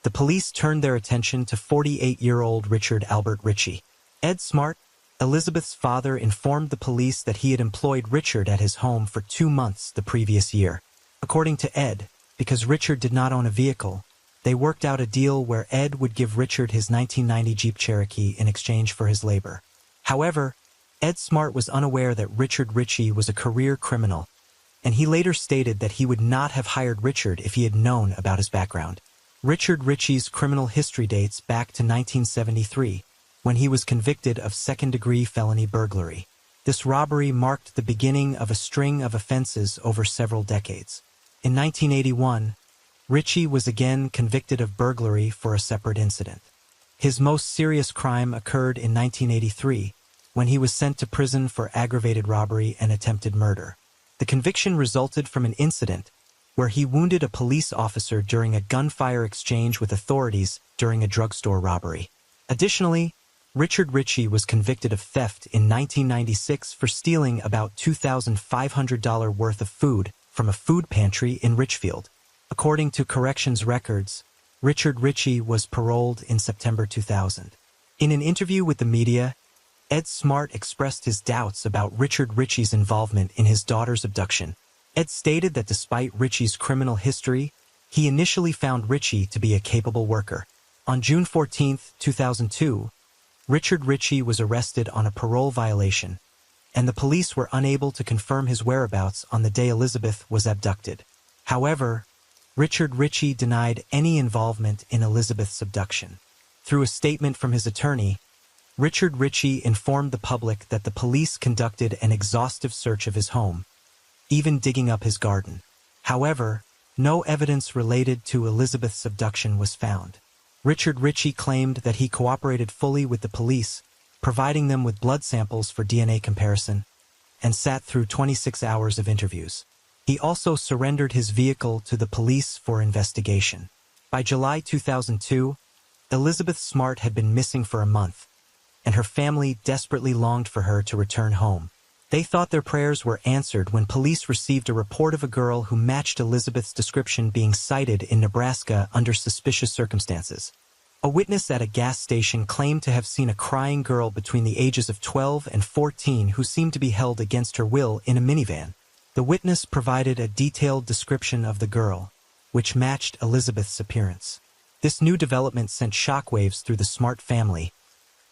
the police turned their attention to 48-year-old Richard Albert Ritchie. Ed Smart, Elizabeth's father, informed the police that he had employed Richard at his home for 2 months the previous year. According to Ed, because Richard did not own a vehicle, they worked out a deal where Ed would give Richard his 1990 Jeep Cherokee in exchange for his labor. However, Ed Smart was unaware that Richard Ritchie was a career criminal, and he later stated that he would not have hired Richard if he had known about his background. Richard Ritchie's criminal history dates back to 1973, when he was convicted of second-degree felony burglary. This robbery marked the beginning of a string of offenses over several decades. In 1981, Ritchie was again convicted of burglary for a separate incident. His most serious crime occurred in 1983, when he was sent to prison for aggravated robbery and attempted murder. The conviction resulted from an incident where he wounded a police officer during a gunfire exchange with authorities during a drugstore robbery. Additionally, Richard Ritchie was convicted of theft in 1996 for stealing about $2,500 worth of food from a food pantry in Richfield. According to corrections records, Richard Ritchie was paroled in September 2000. In an interview with the media, Ed Smart expressed his doubts about Richard Ritchie's involvement in his daughter's abduction. Ed stated that despite Ritchie's criminal history, he initially found Ritchie to be a capable worker. On June 14, 2002, Richard Ritchie was arrested on a parole violation, and the police were unable to confirm his whereabouts on the day Elizabeth was abducted. However, Richard Ritchie denied any involvement in Elizabeth's abduction. Through a statement from his attorney, Richard Ritchie informed the public that the police conducted an exhaustive search of his home, even digging up his garden. However, no evidence related to Elizabeth's abduction was found. Richard Ritchie claimed that he cooperated fully with the police, providing them with blood samples for DNA comparison, and sat through 26 hours of interviews. He also surrendered his vehicle to the police for investigation. By July 2002, Elizabeth Smart had been missing for a month, and her family desperately longed for her to return home. They thought their prayers were answered when police received a report of a girl who matched Elizabeth's description being sighted in Nebraska under suspicious circumstances. A witness at a gas station claimed to have seen a crying girl between the ages of 12 and 14 who seemed to be held against her will in a minivan. The witness provided a detailed description of the girl, which matched Elizabeth's appearance. This new development sent shockwaves through the Smart family,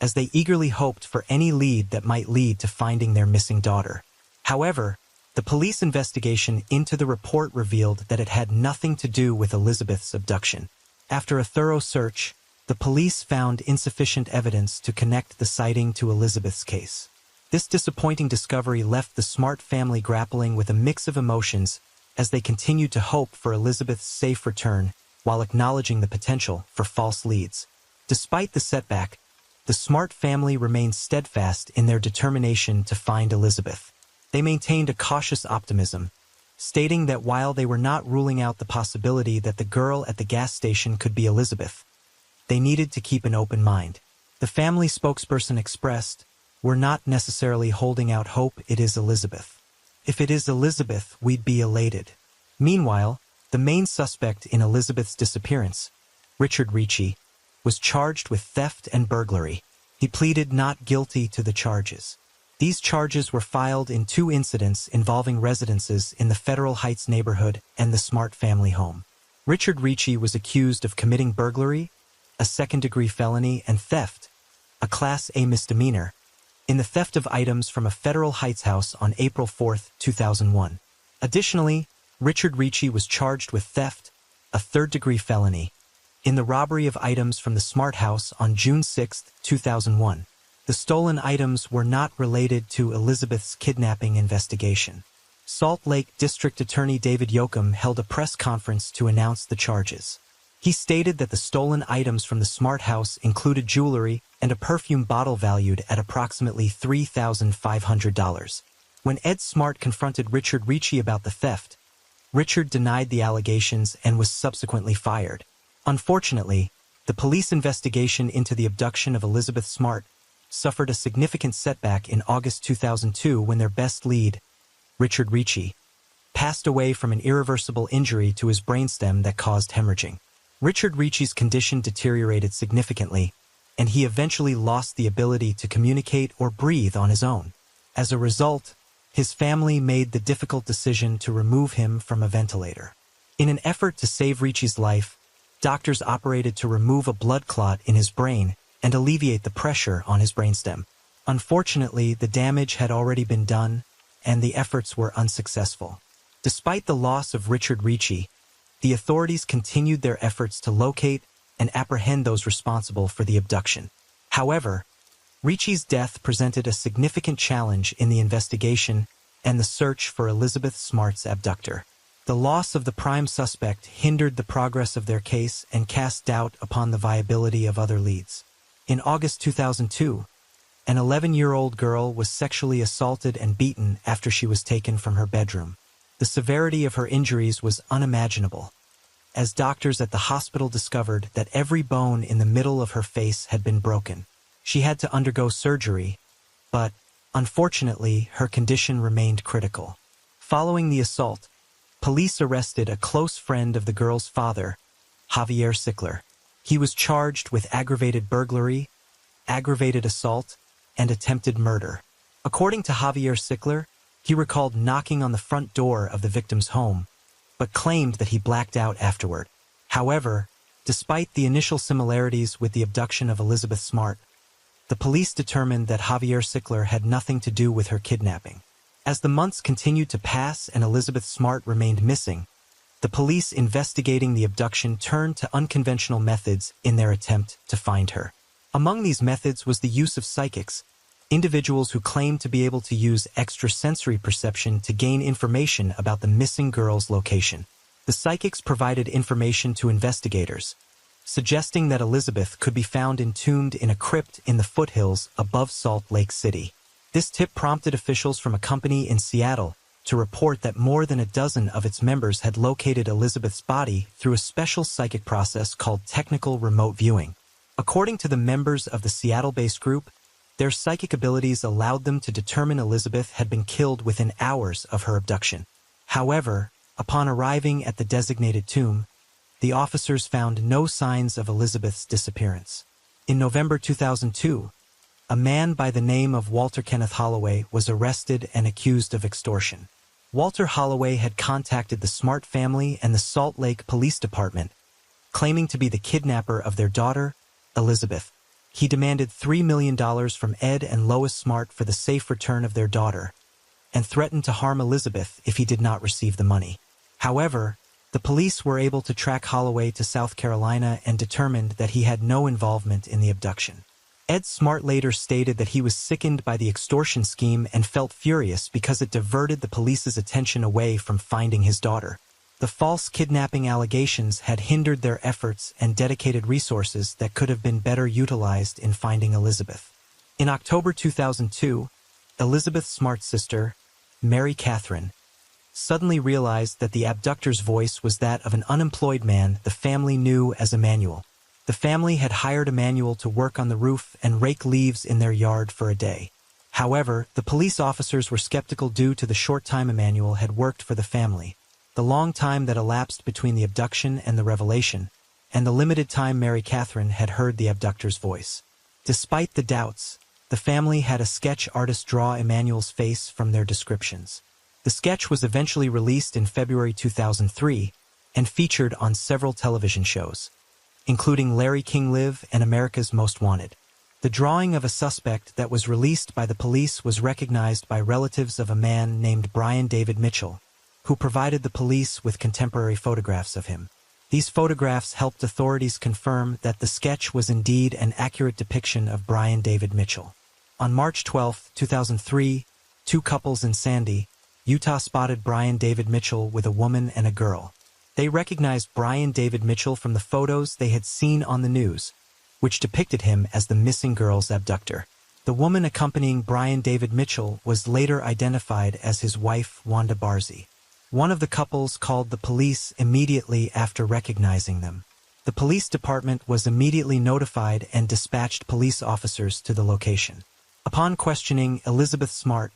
as they eagerly hoped for any lead that might lead to finding their missing daughter. However, the police investigation into the report revealed that it had nothing to do with Elizabeth's abduction. After a thorough search, the police found insufficient evidence to connect the sighting to Elizabeth's case. This disappointing discovery left the Smart family grappling with a mix of emotions as they continued to hope for Elizabeth's safe return while acknowledging the potential for false leads. Despite the setback, the Smart family remained steadfast in their determination to find Elizabeth. They maintained a cautious optimism, stating that while they were not ruling out the possibility that the girl at the gas station could be Elizabeth, they needed to keep an open mind. The family spokesperson expressed, "We're not necessarily holding out hope it is Elizabeth. If it is Elizabeth, we'd be elated." Meanwhile, the main suspect in Elizabeth's disappearance, Richard Ritchie, was charged with theft and burglary. He pleaded not guilty to the charges. These charges were filed in 2 incidents involving residences in the Federal Heights neighborhood and the Smart family home. Richard Ritchie was accused of committing burglary, a second-degree felony, and theft, a Class A misdemeanor, in the theft of items from a Federal Heights house on April 4, 2001. Additionally, Richard Ricci was charged with theft, a third-degree felony, in the robbery of items from the Smart House on June 6, 2001. The stolen items were not related to Elizabeth's kidnapping investigation. Salt Lake District Attorney David Yoakum held a press conference to announce the charges. He stated that the stolen items from the Smart House included jewelry and a perfume bottle valued at approximately $3,500. When Ed Smart confronted Richard Ricci about the theft, Richard denied the allegations and was subsequently fired. Unfortunately, the police investigation into the abduction of Elizabeth Smart suffered a significant setback in August 2002 when their best lead, Richard Ricci, passed away from an irreversible injury to his brainstem that caused hemorrhaging. Richard Ricci's condition deteriorated significantly, and he eventually lost the ability to communicate or breathe on his own. As a result, his family made the difficult decision to remove him from a ventilator. In an effort to save Ricci's life, doctors operated to remove a blood clot in his brain and alleviate the pressure on his brainstem. Unfortunately, the damage had already been done, and the efforts were unsuccessful. Despite the loss of Richard Ricci, the authorities continued their efforts to locate and apprehend those responsible for the abduction. However, Ricci's death presented a significant challenge in the investigation and the search for Elizabeth Smart's abductor. The loss of the prime suspect hindered the progress of their case and cast doubt upon the viability of other leads. In August 2002, an 11-year-old girl was sexually assaulted and beaten after she was taken from her bedroom. The severity of her injuries was unimaginable, as doctors at the hospital discovered that every bone in the middle of her face had been broken. She had to undergo surgery, but, unfortunately, her condition remained critical. Following the assault, police arrested a close friend of the girl's father, Javier Sickler. He was charged with aggravated burglary, aggravated assault, and attempted murder. According to Javier Sickler, he recalled knocking on the front door of the victim's home, but claimed that he blacked out afterward. However, despite the initial similarities with the abduction of Elizabeth Smart, the police determined that Javier Sickler had nothing to do with her kidnapping. As the months continued to pass and Elizabeth Smart remained missing, the police investigating the abduction turned to unconventional methods in their attempt to find her. Among these methods was the use of psychics, individuals who claimed to be able to use extrasensory perception to gain information about the missing girl's location. The psychics provided information to investigators, suggesting that Elizabeth could be found entombed in a crypt in the foothills above Salt Lake City. This tip prompted officials from a company in Seattle to report that more than a dozen of its members had located Elizabeth's body through a special psychic process called technical remote viewing. According to the members of the Seattle-based group, their psychic abilities allowed them to determine Elizabeth had been killed within hours of her abduction. However, upon arriving at the designated tomb, the officers found no signs of Elizabeth's disappearance. In November 2002, a man by the name of Walter Kenneth Holloway was arrested and accused of extortion. Walter Holloway had contacted the Smart family and the Salt Lake Police Department, claiming to be the kidnapper of their daughter, Elizabeth. He demanded $3 million from Ed and Lois Smart for the safe return of their daughter, and threatened to harm Elizabeth if he did not receive the money. However, the police were able to track Holloway to South Carolina and determined that he had no involvement in the abduction. Ed Smart later stated that he was sickened by the extortion scheme and felt furious because it diverted the police's attention away from finding his daughter. The false kidnapping allegations had hindered their efforts and dedicated resources that could have been better utilized in finding Elizabeth. In October 2002, Elizabeth Smart's sister, Mary Catherine, suddenly realized that the abductor's voice was that of an unemployed man the family knew as Emmanuel. The family had hired Emmanuel to work on the roof and rake leaves in their yard for a day. However, the police officers were skeptical due to the short time Emmanuel had worked for the family, the long time that elapsed between the abduction and the revelation, and the limited time Mary Catherine had heard the abductor's voice. Despite the doubts, the family had a sketch artist draw Emmanuel's face from their descriptions. The sketch was eventually released in February 2003 and featured on several television shows, including Larry King Live and America's Most Wanted. The drawing of a suspect that was released by the police was recognized by relatives of a man named Brian David Mitchell, who provided the police with contemporary photographs of him. These photographs helped authorities confirm that the sketch was indeed an accurate depiction of Brian David Mitchell. On March 12, 2003, two couples in Sandy, Utah spotted Brian David Mitchell with a woman and a girl. They recognized Brian David Mitchell from the photos they had seen on the news, which depicted him as the missing girl's abductor. The woman accompanying Brian David Mitchell was later identified as his wife, Wanda Barzee. One of the couples called the police immediately after recognizing them. The police department was immediately notified and dispatched police officers to the location. Upon questioning Elizabeth Smart,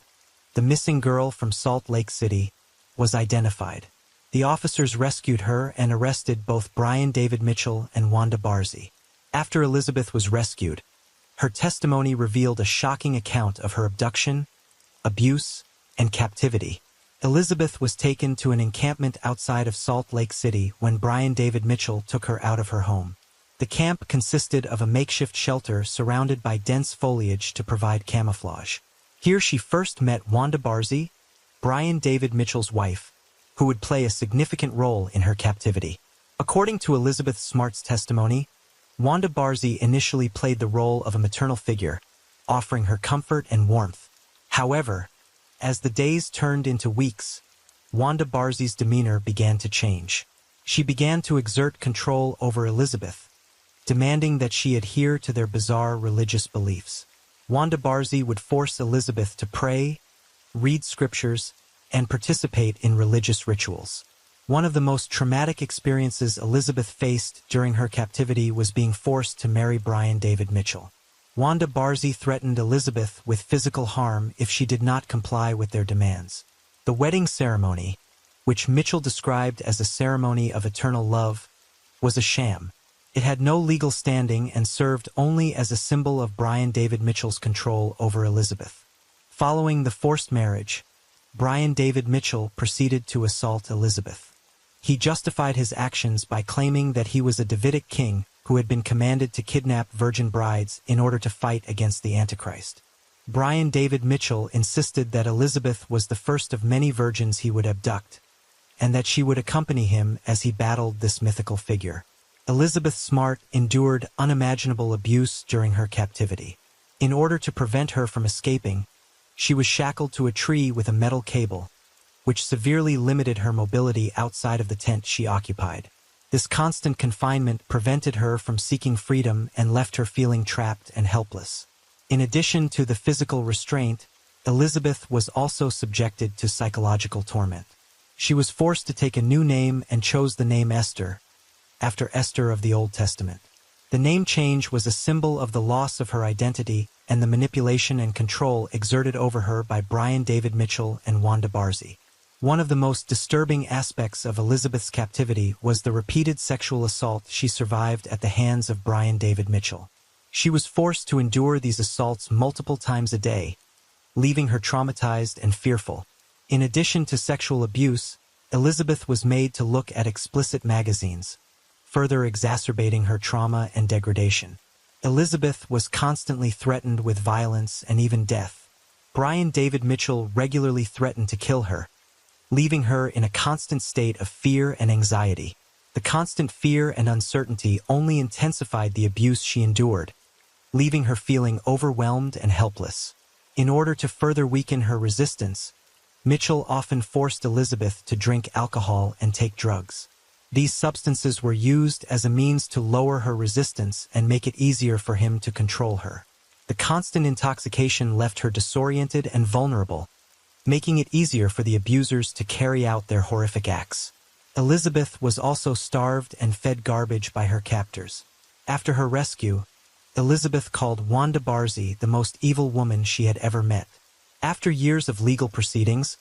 the missing girl from Salt Lake City, was identified. The officers rescued her and arrested both Brian David Mitchell and Wanda Barzee. After Elizabeth was rescued, her testimony revealed a shocking account of her abduction, abuse, and captivity. Elizabeth was taken to an encampment outside of Salt Lake City when Brian David Mitchell took her out of her home. The camp consisted of a makeshift shelter surrounded by dense foliage to provide camouflage. Here she first met Wanda Barzee, Brian David Mitchell's wife, who would play a significant role in her captivity. According to Elizabeth Smart's testimony, Wanda Barzee initially played the role of a maternal figure, offering her comfort and warmth. However, as the days turned into weeks, Wanda Barzee's demeanor began to change. She began to exert control over Elizabeth, demanding that she adhere to their bizarre religious beliefs. Wanda Barzee would force Elizabeth to pray, read scriptures, and participate in religious rituals. One of the most traumatic experiences Elizabeth faced during her captivity was being forced to marry Brian David Mitchell. Wanda Barzee threatened Elizabeth with physical harm if she did not comply with their demands. The wedding ceremony, which Mitchell described as a ceremony of eternal love, was a sham. It had no legal standing and served only as a symbol of Brian David Mitchell's control over Elizabeth. Following the forced marriage, Brian David Mitchell proceeded to assault Elizabeth. He justified his actions by claiming that he was a Davidic king who had been commanded to kidnap virgin brides in order to fight against the Antichrist. Brian David Mitchell insisted that Elizabeth was the first of many virgins he would abduct, and that she would accompany him as he battled this mythical figure. Elizabeth Smart endured unimaginable abuse during her captivity. In order to prevent her from escaping, she was shackled to a tree with a metal cable, which severely limited her mobility outside of the tent she occupied. This constant confinement prevented her from seeking freedom and left her feeling trapped and helpless. In addition to the physical restraint, Elizabeth was also subjected to psychological torment. She was forced to take a new name and chose the name Esther, after Esther of the Old Testament. The name change was a symbol of the loss of her identity and the manipulation and control exerted over her by Brian David Mitchell and Wanda Barzee. One of the most disturbing aspects of Elizabeth's captivity was the repeated sexual assault she survived at the hands of Brian David Mitchell. She was forced to endure these assaults multiple times a day, leaving her traumatized and fearful. In addition to sexual abuse, Elizabeth was made to look at explicit magazines, further exacerbating her trauma and degradation. Elizabeth was constantly threatened with violence and even death. Brian David Mitchell regularly threatened to kill her, leaving her in a constant state of fear and anxiety. The constant fear and uncertainty only intensified the abuse she endured, leaving her feeling overwhelmed and helpless. In order to further weaken her resistance, Mitchell often forced Elizabeth to drink alcohol and take drugs. These substances were used as a means to lower her resistance and make it easier for him to control her. The constant intoxication left her disoriented and vulnerable, making it easier for the abusers to carry out their horrific acts. Elizabeth was also starved and fed garbage by her captors. After her rescue, Elizabeth called Wanda Barzee the most evil woman she had ever met. After years of legal proceedings,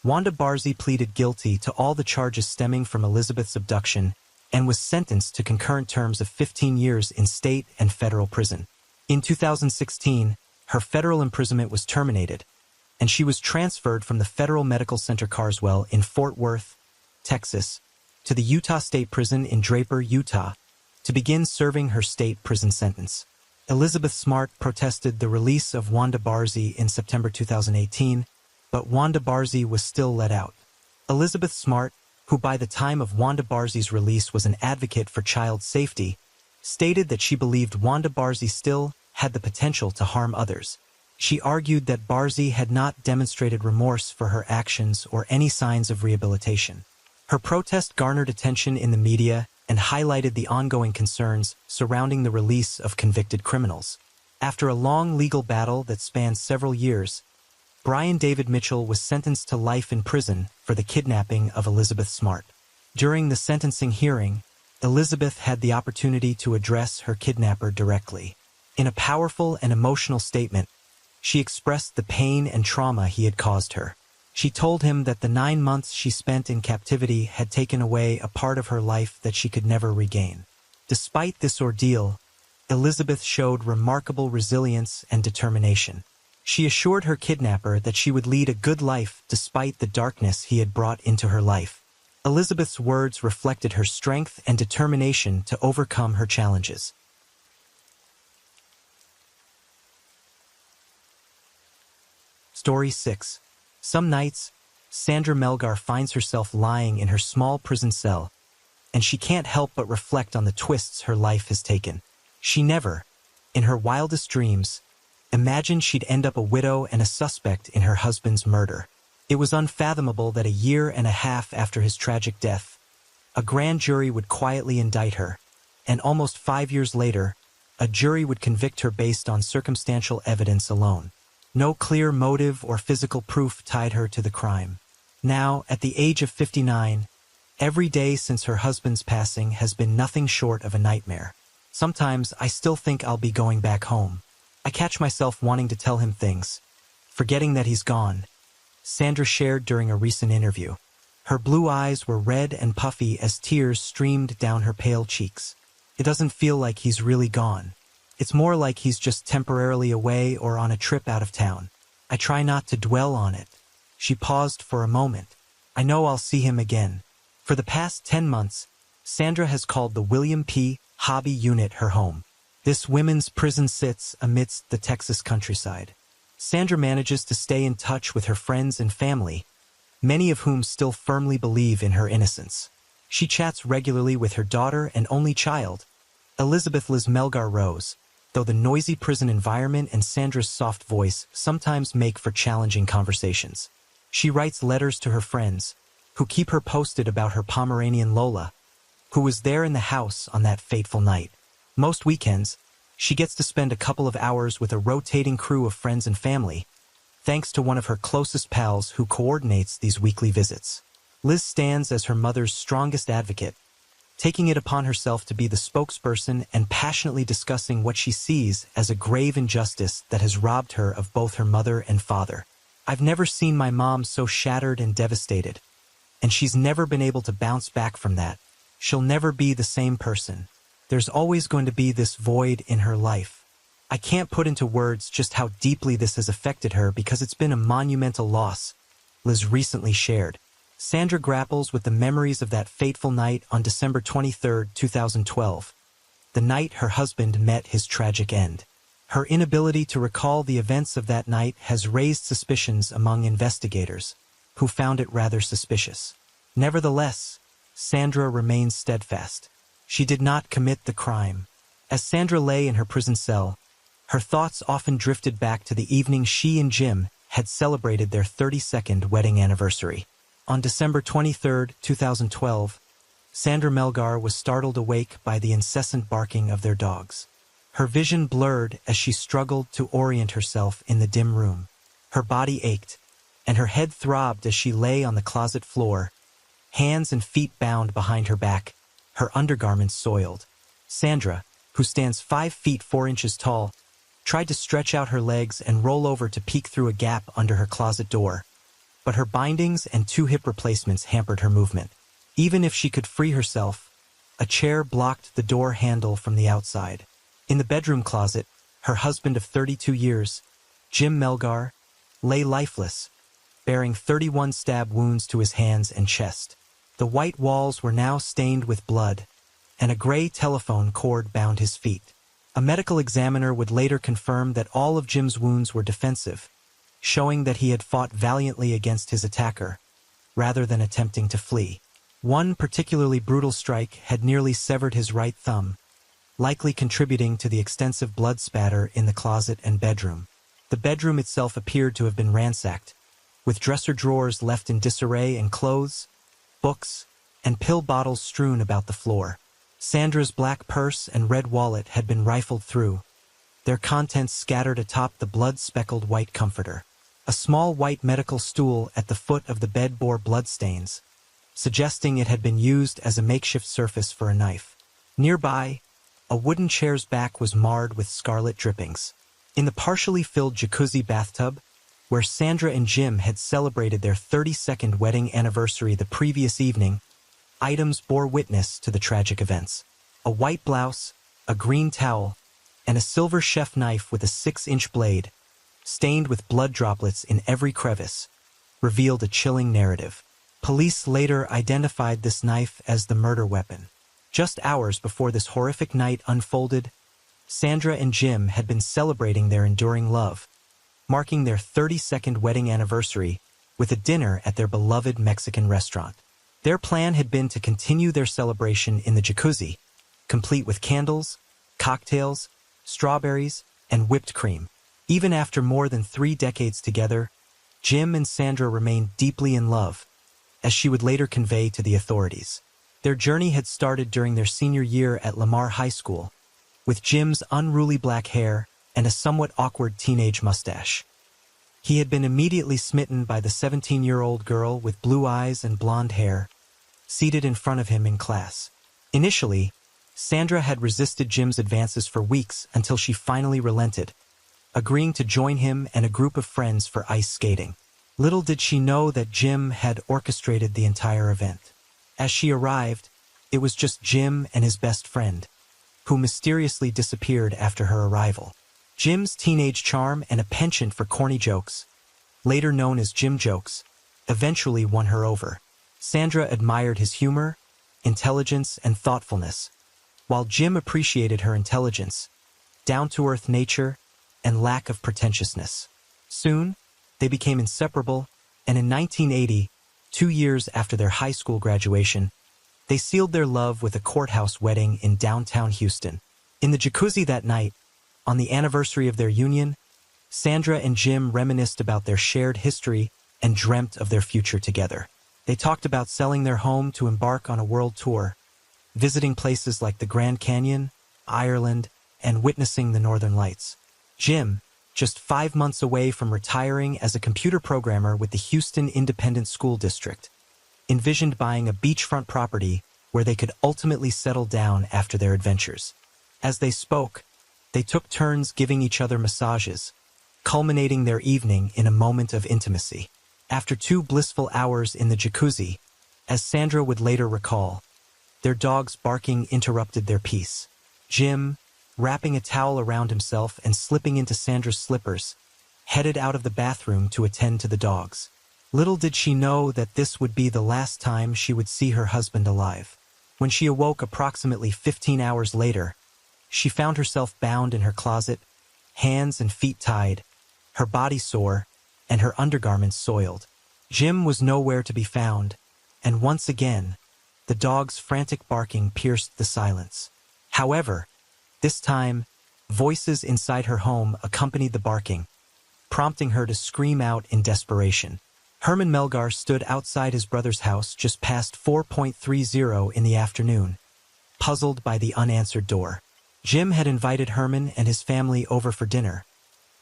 Wanda Barzee pleaded guilty to all the charges stemming from Elizabeth's abduction and was sentenced to concurrent terms of 15 years in state and federal prison. In 2016, her federal imprisonment was terminated, and she was transferred from the Federal Medical Center Carswell in Fort Worth, Texas, to the Utah State Prison in Draper, Utah, to begin serving her state prison sentence. Elizabeth Smart protested the release of Wanda Barzee in September 2018, but Wanda Barzee was still let out. Elizabeth Smart, who by the time of Wanda Barzee's release was an advocate for child safety, stated that she believed Wanda Barzee still had the potential to harm others. She argued that Barzee had not demonstrated remorse for her actions or any signs of rehabilitation. Her protest garnered attention in the media and highlighted the ongoing concerns surrounding the release of convicted criminals. After a long legal battle that spanned several years, Brian David Mitchell was sentenced to life in prison for the kidnapping of Elizabeth Smart. During the sentencing hearing, Elizabeth had the opportunity to address her kidnapper directly. In a powerful and emotional statement, she expressed the pain and trauma he had caused her. She told him that the 9 months she spent in captivity had taken away a part of her life that she could never regain. Despite this ordeal, Elizabeth showed remarkable resilience and determination. She assured her kidnapper that she would lead a good life despite the darkness he had brought into her life. Elizabeth's words reflected her strength and determination to overcome her challenges. Story 6. Some nights, Sandra Melgar finds herself lying in her small prison cell, and she can't help but reflect on the twists her life has taken. She never, in her wildest dreams, imagined she'd end up a widow and a suspect in her husband's murder. It was unfathomable that a year and a half after his tragic death, a grand jury would quietly indict her, and almost 5 years later, a jury would convict her based on circumstantial evidence alone. No clear motive or physical proof tied her to the crime. Now, at the age of 59, every day since her husband's passing has been nothing short of a nightmare. Sometimes I still think I'll be going back home. I catch myself wanting to tell him things, forgetting that he's gone, Sandra shared during a recent interview. Her blue eyes were red and puffy as tears streamed down her pale cheeks. It doesn't feel like he's really gone. It's more like he's just temporarily away or on a trip out of town. I try not to dwell on it. She paused for a moment. I know I'll see him again. For the past 10 months, Sandra has called the William P. Hobby Unit her home. This women's prison sits amidst the Texas countryside. Sandra manages to stay in touch with her friends and family, many of whom still firmly believe in her innocence. She chats regularly with her daughter and only child, Elizabeth Liz Melgar Rose, though the noisy prison environment and Sandra's soft voice sometimes make for challenging conversations. She writes letters to her friends, who keep her posted about her Pomeranian Lola, who was there in the house on that fateful night. Most weekends, she gets to spend a couple of hours with a rotating crew of friends and family, thanks to one of her closest pals who coordinates these weekly visits. Liz stands as her mother's strongest advocate, taking it upon herself to be the spokesperson and passionately discussing what she sees as a grave injustice that has robbed her of both her mother and father. I've never seen my mom so shattered and devastated, and she's never been able to bounce back from that. She'll never be the same person. There's always going to be this void in her life. I can't put into words just how deeply this has affected her because it's been a monumental loss, Liz recently shared. Sandra grapples with the memories of that fateful night on December 23, 2012, the night her husband met his tragic end. Her inability to recall the events of that night has raised suspicions among investigators, who found it rather suspicious. Nevertheless, Sandra remains steadfast. She did not commit the crime. As Sandra lay in her prison cell, her thoughts often drifted back to the evening she and Jim had celebrated their 32nd wedding anniversary. On December 23, 2012, Sandra Melgar was startled awake by the incessant barking of their dogs. Her vision blurred as she struggled to orient herself in the dim room. Her body ached, and her head throbbed as she lay on the closet floor, hands and feet bound behind her back, her undergarments soiled. Sandra, who stands 5 feet 4 inches tall, tried to stretch out her legs and roll over to peek through a gap under her closet door, but her bindings and 2 hip replacements hampered her movement. Even if she could free herself, a chair blocked the door handle from the outside. In the bedroom closet, her husband of 32 years, Jim Melgar, lay lifeless, bearing 31 stab wounds to his hands and chest. The white walls were now stained with blood, and a gray telephone cord bound his feet. A medical examiner would later confirm that all of Jim's wounds were defensive, showing that he had fought valiantly against his attacker, rather than attempting to flee. One particularly brutal strike had nearly severed his right thumb, likely contributing to the extensive blood spatter in the closet and bedroom. The bedroom itself appeared to have been ransacked, with dresser drawers left in disarray and clothes, books, and pill bottles strewn about the floor. Sandra's black purse and red wallet had been rifled through, their contents scattered atop the blood-speckled white comforter. A small white medical stool at the foot of the bed bore bloodstains, suggesting it had been used as a makeshift surface for a knife. Nearby, a wooden chair's back was marred with scarlet drippings. In the partially filled jacuzzi bathtub, where Sandra and Jim had celebrated their 32nd wedding anniversary the previous evening, items bore witness to the tragic events. A white blouse, a green towel, and a silver chef knife with a 6-inch blade, stained with blood droplets in every crevice, revealed a chilling narrative. Police later identified this knife as the murder weapon. Just hours before this horrific night unfolded, Sandra and Jim had been celebrating their enduring love, marking their 32nd wedding anniversary with a dinner at their beloved Mexican restaurant. Their plan had been to continue their celebration in the jacuzzi, complete with candles, cocktails, strawberries, and whipped cream. Even after more than 3 decades together, Jim and Sandra remained deeply in love, as she would later convey to the authorities. Their journey had started during their senior year at Lamar High School, with Jim's unruly black hair and a somewhat awkward teenage mustache. He had been immediately smitten by the 17-year-old girl with blue eyes and blonde hair, seated in front of him in class. Initially, Sandra had resisted Jim's advances for weeks until she finally relented, agreeing to join him and a group of friends for ice skating. Little did she know that Jim had orchestrated the entire event. As she arrived, it was just Jim and his best friend, who mysteriously disappeared after her arrival. Jim's teenage charm and a penchant for corny jokes, later known as Jim jokes, eventually won her over. Sandra admired his humor, intelligence, and thoughtfulness, while Jim appreciated her intelligence, down-to-earth nature, and lack of pretentiousness. Soon, they became inseparable, and in 1980, 2 years after their high school graduation, they sealed their love with a courthouse wedding in downtown Houston. In the jacuzzi that night, on the anniversary of their union, Sandra and Jim reminisced about their shared history and dreamt of their future together. They talked about selling their home to embark on a world tour, visiting places like the Grand Canyon, Ireland, and witnessing the Northern Lights. Jim, just 5 months away from retiring as a computer programmer with the Houston Independent School District, envisioned buying a beachfront property where they could ultimately settle down after their adventures. As they spoke, they took turns giving each other massages, culminating their evening in a moment of intimacy. After 2 blissful hours in the jacuzzi, as Sandra would later recall, their dog's barking interrupted their peace. Jim, wrapping a towel around himself and slipping into Sandra's slippers, headed out of the bathroom to attend to the dogs. Little did she know that this would be the last time she would see her husband alive. When she awoke approximately 15 hours later, she found herself bound in her closet, hands and feet tied, her body sore, and her undergarments soiled. Jim was nowhere to be found, and once again, the dog's frantic barking pierced the silence. However, this time, voices inside her home accompanied the barking, prompting her to scream out in desperation. Herman Melgar stood outside his brother's house just past 4:30 in the afternoon, puzzled by the unanswered door. Jim had invited Herman and his family over for dinner,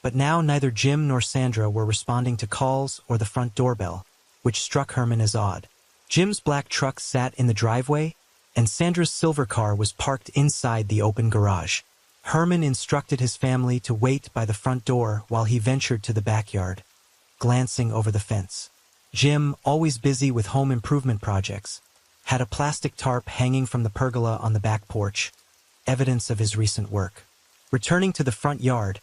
but now neither Jim nor Sandra were responding to calls or the front doorbell, which struck Herman as odd. Jim's black truck sat in the driveway, and Sandra's silver car was parked inside the open garage. Herman instructed his family to wait by the front door while he ventured to the backyard, glancing over the fence. Jim, always busy with home improvement projects, had a plastic tarp hanging from the pergola on the back porch, evidence of his recent work. Returning to the front yard,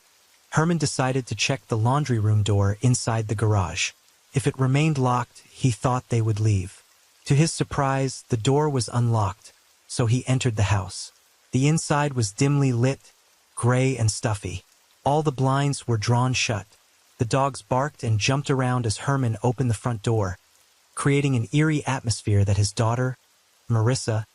Herman decided to check the laundry room door inside the garage. If it remained locked, he thought they would leave. To his surprise, the door was unlocked, so he entered the house. The inside was dimly lit, gray and stuffy. All the blinds were drawn shut. The dogs barked and jumped around as Herman opened the front door, creating an eerie atmosphere that his daughter, Marissa,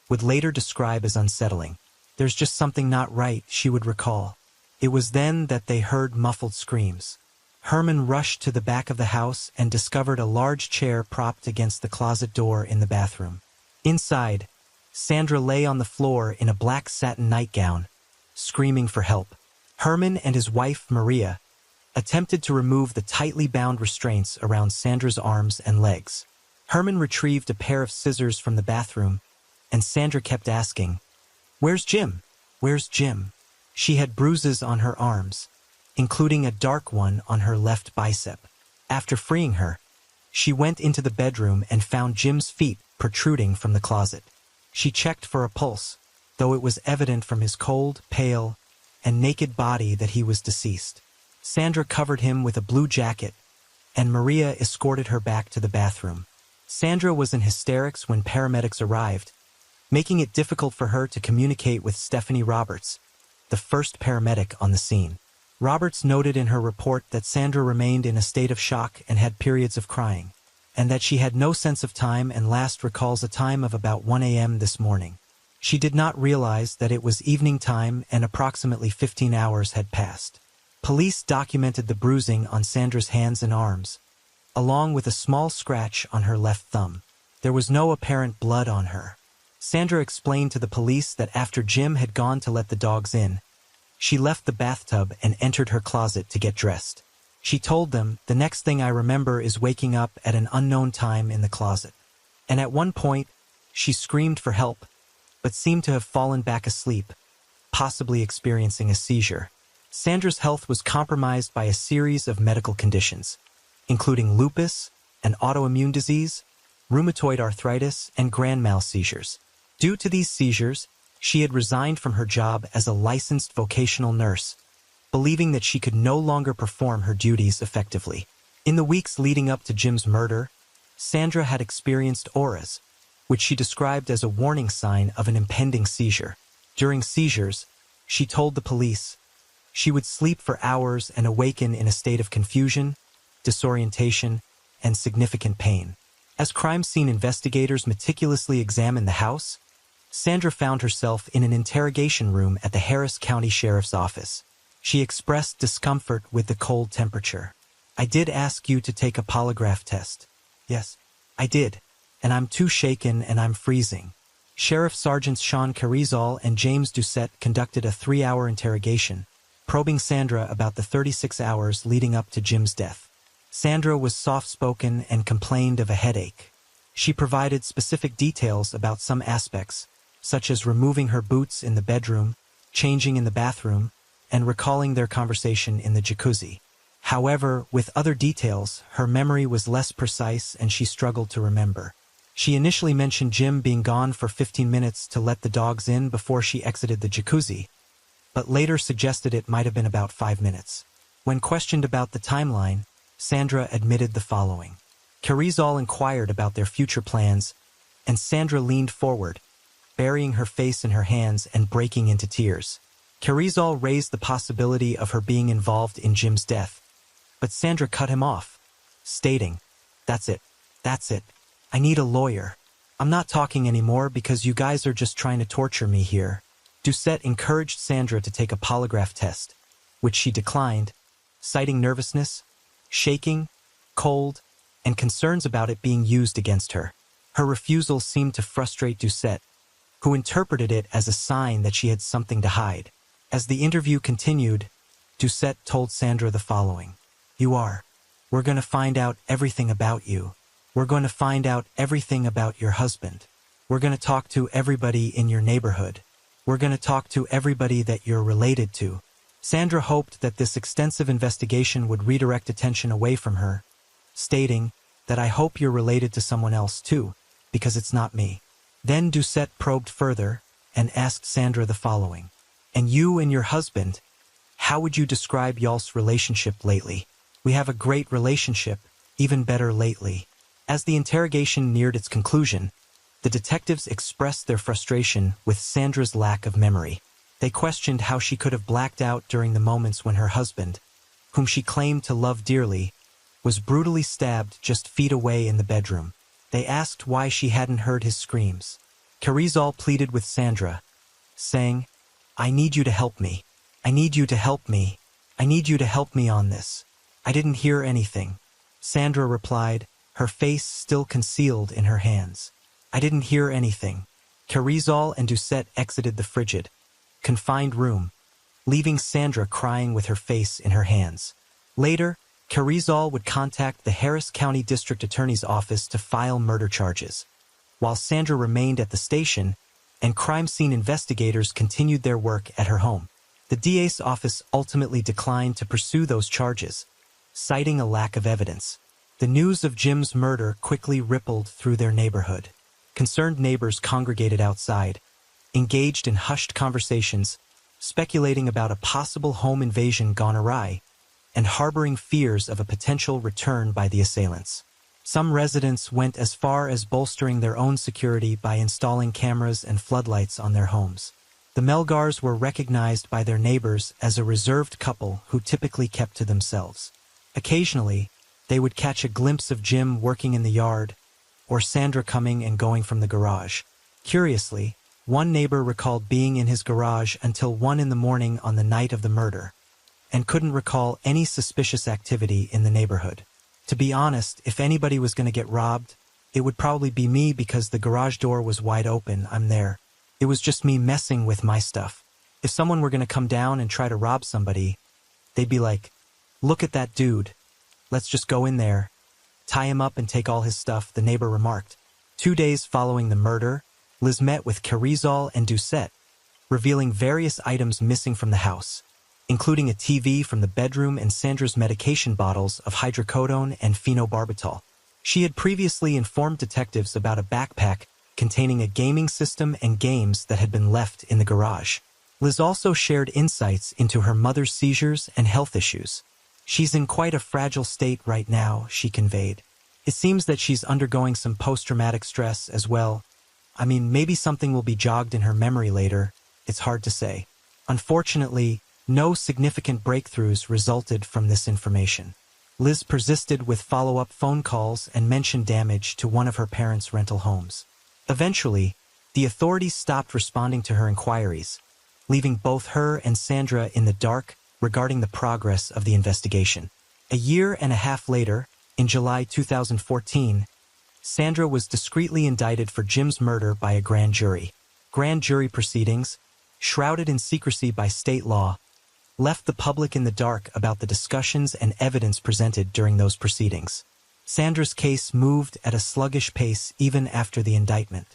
would later describe as unsettling. "There's just something not right," she would recall. It was then that they heard muffled screams. Herman rushed to the back of the house and discovered a large chair propped against the closet door in the bathroom. Inside, Sandra lay on the floor in a black satin nightgown, screaming for help. Herman and his wife, Maria, attempted to remove the tightly bound restraints around Sandra's arms and legs. Herman retrieved a pair of scissors from the bathroom, and Sandra kept asking, "Where's Jim? Where's Jim?" She had bruises on her arms, including a dark one on her left bicep. After freeing her, she went into the bedroom and found Jim's feet protruding from the closet. She checked for a pulse, though it was evident from his cold, pale, and naked body that he was deceased. Sandra covered him with a blue jacket, and Maria escorted her back to the bathroom. Sandra was in hysterics when paramedics arrived, making it difficult for her to communicate with Stephanie Roberts, the first paramedic on the scene. Roberts noted in her report that Sandra remained in a state of shock and had periods of crying, and that she had no sense of time and last recalls a time of about 1 a.m. this morning. She did not realize that it was evening time and approximately 15 hours had passed. Police documented the bruising on Sandra's hands and arms, along with a small scratch on her left thumb. There was no apparent blood on her. Sandra explained to the police that after Jim had gone to let the dogs in, she left the bathtub and entered her closet to get dressed. She told them, "The next thing I remember is waking up at an unknown time in the closet. And at one point, she screamed for help, but seemed to have fallen back asleep, possibly experiencing a seizure." Sandra's health was compromised by a series of medical conditions, including lupus, an autoimmune disease, rheumatoid arthritis, and grand mal seizures. Due to these seizures, she had resigned from her job as a licensed vocational nurse, believing that she could no longer perform her duties effectively. In the weeks leading up to Jim's murder, Sandra had experienced auras, which she described as a warning sign of an impending seizure. During seizures, she told the police, she would sleep for hours and awaken in a state of confusion, disorientation, and significant pain. As crime scene investigators meticulously examined the house, Sandra found herself in an interrogation room at the Harris County Sheriff's Office. She expressed discomfort with the cold temperature. "I did ask you to take a polygraph test." "Yes, I did, and I'm too shaken and I'm freezing." Sheriff Sergeants Sean Carrizal and James Doucette conducted a 3-hour interrogation, probing Sandra about the 36 hours leading up to Jim's death. Sandra was soft-spoken and complained of a headache. She provided specific details about some aspects, such as removing her boots in the bedroom, changing in the bathroom, and recalling their conversation in the jacuzzi. However, with other details, her memory was less precise and she struggled to remember. She initially mentioned Jim being gone for 15 minutes to let the dogs in before she exited the jacuzzi, but later suggested it might have been about 5 minutes. When questioned about the timeline, Sandra admitted the following. Carrizal inquired about their future plans, and Sandra leaned forward, burying her face in her hands and breaking into tears. Carrizal raised the possibility of her being involved in Jim's death, but Sandra cut him off, stating, That's it. I need a lawyer. I'm not talking anymore because you guys are just trying to torture me here." Doucette encouraged Sandra to take a polygraph test, which she declined, citing nervousness, shaking, cold, and concerns about it being used against her. Her refusal seemed to frustrate Doucette, who interpreted it as a sign that she had something to hide. As the interview continued, Doucette told Sandra the following. We're going to find out everything about you. We're going to find out everything about your husband. We're going to talk to everybody in your neighborhood. We're going to talk to everybody that you're related to." Sandra hoped that this extensive investigation would redirect attention away from her, stating that "I hope you're related to someone else too, because it's not me." Then Doucette probed further and asked Sandra the following. "And you and your husband, how would you describe y'all's relationship lately?" "We have a great relationship, even better lately." As the interrogation neared its conclusion, the detectives expressed their frustration with Sandra's lack of memory. They questioned how she could have blacked out during the moments when her husband, whom she claimed to love dearly, was brutally stabbed just feet away in the bedroom. They asked why she hadn't heard his screams. Carrizal pleaded with Sandra, saying, "I need you to help me. I need you to help me. I need you to help me on this. I didn't hear anything." Sandra replied, her face still concealed in her hands. "I didn't hear anything." Carrizal and Doucette exited the frigid, confined room, leaving Sandra crying with her face in her hands. Later, Carrizal would contact the Harris County District Attorney's Office to file murder charges, while Sandra remained at the station and crime scene investigators continued their work at her home. The DA's office ultimately declined to pursue those charges, citing a lack of evidence. The news of Jim's murder quickly rippled through their neighborhood. Concerned neighbors congregated outside, engaged in hushed conversations, speculating about a possible home invasion gone awry, and harboring fears of a potential return by the assailants. Some residents went as far as bolstering their own security by installing cameras and floodlights on their homes. The Melgars were recognized by their neighbors as a reserved couple who typically kept to themselves. Occasionally, they would catch a glimpse of Jim working in the yard, or Sandra coming and going from the garage. Curiously, one neighbor recalled being in his garage until 1 in the morning on the night of the murder, and couldn't recall any suspicious activity in the neighborhood. To be honest, if anybody was going to get robbed, it would probably be me because the garage door was wide open. I'm there. It was just me messing with my stuff. If someone were going to come down and try to rob somebody, they'd be like, "Look at that dude. Let's just go in there, tie him up and take all his stuff," the neighbor remarked. 2 days following the murder, Liz met with Carrizal and Doucette, revealing various items missing from the house, including a TV from the bedroom and Sandra's medication bottles of hydrocodone and phenobarbital. She had previously informed detectives about a backpack containing a gaming system and games that had been left in the garage. Liz also shared insights into her mother's seizures and health issues. "She's in quite a fragile state right now," she conveyed. "It seems that she's undergoing some post-traumatic stress as well. I mean, maybe something will be jogged in her memory later. It's hard to say." Unfortunately, no significant breakthroughs resulted from this information. Liz persisted with follow-up phone calls and mentioned damage to one of her parents' rental homes. Eventually, the authorities stopped responding to her inquiries, leaving both her and Sandra in the dark regarding the progress of the investigation. A year and a half later, in July 2014, Sandra was discreetly indicted for Jim's murder by a grand jury. Grand jury proceedings, shrouded in secrecy by state law, left the public in the dark about the discussions and evidence presented during those proceedings. Sandra's case moved at a sluggish pace even after the indictment.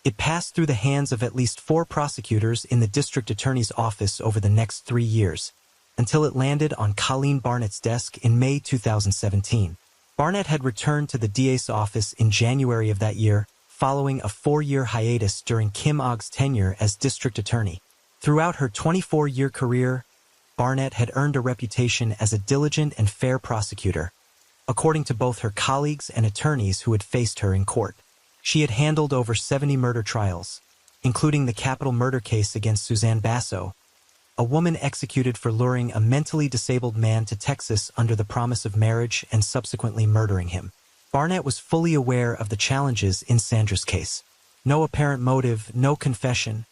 It passed through the hands of at least 4 prosecutors in the district attorney's office over the next 3 years, until it landed on Colleen Barnett's desk in May 2017. Barnett had returned to the DA's office in January of that year, following a 4-year hiatus during Kim Ogg's tenure as district attorney. Throughout her 24-year career, Barnett had earned a reputation as a diligent and fair prosecutor, according to both her colleagues and attorneys who had faced her in court. She had handled over 70 murder trials, including the capital murder case against Suzanne Basso, a woman executed for luring a mentally disabled man to Texas under the promise of marriage and subsequently murdering him. Barnett was fully aware of the challenges in Sandra's case. No apparent motive, no confession,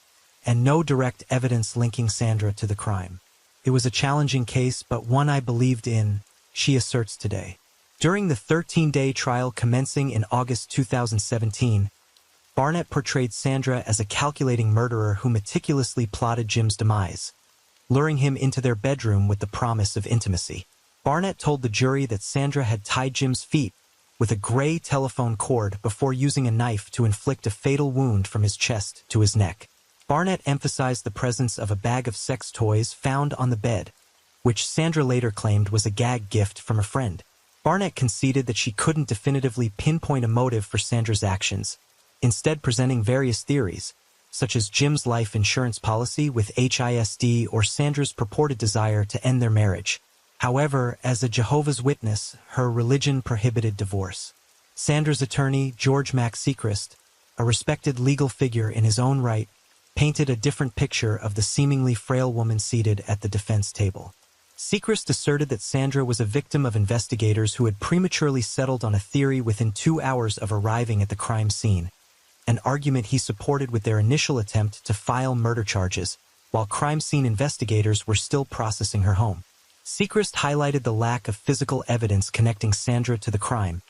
and no direct evidence linking Sandra to the crime. "It was a challenging case, but one I believed in," she asserts today. During the 13-day trial commencing in August 2017, Barnett portrayed Sandra as a calculating murderer who meticulously plotted Jim's demise, luring him into their bedroom with the promise of intimacy. Barnett told the jury that Sandra had tied Jim's feet with a gray telephone cord before using a knife to inflict a fatal wound from his chest to his neck. Barnett emphasized the presence of a bag of sex toys found on the bed, which Sandra later claimed was a gag gift from a friend. Barnett conceded that she couldn't definitively pinpoint a motive for Sandra's actions, instead presenting various theories, such as Jim's life insurance policy with HISD or Sandra's purported desire to end their marriage. However, as a Jehovah's Witness, her religion prohibited divorce. Sandra's attorney, George Mac Sechrist, a respected legal figure in his own right, painted a different picture of the seemingly frail woman seated at the defense table. Sechrist asserted that Sandra was a victim of investigators who had prematurely settled on a theory within 2 hours of arriving at the crime scene, an argument he supported with their initial attempt to file murder charges, while crime scene investigators were still processing her home. Sechrist highlighted the lack of physical evidence connecting Sandra to the crime,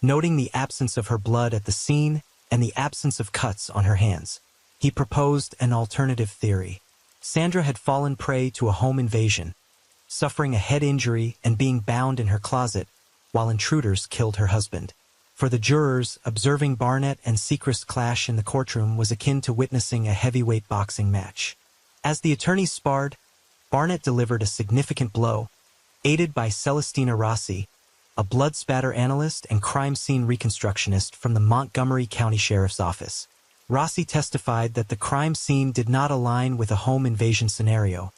noting the absence of her blood at the scene and the absence of cuts on her hands. He proposed an alternative theory. Sandra had fallen prey to a home invasion, suffering a head injury and being bound in her closet, while intruders killed her husband. For the jurors, observing Barnett and Sechrist clash in the courtroom was akin to witnessing a heavyweight boxing match. As the attorneys sparred, Barnett delivered a significant blow, aided by Celestina Rossi, a blood spatter analyst and crime scene reconstructionist from the Montgomery County Sheriff's Office. Rossi testified that the crime scene did not align with a home invasion scenario,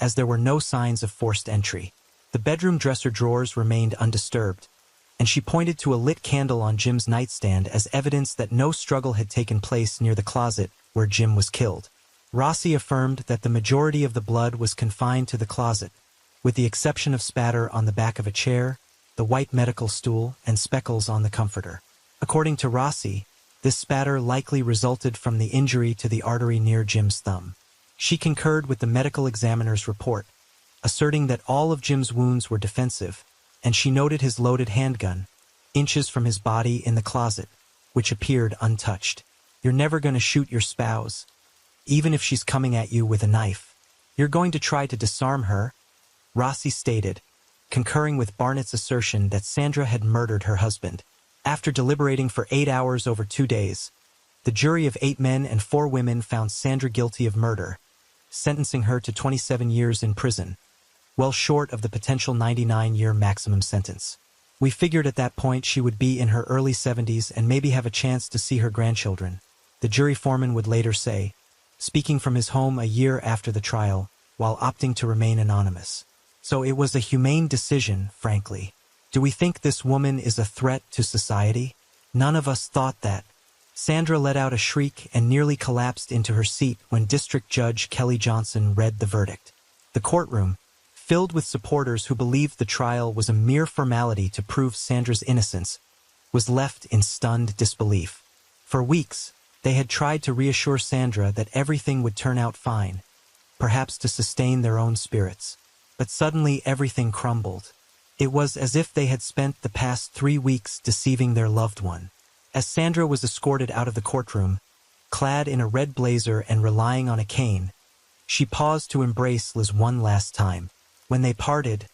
as there were no signs of forced entry. The bedroom dresser drawers remained undisturbed, and she pointed to a lit candle on Jim's nightstand as evidence that no struggle had taken place near the closet where Jim was killed. Rossi affirmed that the majority of the blood was confined to the closet, with the exception of spatter on the back of a chair, the white medical stool, and speckles on the comforter. According to Rossi, this spatter likely resulted from the injury to the artery near Jim's thumb. She concurred with the medical examiner's report, asserting that all of Jim's wounds were defensive, and she noted his loaded handgun, inches from his body in the closet, which appeared untouched. You're never going to shoot your spouse, even if she's coming at you with a knife. You're going to try to disarm her, Rossi stated, concurring with Barnett's assertion that Sandra had murdered her husband. After deliberating for 8 hours over 2 days, the jury of 8 men and 4 women found Sandra guilty of murder, sentencing her to 27 years in prison, well short of the potential 99-year maximum sentence. We figured at that point she would be in her early 70s and maybe have a chance to see her grandchildren, the jury foreman would later say, speaking from his home a year after the trial, while opting to remain anonymous. So it was a humane decision, frankly. Do we think this woman is a threat to society? None of us thought that. Sandra let out a shriek and nearly collapsed into her seat when District Judge Kelly Johnson read the verdict. The courtroom, filled with supporters who believed the trial was a mere formality to prove Sandra's innocence, was left in stunned disbelief. For weeks, they had tried to reassure Sandra that everything would turn out fine, perhaps to sustain their own spirits. But suddenly everything crumbled. It was as if they had spent the past 3 weeks deceiving their loved one. As Sandra was escorted out of the courtroom, clad in a red blazer and relying on a cane, she paused to embrace Liz one last time. When they parted,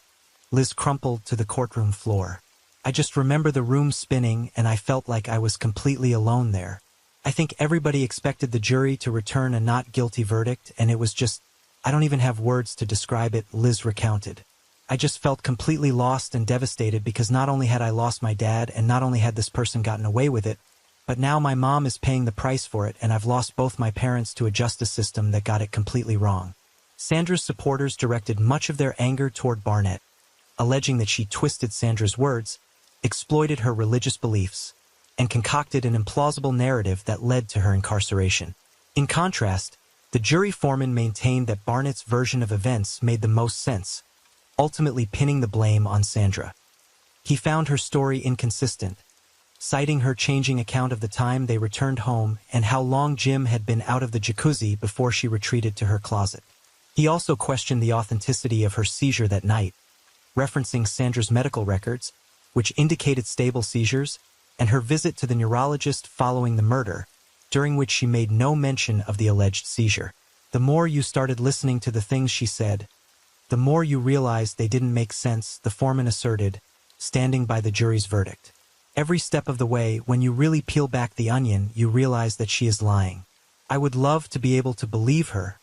Liz crumpled to the courtroom floor. I just remember the room spinning and I felt like I was completely alone there. I think everybody expected the jury to return a not guilty verdict and it was just, I don't even have words to describe it, Liz recounted. I just felt completely lost and devastated because not only had I lost my dad and not only had this person gotten away with it, but now my mom is paying the price for it and I've lost both my parents to a justice system that got it completely wrong. Sandra's supporters directed much of their anger toward Barnett, alleging that she twisted Sandra's words, exploited her religious beliefs, and concocted an implausible narrative that led to her incarceration. In contrast, the jury foreman maintained that Barnett's version of events made the most sense, ultimately pinning the blame on Sandra. He found her story inconsistent, citing her changing account of the time they returned home and how long Jim had been out of the jacuzzi before she retreated to her closet. He also questioned the authenticity of her seizure that night, referencing Sandra's medical records, which indicated stable seizures, and her visit to the neurologist following the murder, during which she made no mention of the alleged seizure. The more you started listening to the things she said, the more you realized they didn't make sense, the foreman asserted, standing by the jury's verdict. Every step of the way, when you really peel back the onion, you realize that she is lying. I would love to be able to believe her,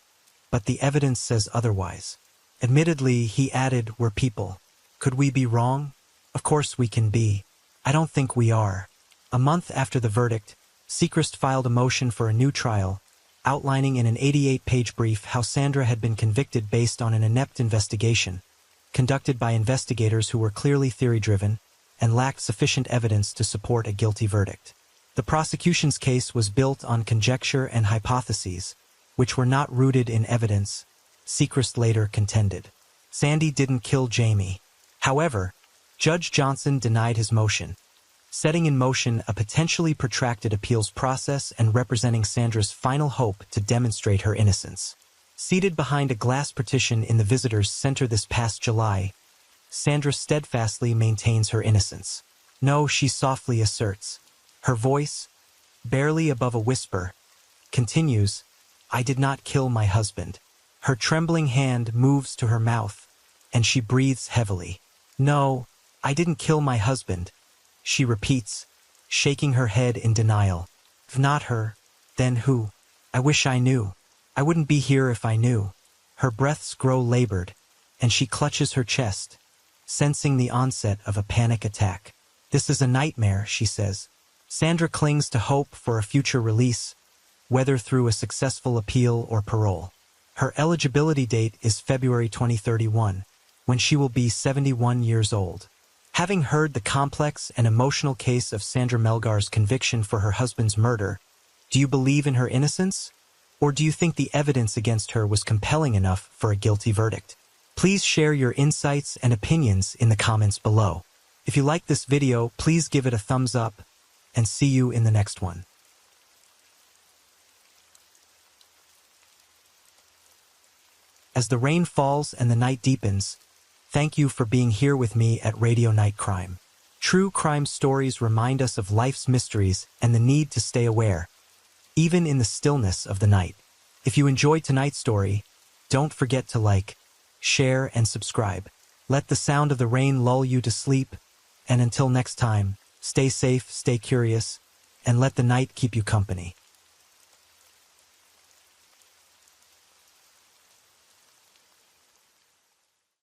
but the evidence says otherwise. Admittedly, he added, we're people. Could we be wrong? Of course we can be. I don't think we are. A month after the verdict, Sechrist filed a motion for a new trial, outlining in an 88-page brief how Sandra had been convicted based on an inept investigation, conducted by investigators who were clearly theory-driven and lacked sufficient evidence to support a guilty verdict. The prosecution's case was built on conjecture and hypotheses, which were not rooted in evidence, Seacrest later contended. Sandy didn't kill Jamie. However, Judge Johnson denied his motion, setting in motion a potentially protracted appeals process and representing Sandra's final hope to demonstrate her innocence. Seated behind a glass partition in the visitors' center this past July, Sandra steadfastly maintains her innocence. No, she softly asserts. Her voice, barely above a whisper, continues, "I did not kill my husband." Her trembling hand moves to her mouth, and she breathes heavily. "No, I didn't kill my husband," she repeats, shaking her head in denial. "If not her, then who? I wish I knew. I wouldn't be here if I knew." Her breaths grow labored, and she clutches her chest, sensing the onset of a panic attack. "This is a nightmare," she says. Sandra clings to hope for a future release, whether through a successful appeal or parole. Her eligibility date is February 2031, when she will be 71 years old. Having heard the complex and emotional case of Sandra Melgar's conviction for her husband's murder, do you believe in her innocence? Or do you think the evidence against her was compelling enough for a guilty verdict? Please share your insights and opinions in the comments below. If you like this video, please give it a thumbs up, and see you in the next one. As the rain falls and the night deepens, thank you for being here with me at Radio Night Crime. True crime stories remind us of life's mysteries and the need to stay aware, even in the stillness of the night. If you enjoyed tonight's story, don't forget to like, share, and subscribe. Let the sound of the rain lull you to sleep, and until next time, stay safe, stay curious, and let the night keep you company.